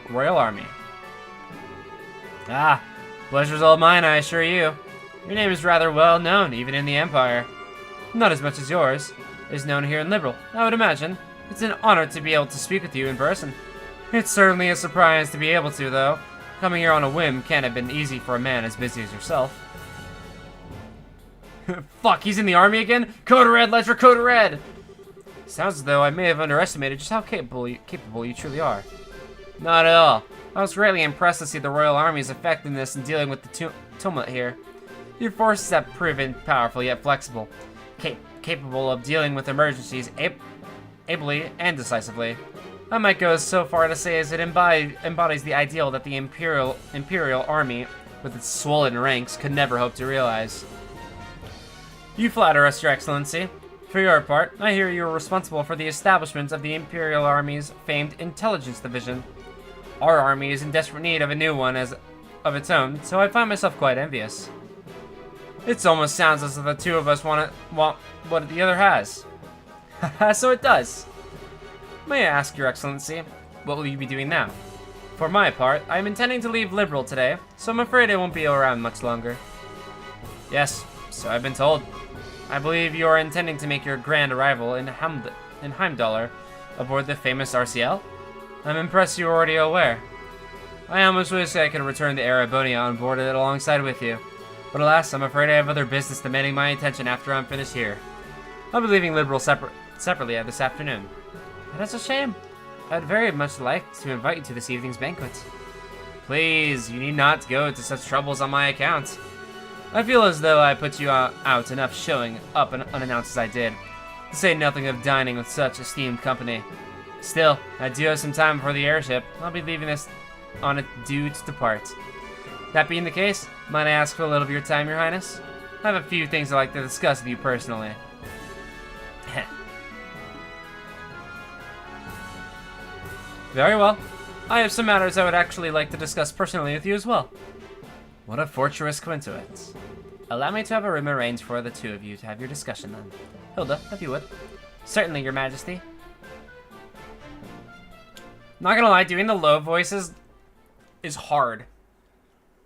Royal Army. Ah, pleasure's all mine, I assure you. Your name is rather well known, even in the Empire. Not as much as yours is known here in Liberal, I would imagine. It's an honor to be able to speak with you in person. It's certainly a surprise to be able to, though. Coming here on a whim can't have been easy for a man as busy as yourself. Fuck, he's in the army again? Code Red, Ledger, Code Red! Sounds as though I may have underestimated just how capable you truly are. Not at all. I was greatly impressed to see the Royal Army's effectiveness in dealing with the tumult here. Your forces have proven powerful yet flexible, capable of dealing with emergencies ably and decisively. I might go so far to say as it embodies the ideal that the Imperial Army, with its swollen ranks, could never hope to realize. You flatter us, Your Excellency. For your part, I hear you are responsible for the establishment of the Imperial Army's famed intelligence division. Our army is in desperate need of a new one of its own, so I find myself quite envious. It almost sounds as if the two of us want what the other has. So it does. May I ask, Your Excellency, what will you be doing now? For my part, I am intending to leave Liberal today, so I'm afraid I won't be around much longer. Yes, so I've been told. I believe you are intending to make your grand arrival in Heimdallr aboard the famous RCL? I'm impressed you are already aware. I almost wish I could return to Arabonia on board it alongside with you. But alas, I'm afraid I have other business demanding my attention after I'm finished here. I'll be leaving Liberal separately this afternoon. That's a shame. I'd very much like to invite you to this evening's banquet. Please, you need not go to such troubles on my account. I feel as though I put you out enough showing up unannounced as I did, to say nothing of dining with such esteemed company. Still, I do have some time before the airship. I'll be leaving this on a due to depart. That being the case, might I ask for a little of your time, Your Highness? I have a few things I'd like to discuss with you personally. Very well. I have some matters I would actually like to discuss personally with you as well. What a fortuitous coincidence. Allow me to have a room arranged for the two of you to have your discussion then. Hilda, if you would. Certainly, Your Majesty. Not gonna lie, doing the low voices is hard.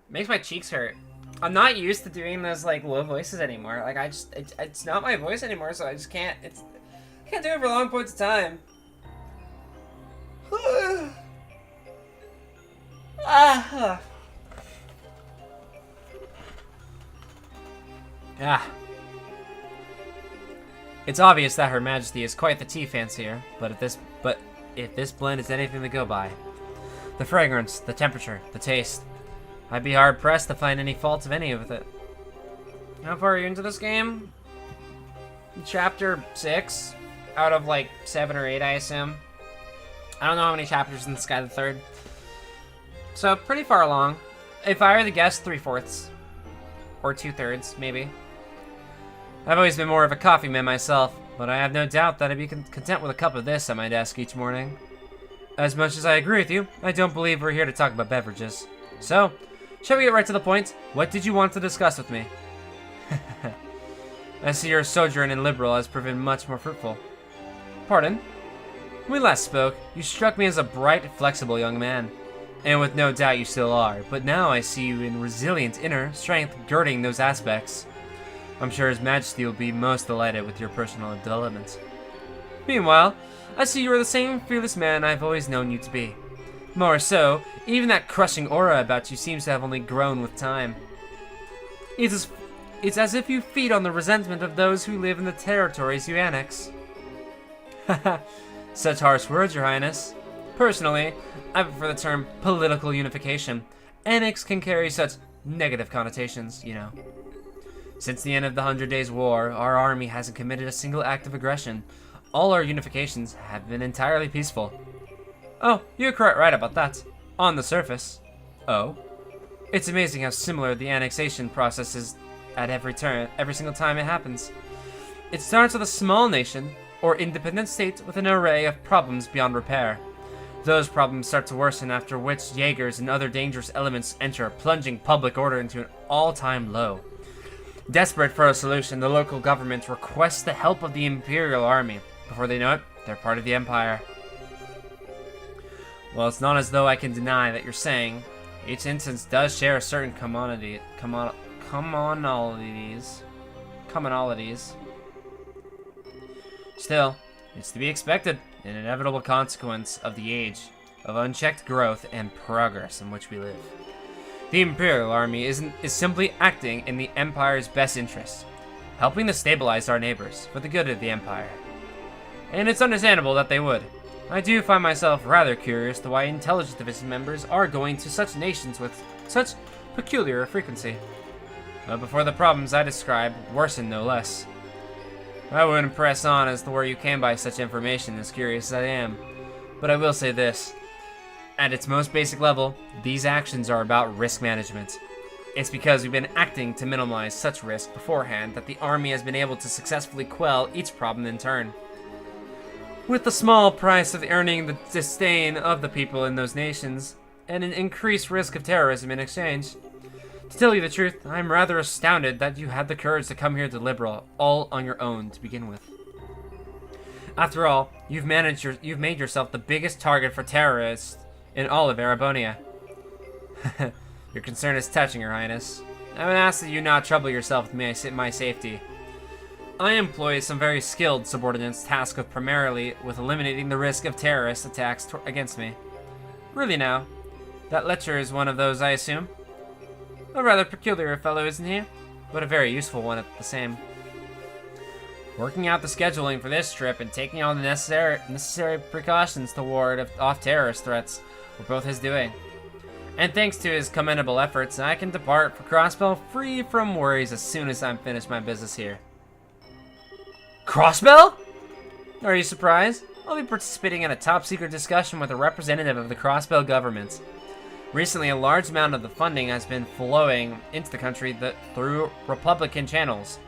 Makes my cheeks hurt. I'm not used to doing those like low voices anymore. Like it's not my voice anymore, so I just can't. I can't do it for long points of time. It's obvious that Her Majesty is quite the tea fancier, but if this blend is anything to go by, the fragrance, the temperature, the taste, I'd be hard pressed to find any faults of any of it. How far are you into this game? Chapter 6 out of like 7 or 8, I assume. I don't know how many chapters in the Sky the Third. So pretty far along. If I were to guess, 3/4 or 2/3 maybe. I've always been more of a coffee man myself, but I have no doubt that I'd be content with a cup of this at my desk each morning. As much as I agree with you, I don't believe we're here to talk about beverages. So, shall we get right to the point? What did you want to discuss with me? I see your sojourn in Liberal has proven much more fruitful. Pardon? When we last spoke, you struck me as a bright, flexible young man. And with no doubt you still are, but now I see you in resilient inner strength girding those aspects. I'm sure His Majesty will be most delighted with your personal development. Meanwhile, I see you are the same fearless man I've always known you to be. More so, even that crushing aura about you seems to have only grown with time. It It's as if you feed on the resentment of those who live in the territories you annex. Haha, such harsh words, Your Highness. Personally, I prefer the term political unification. Annex can carry such negative connotations, you know. Since the end of the 100 Days War, our army hasn't committed a single act of aggression. All our unifications have been entirely peaceful. Oh, you're quite right about that. On the surface. Oh? It's amazing how similar the annexation process is at every turn, every single time it happens. It starts with a small nation, or independent state with an array of problems beyond repair. Those problems start to worsen, after which Jaegers and other dangerous elements enter, plunging public order into an all-time low. Desperate for a solution, the local government requests the help of the Imperial Army. Before they know it, they're part of the Empire. Well, it's not as though I can deny that you're saying each instance does share a certain commonalities. Still, it's to be expected, an inevitable consequence of the age of unchecked growth and progress in which we live. The Imperial Army is simply acting in the Empire's best interests, helping to stabilize our neighbors for the good of the Empire. And it's understandable that they would. I do find myself rather curious to why Intelligence Division members are going to such nations with such peculiar frequency. But before the problems I describe worsen no less. I wouldn't press on as to where you came by such information, as curious as I am. But I will say this. At its most basic level, these actions are about risk management. It's because we've been acting to minimize such risk beforehand that the army has been able to successfully quell each problem in turn. With the small price of earning the disdain of the people in those nations, and an increased risk of terrorism in exchange. To tell you the truth, I'm rather astounded that you had the courage to come here to Liberal all on your own to begin with. After all, you've made yourself the biggest target for terrorists in all of Erebonia. Your concern is touching, Your Highness. I would ask that you not trouble yourself with my safety. I employ some very skilled subordinates tasked with primarily with eliminating the risk of terrorist attacks against me. Really now, that Letcher is one of those, I assume? A rather peculiar fellow, isn't he? But a very useful one at the same. Working out the scheduling for this trip and taking all the necessary precautions to ward off terrorist threats were both his doing. And thanks to his commendable efforts, I can depart for Crossbell free from worries as soon as I'm finished my business here. Crossbell? Are you surprised? I'll be participating in a top-secret discussion with a representative of the Crossbell government. Recently, a large amount of the funding has been flowing into the country through Republican channels,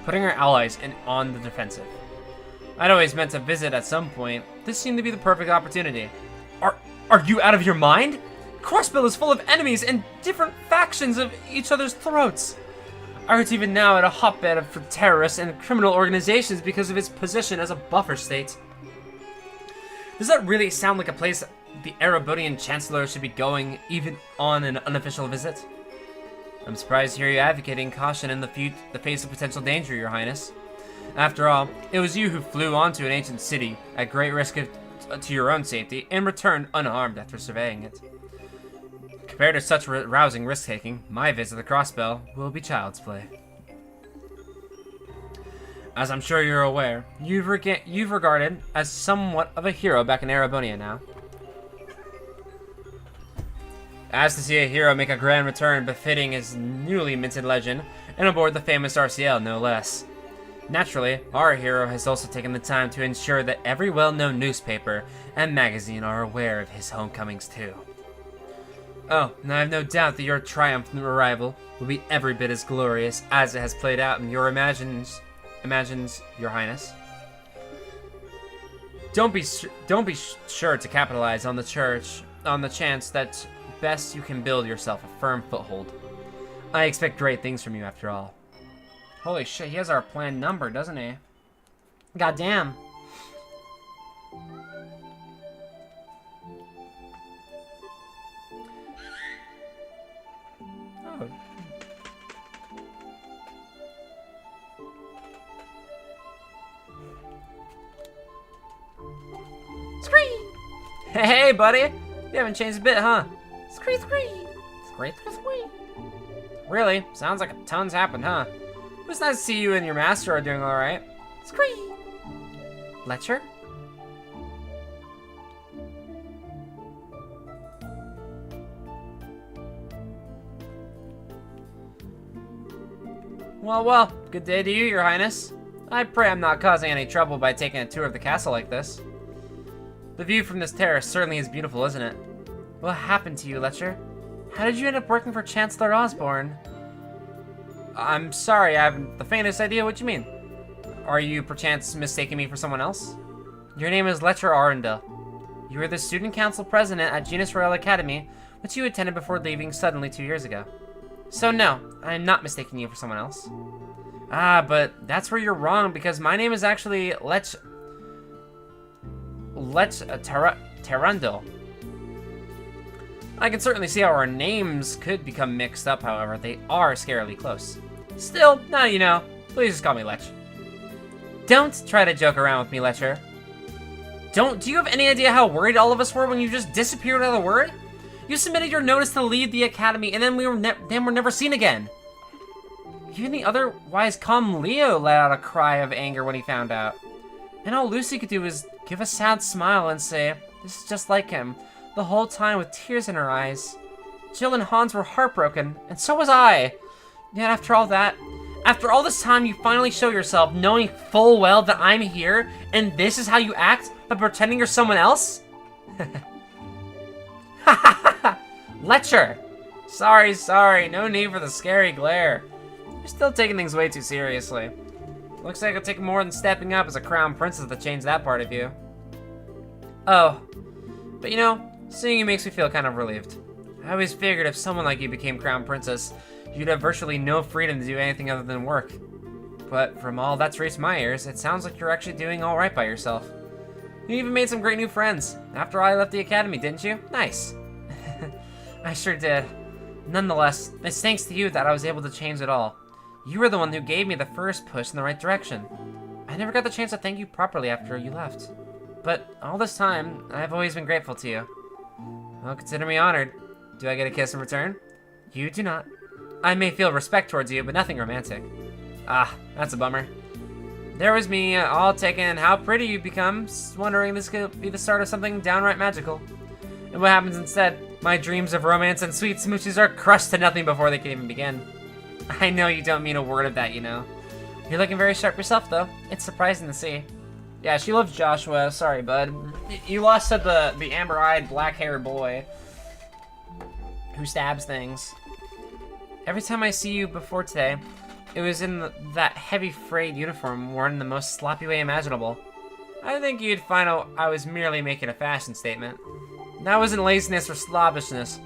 putting our allies on the defensive. I'd always meant to visit at some point. This seemed to be the perfect opportunity. Are you out of your mind? Crossbell is full of enemies and different factions of each other's throats. It's even now at a hotbed for terrorists and criminal organizations because of its position as a buffer state. Does that really sound like a place the Erebonian Chancellor should be going, even on an unofficial visit? I'm surprised to hear you advocating caution in the face of potential danger, Your Highness. After all, it was you who flew onto an ancient city at great risk to your own safety and returned unharmed after surveying it. Compared to such rousing risk-taking, my visit to Crossbell will be child's play. As I'm sure you're aware, you've regarded as somewhat of a hero back in Erebonia now. As to see a hero make a grand return befitting his newly minted legend, and aboard the famous RCL no less. Naturally, our hero has also taken the time to ensure that every well-known newspaper and magazine are aware of his homecomings too. Oh, and I have no doubt that your triumphant arrival will be every bit as glorious as it has played out in your imagines, Your Highness. Don't be sure to capitalize on the chance that best you can build yourself a firm foothold. I expect great things from you after all. Holy shit, he has our planned number, doesn't he? Goddamn. Oh. Scree! Hey, buddy! You haven't changed a bit, huh? Scree, scree! Scree, scree, scree! Really? Sounds like a ton's happened, huh? It was nice to see you and your master are doing alright. Scree! Letcher? Well, good day to you, your highness. I pray I'm not causing any trouble by taking a tour of the castle like this. The view from this terrace certainly is beautiful, isn't it? What happened to you, Letcher? How did you end up working for Chancellor Osborne? I'm sorry, I haven't the faintest idea what you mean. Are you perchance mistaking me for someone else? Your name is Letcher Arundel. You were the student council president at Genus Royal Academy, which you attended before leaving suddenly 2 years ago. So no, I am not mistaking you for someone else. Ah, but that's where you're wrong, because my name is actually Tarundel. I can certainly see how our names could become mixed up, however, they are scarily close. Still, now you know, please just call me Lech. Don't try to joke around with me, Letcher. Do you have any idea how worried all of us were when you just disappeared out of the word? You submitted your notice to leave the academy, and then we were never seen again. Even the otherwise calm Leo let out a cry of anger when he found out. And all Lucy could do was give a sad smile and say, "This is just like him," the whole time with tears in her eyes. Jill and Hans were heartbroken, and so was I. Yet after all this time, you finally show yourself, knowing full well that I'm here, and this is how you act by pretending you're someone else? Letcher! Sorry, no need for the scary glare. You're still taking things way too seriously. Looks like it'll take more than stepping up as a crown princess to change that part of you. Oh, but you know, seeing you makes me feel kind of relieved. I always figured if someone like you became crown princess, you'd have virtually no freedom to do anything other than work. But from all that's reached my ears, it sounds like you're actually doing all right by yourself. You even made some great new friends after I left the academy, didn't you? Nice. I sure did. Nonetheless, it's thanks to you that I was able to change it all. You were the one who gave me the first push in the right direction. I never got the chance to thank you properly after you left. But all this time, I've always been grateful to you. Well, consider me honored. Do I get a kiss in return? You do not. I may feel respect towards you, but nothing romantic. Ah, that's a bummer. There was me, all taken how pretty you become, wondering this could be the start of something downright magical. And what happens instead? My dreams of romance and sweet smooches are crushed to nothing before they can even begin. I know you don't mean a word of that, you know. You're looking very sharp yourself, though. It's surprising to see. Yeah, she loves Joshua. Sorry, bud. You lost to the amber-eyed, black-haired boy who stabs things. Every time I see you before today, it was in that heavy frayed uniform worn in the most sloppy way imaginable. I think you'd find out I was merely making a fashion statement. That wasn't laziness or slobbishness.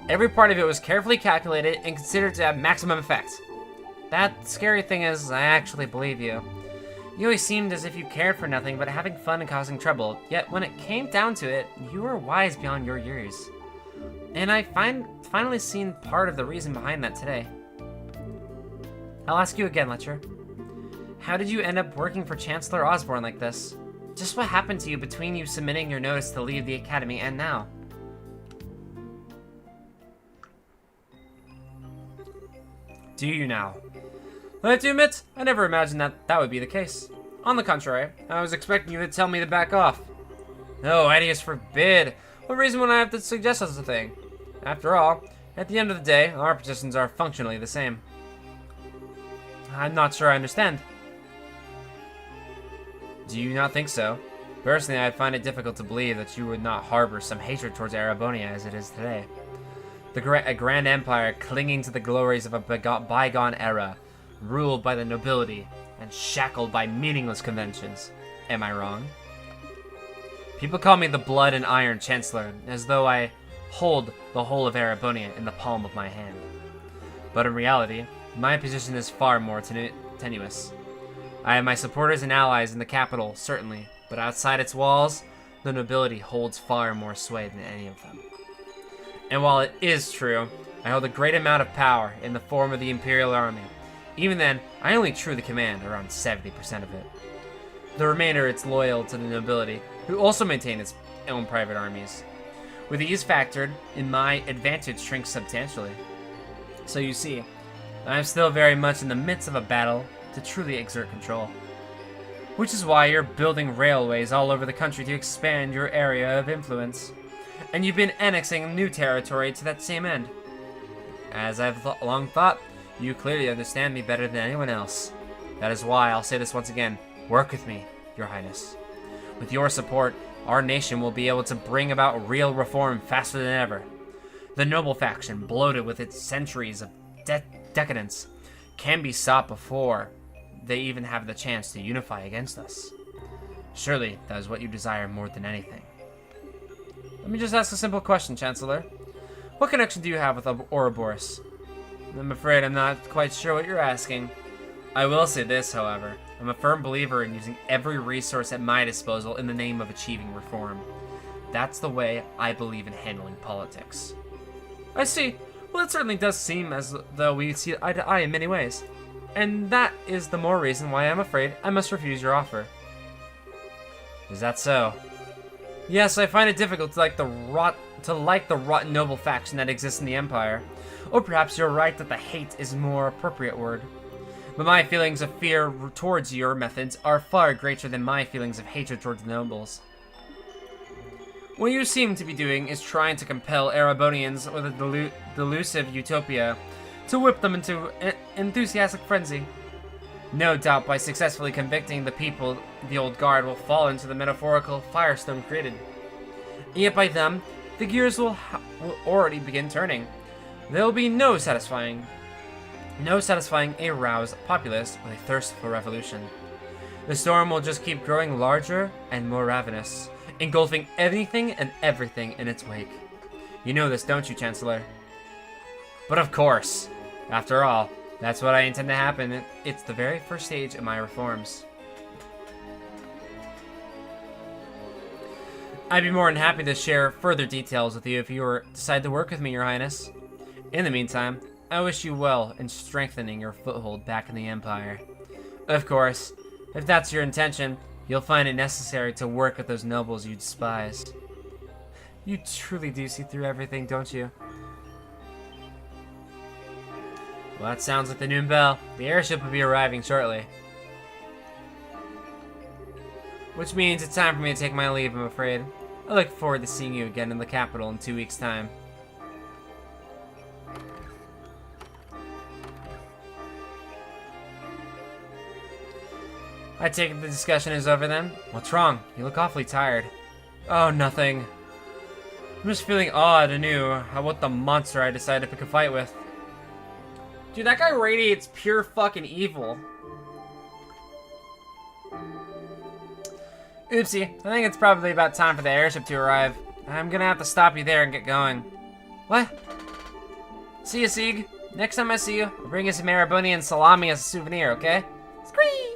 Every part of it was carefully calculated and considered to have maximum effect. That scary thing is, I actually believe you. You always seemed as if you cared for nothing but having fun and causing trouble, yet when it came down to it, you were wise beyond your years. And I finally seen part of the reason behind that today. I'll ask you again, Letcher. How did you end up working for Chancellor Osborne like this? Just what happened to you between you submitting your notice to leave the academy and now? Do you now? I have to admit, I never imagined that would be the case. On the contrary, I was expecting you to tell me to back off. No, ideas forbid. What reason would I have to suggest such a thing? After all, at the end of the day, our positions are functionally the same. I'm not sure I understand. Do you not think so? Personally, I find it difficult to believe that you would not harbor some hatred towards Arabonia as it is today. A grand empire clinging to the glories of a bygone era, ruled by the nobility and shackled by meaningless conventions. Am I wrong? People call me the Blood and Iron Chancellor, as though I hold the whole of Arabonia in the palm of my hand. But in reality, my position is far more tenuous. I have my supporters and allies in the capital, certainly, but outside its walls, the nobility holds far more sway than any of them. And while it is true, I hold a great amount of power in the form of the Imperial Army. Even then, I only truly command around 70% of it. The remainder is loyal to the nobility, who also maintain its own private armies. With these factored, in my advantage shrinks substantially. So you see, I'm still very much in the midst of a battle to truly exert control. Which is why you're building railways all over the country to expand your area of influence. And you've been annexing new territory to that same end. As I've long thought, you clearly understand me better than anyone else. That is why I'll say this once again. Work with me, Your Highness. With your support, our nation will be able to bring about real reform faster than ever. The noble faction, bloated with its centuries of decadence, can be stopped before they even have the chance to unify against us. Surely that is what you desire more than anything. Let me just ask a simple question, Chancellor. What connection do you have with Ouroboros? I'm afraid I'm not quite sure what you're asking. I will say this, however. I'm a firm believer in using every resource at my disposal in the name of achieving reform. That's the way I believe in handling politics. I see. Well, it certainly does seem as though we see eye to eye in many ways. And that is the more reason why I'm afraid I must refuse your offer. Is that so? Yes, I find it difficult to like the rotten noble faction that exists in the Empire. Or perhaps you're right that the hate is a more appropriate word. But my feelings of fear towards your methods are far greater than my feelings of hatred towards the nobles. What you seem to be doing is trying to compel Erebonians with a delusive utopia to whip them into an enthusiastic frenzy. No doubt by successfully convicting the people, the old guard will fall into the metaphorical firestone created. Yet by them, the gears will already begin turning. There will be no satisfying a roused populace with a thirst for revolution. The storm will just keep growing larger and more ravenous, engulfing anything and everything in its wake. You know this, don't you, Chancellor? But of course! After all, that's what I intend to happen. It's the very first stage of my reforms. I'd be more than happy to share further details with you if you decide to work with me, Your Highness. In the meantime, I wish you well in strengthening your foothold back in the Empire. Of course, if that's your intention, you'll find it necessary to work with those nobles you despise. You truly do see through everything, don't you? Well, that sounds like the noon bell. The airship will be arriving shortly. Which means it's time for me to take my leave, I'm afraid. I look forward to seeing you again in the capital in 2 weeks' time. I take it the discussion is over then? What's wrong? You look awfully tired. Oh, nothing. I'm just feeling odd anew at what the monster I decided to pick a fight with. Dude, that guy radiates pure fucking evil. Oopsie, I think it's probably about time for the airship to arrive. I'm gonna have to stop you there and get going. What? See you, Sieg. Next time I see you, I'll bring you some Erebonian salami as a souvenir, okay? Scree!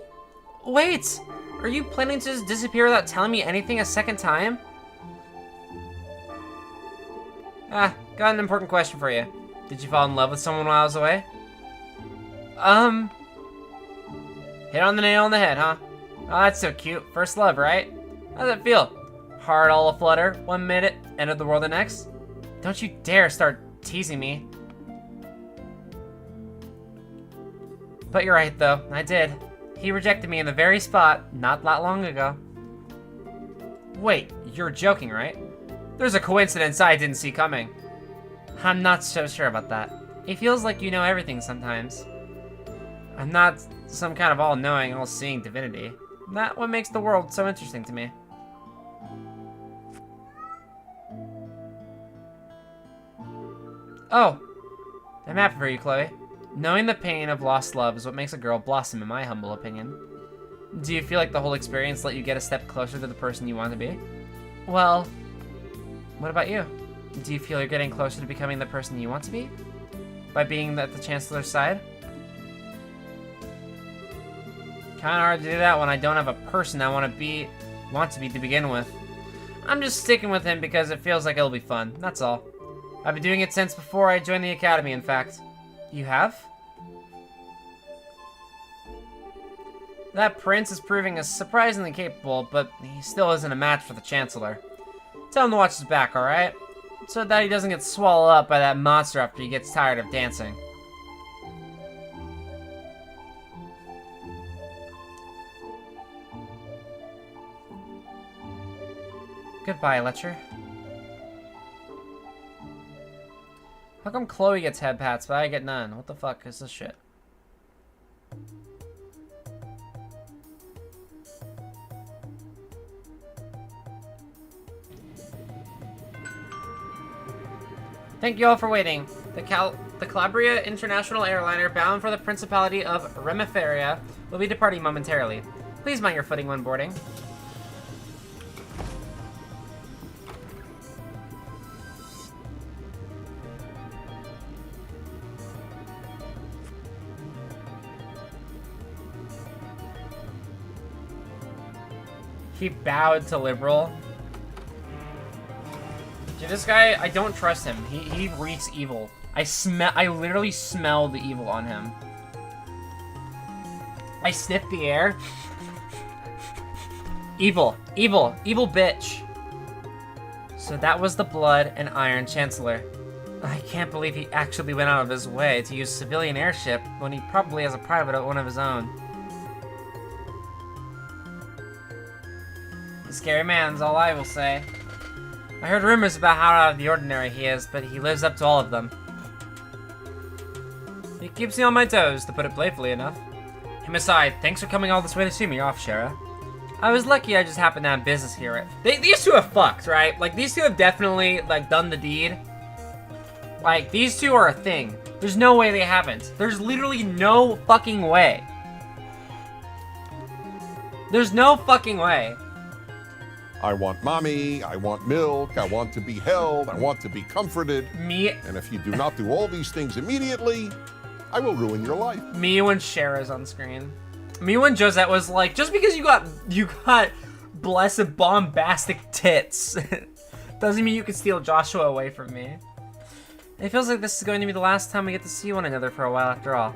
Wait! Are you planning to just disappear without telling me anything a second time? Ah, got an important question for you. Did you fall in love with someone while I was away? Hit on the nail on the head, huh? Oh, that's so cute. First love, right? How's it feel? Heart all aflutter, 1 minute, end of the world the next? Don't you dare start teasing me. But you're right, though. I did. He rejected me in the very spot not that long ago. Wait, you're joking, right? There's a coincidence I didn't see coming. I'm not so sure about that. It feels like you know everything sometimes. I'm not some kind of all-knowing, all-seeing divinity. That's what makes the world so interesting to me. Oh, I'm happy for you, Chloe. Knowing the pain of lost love is what makes a girl blossom, in my humble opinion. Do you feel like the whole experience let you get a step closer to the person you want to be? Well, what about you? Do you feel you're getting closer to becoming the person you want to be? By being at the Chancellor's side? Kinda hard to do that when I don't have a person I want to be to begin with. I'm just sticking with him because it feels like it'll be fun, that's all. I've been doing it since before I joined the academy, in fact. You have? That prince is proving as surprisingly capable, but he still isn't a match for the Chancellor. Tell him to watch his back, alright? So that he doesn't get swallowed up by that monster after he gets tired of dancing. Goodbye, Letcher. How come Chloe gets head pats, but I get none? What the fuck is this shit? Thank you all for waiting. The Calabria International Airliner bound for the Principality of Remiferia will be departing momentarily. Please mind your footing when boarding. He bowed to Liberal. Dude, this guy, I don't trust him. He reeks evil. I literally smell the evil on him. I sniff the air. Evil, evil, evil bitch. So that was the Blood and Iron Chancellor. I can't believe he actually went out of his way to use civilian airship when he probably has a private one of his own. A scary man's all I will say. I heard rumors about how out of the ordinary he is, but he lives up to all of them. He keeps me on my toes, to put it playfully enough. Him aside, thanks for coming all this way to see me off, Shara. I was lucky I just happened to have business here. These two have fucked, right? Like, these two have definitely, like, done the deed. Like, these two are a thing. There's no way they haven't. There's literally no fucking way. There's no fucking way. I want mommy, I want milk, I want to be held, I want to be comforted. Me. And if you do not do all these things immediately, I will ruin your life. Me when Shara's on screen. Me when Josette was like, just because you got blessed bombastic tits doesn't mean you can steal Joshua away from me. It feels like this is going to be the last time we get to see one another for a while after all.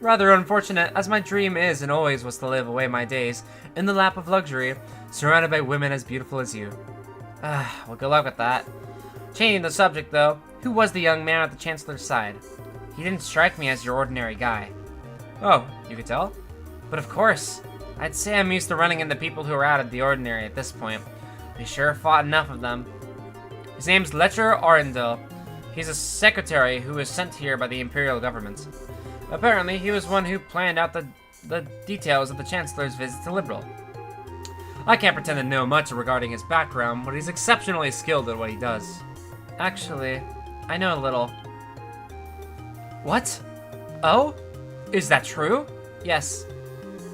Rather unfortunate, as my dream is and always was to live away my days in the lap of luxury, surrounded by women as beautiful as you. Well, good luck with that. Changing the subject, though, who was the young man at the Chancellor's side? He didn't strike me as your ordinary guy. Oh, you could tell? But of course. I'd say I'm used to running into people who are out of the ordinary at this point. We sure fought enough of them. His name's Letcher Arundel. He's a secretary who was sent here by the Imperial government. Apparently, he was one who planned out the details of the Chancellor's visit to Liberal. I can't pretend to know much regarding his background, but he's exceptionally skilled at what he does. Actually, I know a little. What? Oh? Is that true? Yes.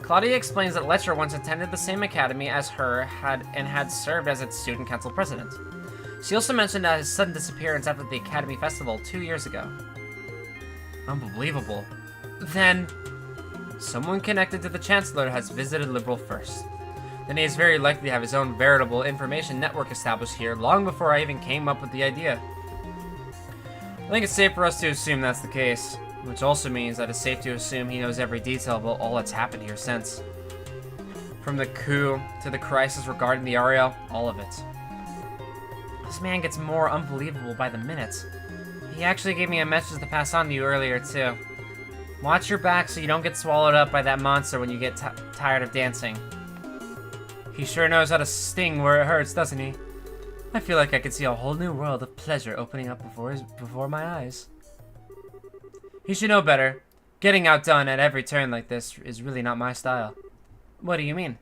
Claudia explains that Letcher once attended the same academy as her and had served as its student council president. She also mentioned his sudden disappearance after the academy festival 2 years ago. Unbelievable. Then, someone connected to the Chancellor has visited Liberal first. Then he is very likely to have his own veritable information network established here long before I even came up with the idea. I think it's safe for us to assume that's the case, which also means that it's safe to assume he knows every detail about all that's happened here since. From the coup to the crisis regarding the Ariel, all of it. This man gets more unbelievable by the minute. He actually gave me a message to pass on to you earlier, too. Watch your back so you don't get swallowed up by that monster when you get tired of dancing. He sure knows how to sting where it hurts, doesn't he? I feel like I could see a whole new world of pleasure opening up before my eyes. He should know better. Getting outdone at every turn like this is really not my style. What do you mean?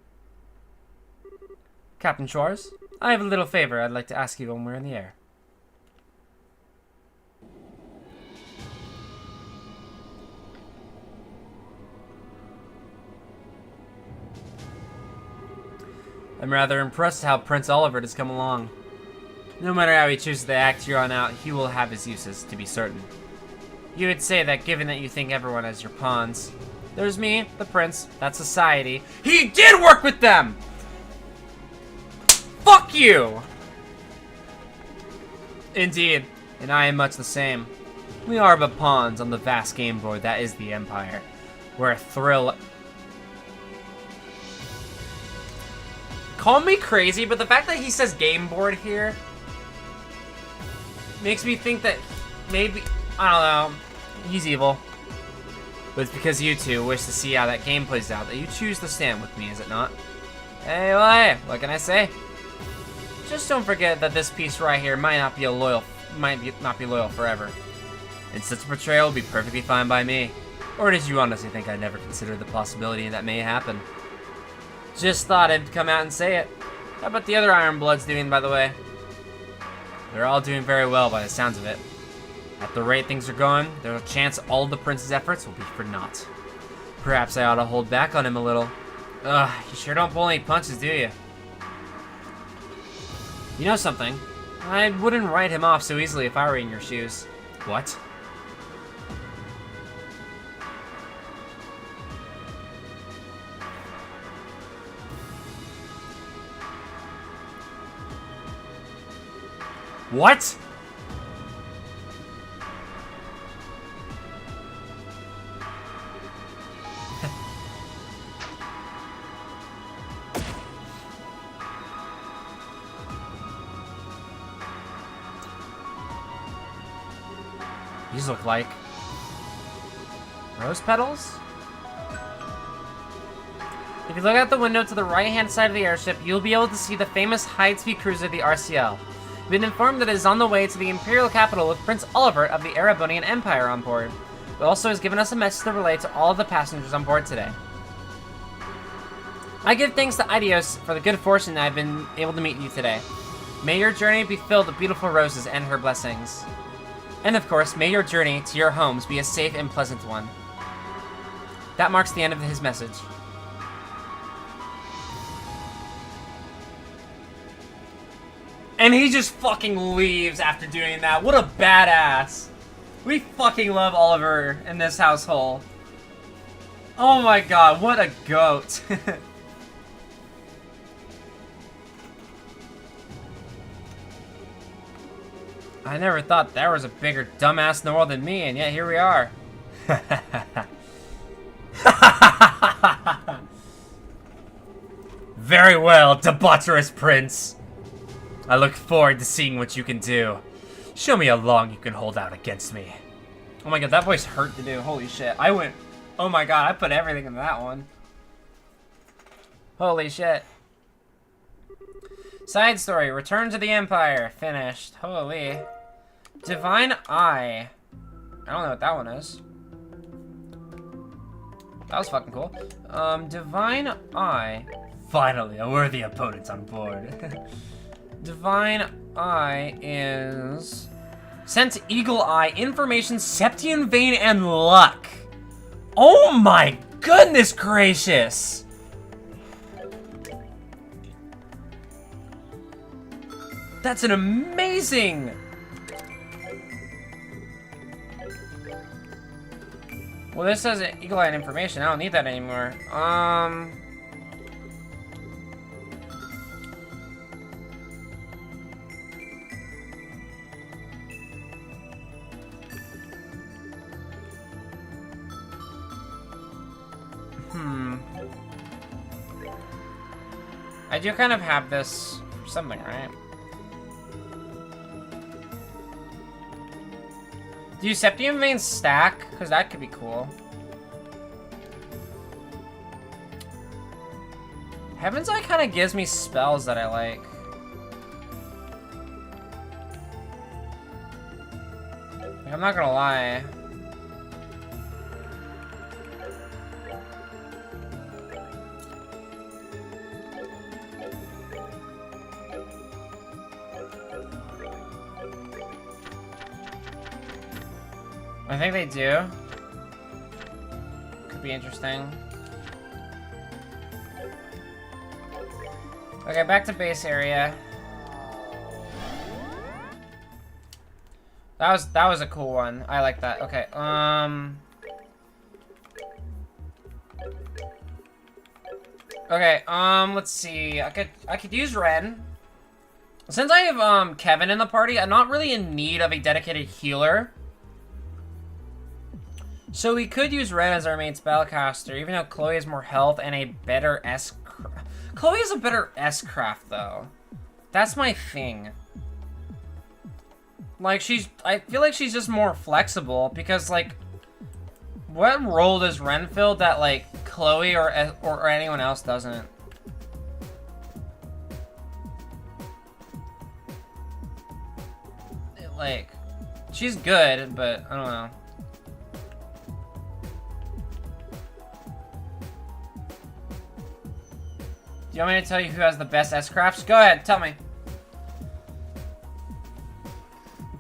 Captain Schwarz, I have a little favor I'd like to ask you when we're in the air. I'm rather impressed how Prince Oliver has come along. No matter how he chooses to act here on out, he will have his uses, to be certain. You would say that given that you think everyone has your pawns. There's me, the prince, that's society. He did work with them! Fuck you! Indeed, and I am much the same. We are but pawns on the vast game board that is the Empire, where a thrill... Call me crazy, but the fact that he says game board here makes me think that maybe, I don't know, he's evil. But it's because you two wish to see how that game plays out that you choose to stand with me, is it not? Hey, well, hey, what can I say? Just don't forget that this piece right here might not be loyal forever. And such a portrayal would be perfectly fine by me. Or did you honestly think I never considered the possibility that may happen? Just thought I'd come out and say it. How about the other Iron Bloods doing, by the way? They're all doing very well by the sounds of it. At the rate things are going, there's a chance all of the prince's efforts will be for naught. Perhaps I ought to hold back on him a little. Ugh, you sure don't pull any punches, do you? You know something? I wouldn't write him off so easily if I were in your shoes. What? What? These look like rose petals? If you look out the window to the right-hand side of the airship, you'll be able to see the famous high-speed cruiser, the RCL. We've been informed that it is on the way to the Imperial capital with Prince Oliver of the Erebonian Empire on board. It also has given us a message to relay to all of the passengers on board today. I give thanks to Idios for the good fortune that I've been able to meet you today. May your journey be filled with beautiful roses and her blessings. And of course, may your journey to your homes be a safe and pleasant one. That marks the end of his message. And he just fucking leaves after doing that. What a badass. We fucking love Oliver in this household. Oh my god, what a goat. I never thought there was a bigger dumbass in the world than me, and yet here we are. Very well, debaucherous prince. I look forward to seeing what you can do. Show me how long you can hold out against me. Oh my god, that voice hurt to do. Holy shit. I went... Oh my god, I put everything in that one. Holy shit. Side story. Return to the Empire. Finished. Holy. Divine Eye. I don't know what that one is. That was fucking cool. Divine Eye. Finally, a worthy opponent on board. Divine Eye is... Sent Eagle Eye, Information, Septian Vein, and Luck. Oh my goodness gracious! That's an amazing... Well, this says Eagle Eye and Information. I don't need that anymore. I do kind of have this for something, right? Do Septium Veins stack? Because that could be cool. Heaven's Eye kind of gives me spells that I like. I'm not gonna lie. I think they do. Could be interesting. Okay, back to base area. That was a cool one. I like that. Okay, Okay, let's see. I could use Ren. Since I have Kevin in the party, I'm not really in need of a dedicated healer. So we could use Ren as our main spellcaster, even though Chloe has more health and a better S-craft. Chloe has a better S-craft, though. That's my thing. Like, I feel like she's just more flexible, because, like, what role does Ren fill that, like, Chloe or anyone else doesn't? like, she's good, but I don't know. Do you want me to tell you who has the best S-Crafts? Go ahead, tell me.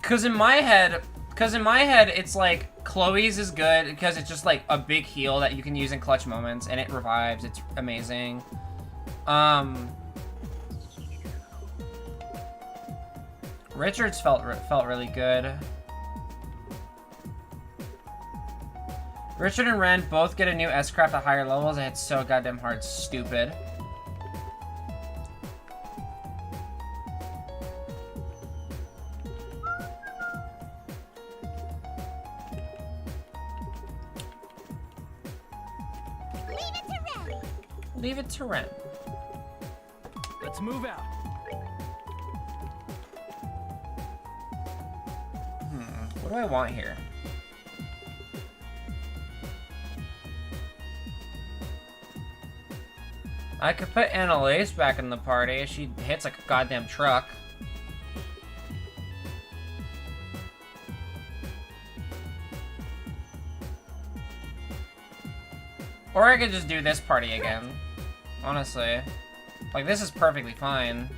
Cause in my head, it's like Chloe's is good because it's just like a big heal that you can use in clutch moments and it revives. It's amazing. Richard's felt really good. Richard and Ren both get a new S-Craft at higher levels and it's so goddamn hard. Stupid. Leave it to Ren. Let's move out. What do I want here? I could put Annalise back in the party. She hits like a goddamn truck. Or I could just do this party again. Honestly. Like, this is perfectly fine.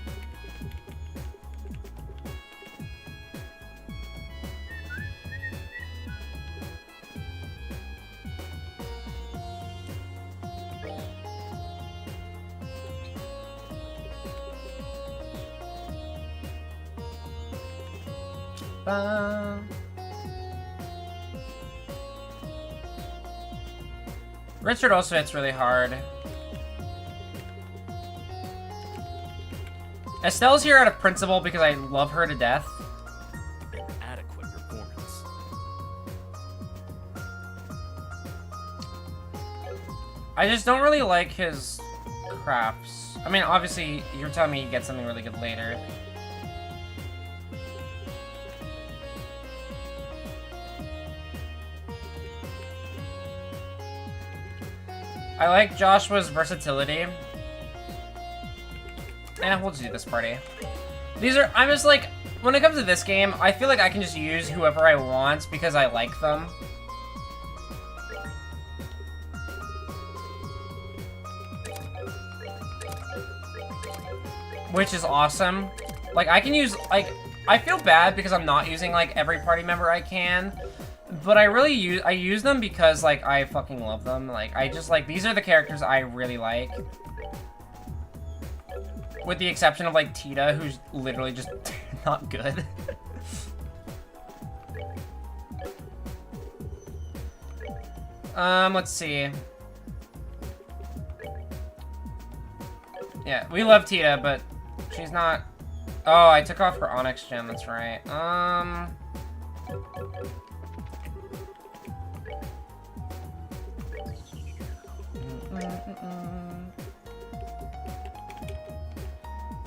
Richard also hits really hard. Estelle's here out of principle because I love her to death. Adequate performance. I just don't really like his crafts. I mean, obviously, you're telling me he gets something really good later. I like Joshua's versatility. And we'll just do this party. I'm just like, when it comes to this game, I feel like I can just use whoever I want because I like them. Which is awesome. Like, I can use, like, I feel bad because I'm not using, like, every party member I can. But I use them because, like, I fucking love them. Like, I just, like, these are the characters I really like. With the exception of, like, Tita, who's literally just not good. Let's see. Yeah, we love Tita, but she's not... Oh, I took off her Onyx gem, that's right.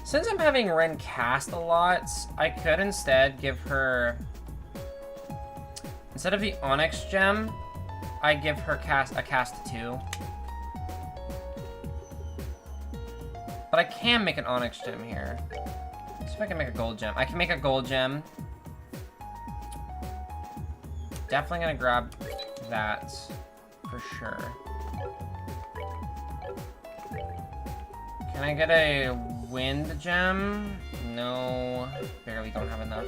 Since I'm having Ren cast a lot, I could instead give her... Instead of the Onyx gem, I give her a cast 2. But I can make an Onyx gem here. Let's see if I can make a gold gem. I can make a gold gem. Definitely gonna grab that for sure. Can I get a wind gem? No, barely don't have enough.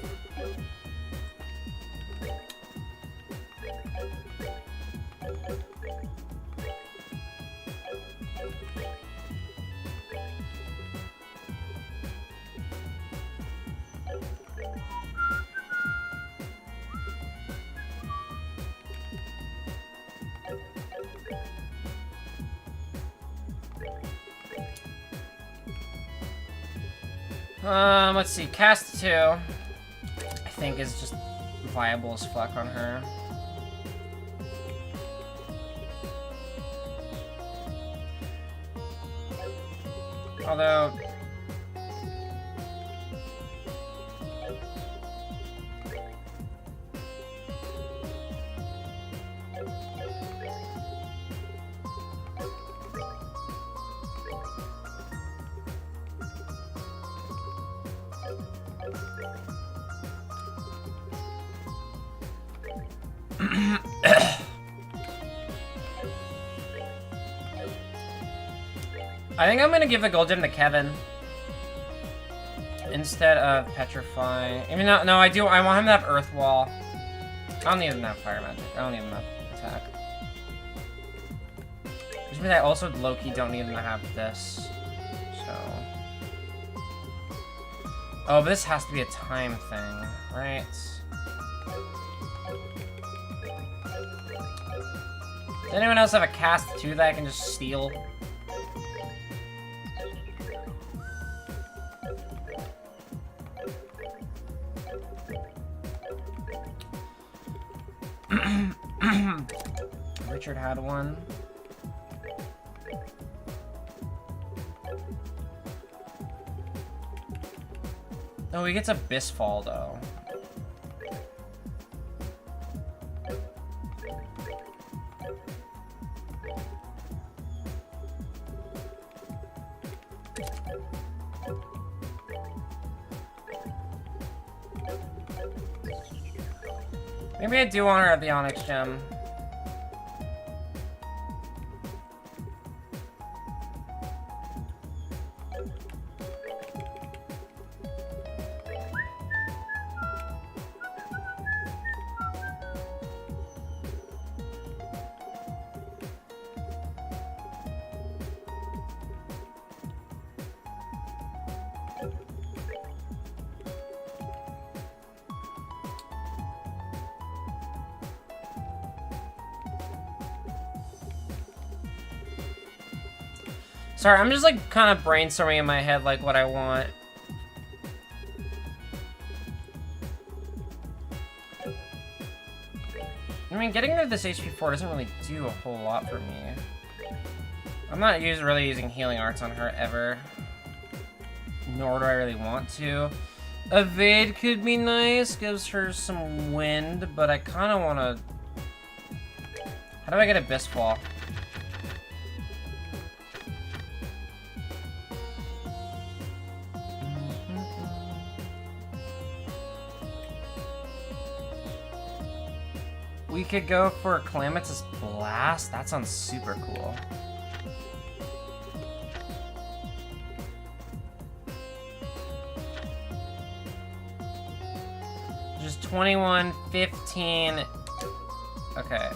Let's see, cast 2, I think is just viable as fuck on her. Although... I think I'm gonna give the gold gem to Kevin instead of Petrify. Even though, no, I want him to have Earth Wall. I don't need him to have Fire Magic. I don't need him to have Attack. Which means I also low-key don't need him to have this. So. Oh, but this has to be a time thing, right? Does anyone else have a cast too that I can just steal? Richard had one. Oh, he gets Abyss Fall though. Maybe I do want her at the Onyx Gem. Sorry, I'm just like kind of brainstorming in my head like what I want. I mean, getting rid of this HP 4 doesn't really do a whole lot for me. I'm not really using healing arts on her ever. Nor do I really want to. Evade could be nice, gives her some wind, but I kind of want to... How do I get Abyss Fall? We could go for Calamitous Blast. That sounds super cool. Just 21, 15. Okay.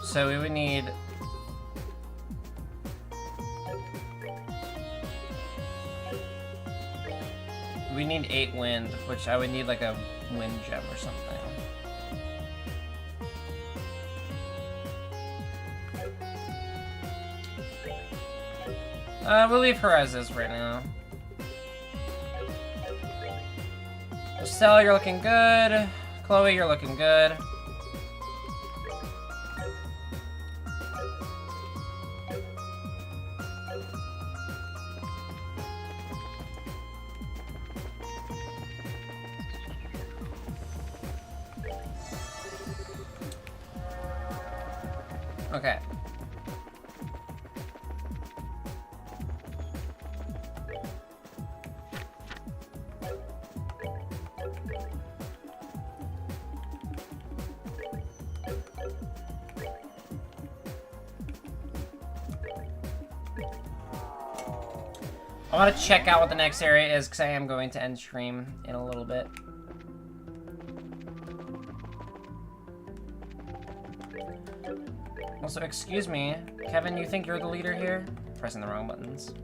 So we would need... We need 8 wind, which I would need like a wind gem or something. We'll leave her as is right now. Lucile, you're looking good. Chloe, you're looking good. Okay. I want to check out what the next area is because I am going to end stream in a little bit. Also, excuse me, Kevin, you think you're the leader here? Pressing the wrong buttons.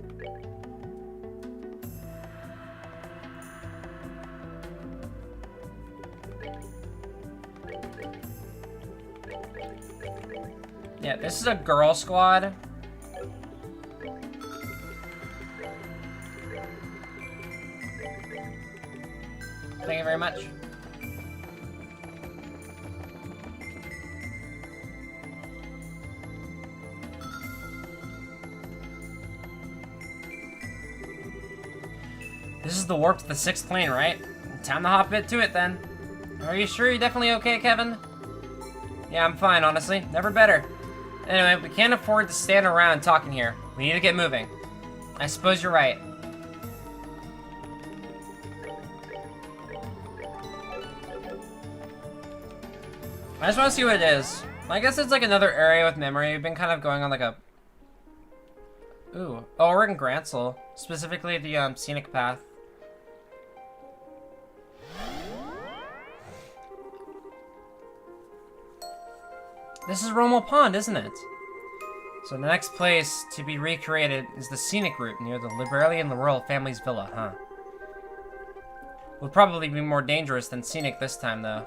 Yeah, this is a girl squad. Thank you very much. This is the warp to the 6th plane, right? Time to hop to it then. Are you sure you're definitely okay, Kevin? Yeah, I'm fine, honestly. Never better. Anyway, we can't afford to stand around talking here. We need to get moving. I suppose you're right. I just want to see what it is. I guess it's like another area with memory. We've been kind of going on like a... Ooh. Oh, we're in Gransel. Specifically the scenic path. This is Romo Pond, isn't it? So the next place to be recreated is the scenic route near the Liberalian Royal family's villa, huh? Will probably be more dangerous than scenic this time, though.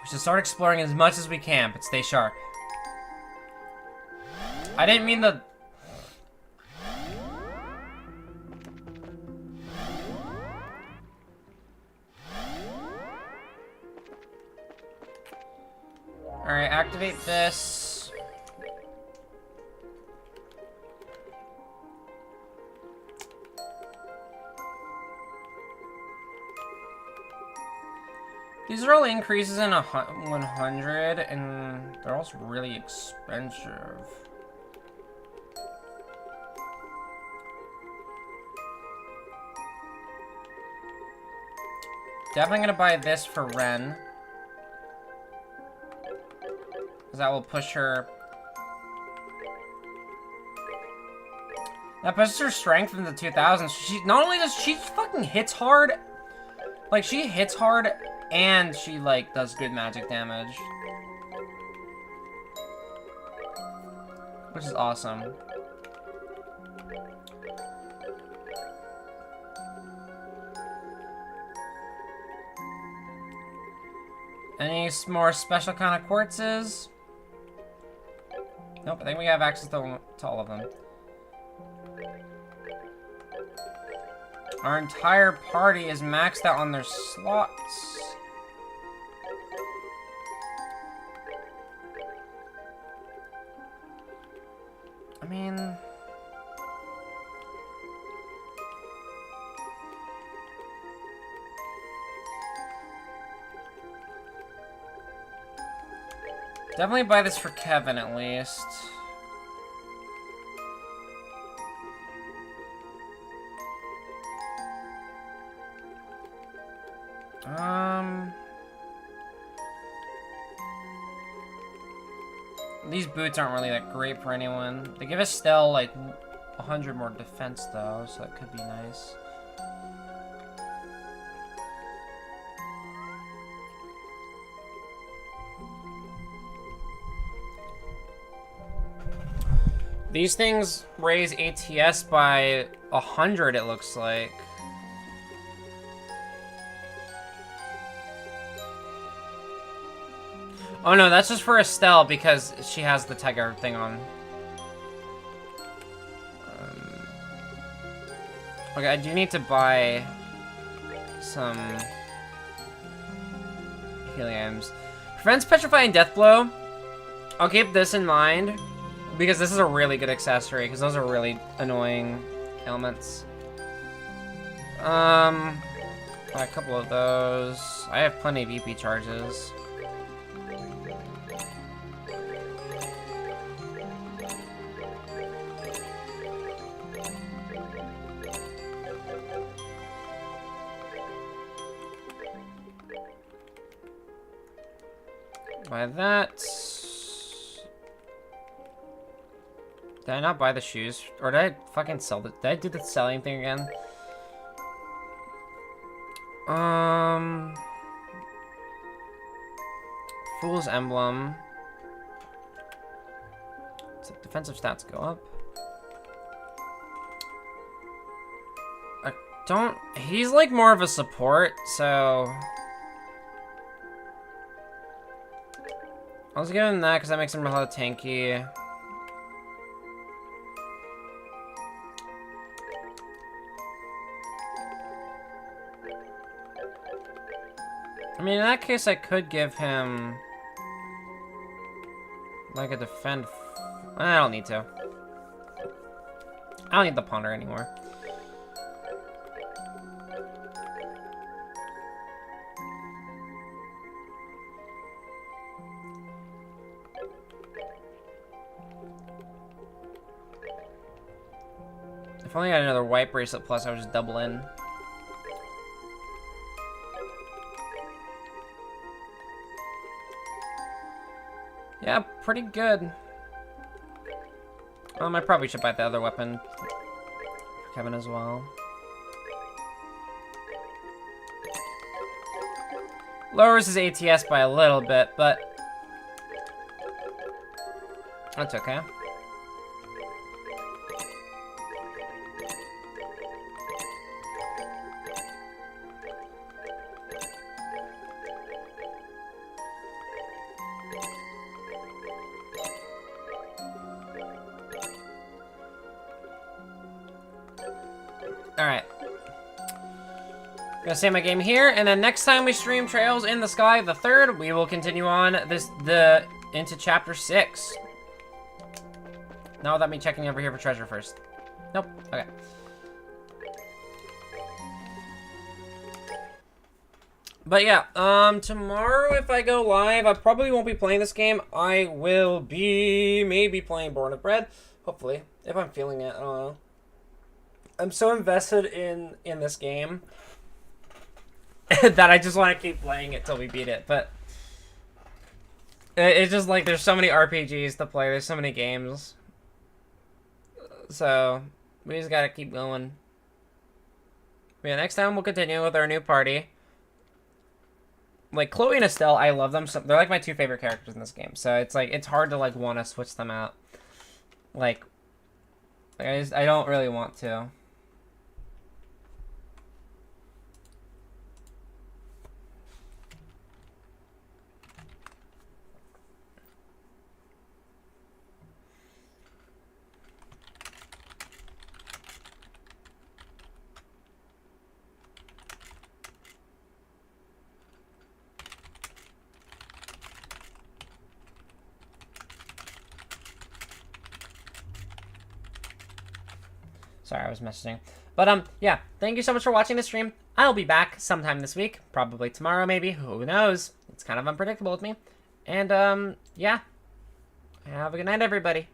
We should start exploring as much as we can, but stay sharp. I didn't mean the... Alright, activate this. These are all increases in 100, and they're also really expensive. Definitely gonna buy this for Ren. Because that will push her... That pushes her strength in the 2000s. She not only does she fucking hits hard, like she hits hard, and she like does good magic damage, which is awesome. Any more special kind of quartzes? Nope, I think we have access to all of them. Our entire party is maxed out on their slots. I mean... Definitely buy this for Kevin, at least. These boots aren't really that great for anyone. They give us still, like, 100 more defense, though, so that could be nice. These things raise ATS by 100, it looks like. Oh no, that's just for Estelle because she has the tiger thing on. Okay, I do need to buy some healing items. Prevents petrifying death blow. I'll keep this in mind because this is a really good accessory because those are really annoying ailments. A couple of those. I have plenty of EP charges. Buy that. Did I not buy the shoes? Or did I fucking sell the... Did I do the selling thing again? Fool's Emblem. So defensive stats go up. I don't... He's like more of a support, so... I'll just give him that because that makes him a lot tanky. I mean, in that case, I could give him like a defend. I don't need to. I don't need the ponder anymore. If only I had another white bracelet plus, I would just double in. Yeah, pretty good. I probably should buy the other weapon for Kevin as well. Lowers his ATS by a little bit, but that's okay. Alright. Gonna save my game here, and then next time we stream Trails in the Sky, the 3rd, we will continue on into chapter 6. Not without me checking over here for treasure first. Nope. Okay. But yeah, tomorrow if I go live, I probably won't be playing this game. I will be maybe playing Born of Bread. Hopefully. If I'm feeling it, I don't know. I'm so invested in this game that I just want to keep playing it till we beat it. But it's just like there's so many RPGs to play. There's so many games. So we just gotta keep going. But yeah, next time we'll continue with our new party. Like Chloe and Estelle, I love them. So they're like my 2 favorite characters in this game. So it's like it's hard to like want to switch them out. Like I don't really want to. Sorry, I was messaging. But, yeah. Thank you so much for watching the stream. I'll be back sometime this week. Probably tomorrow, maybe. Who knows? It's kind of unpredictable with me. And, yeah. Have a good night, everybody.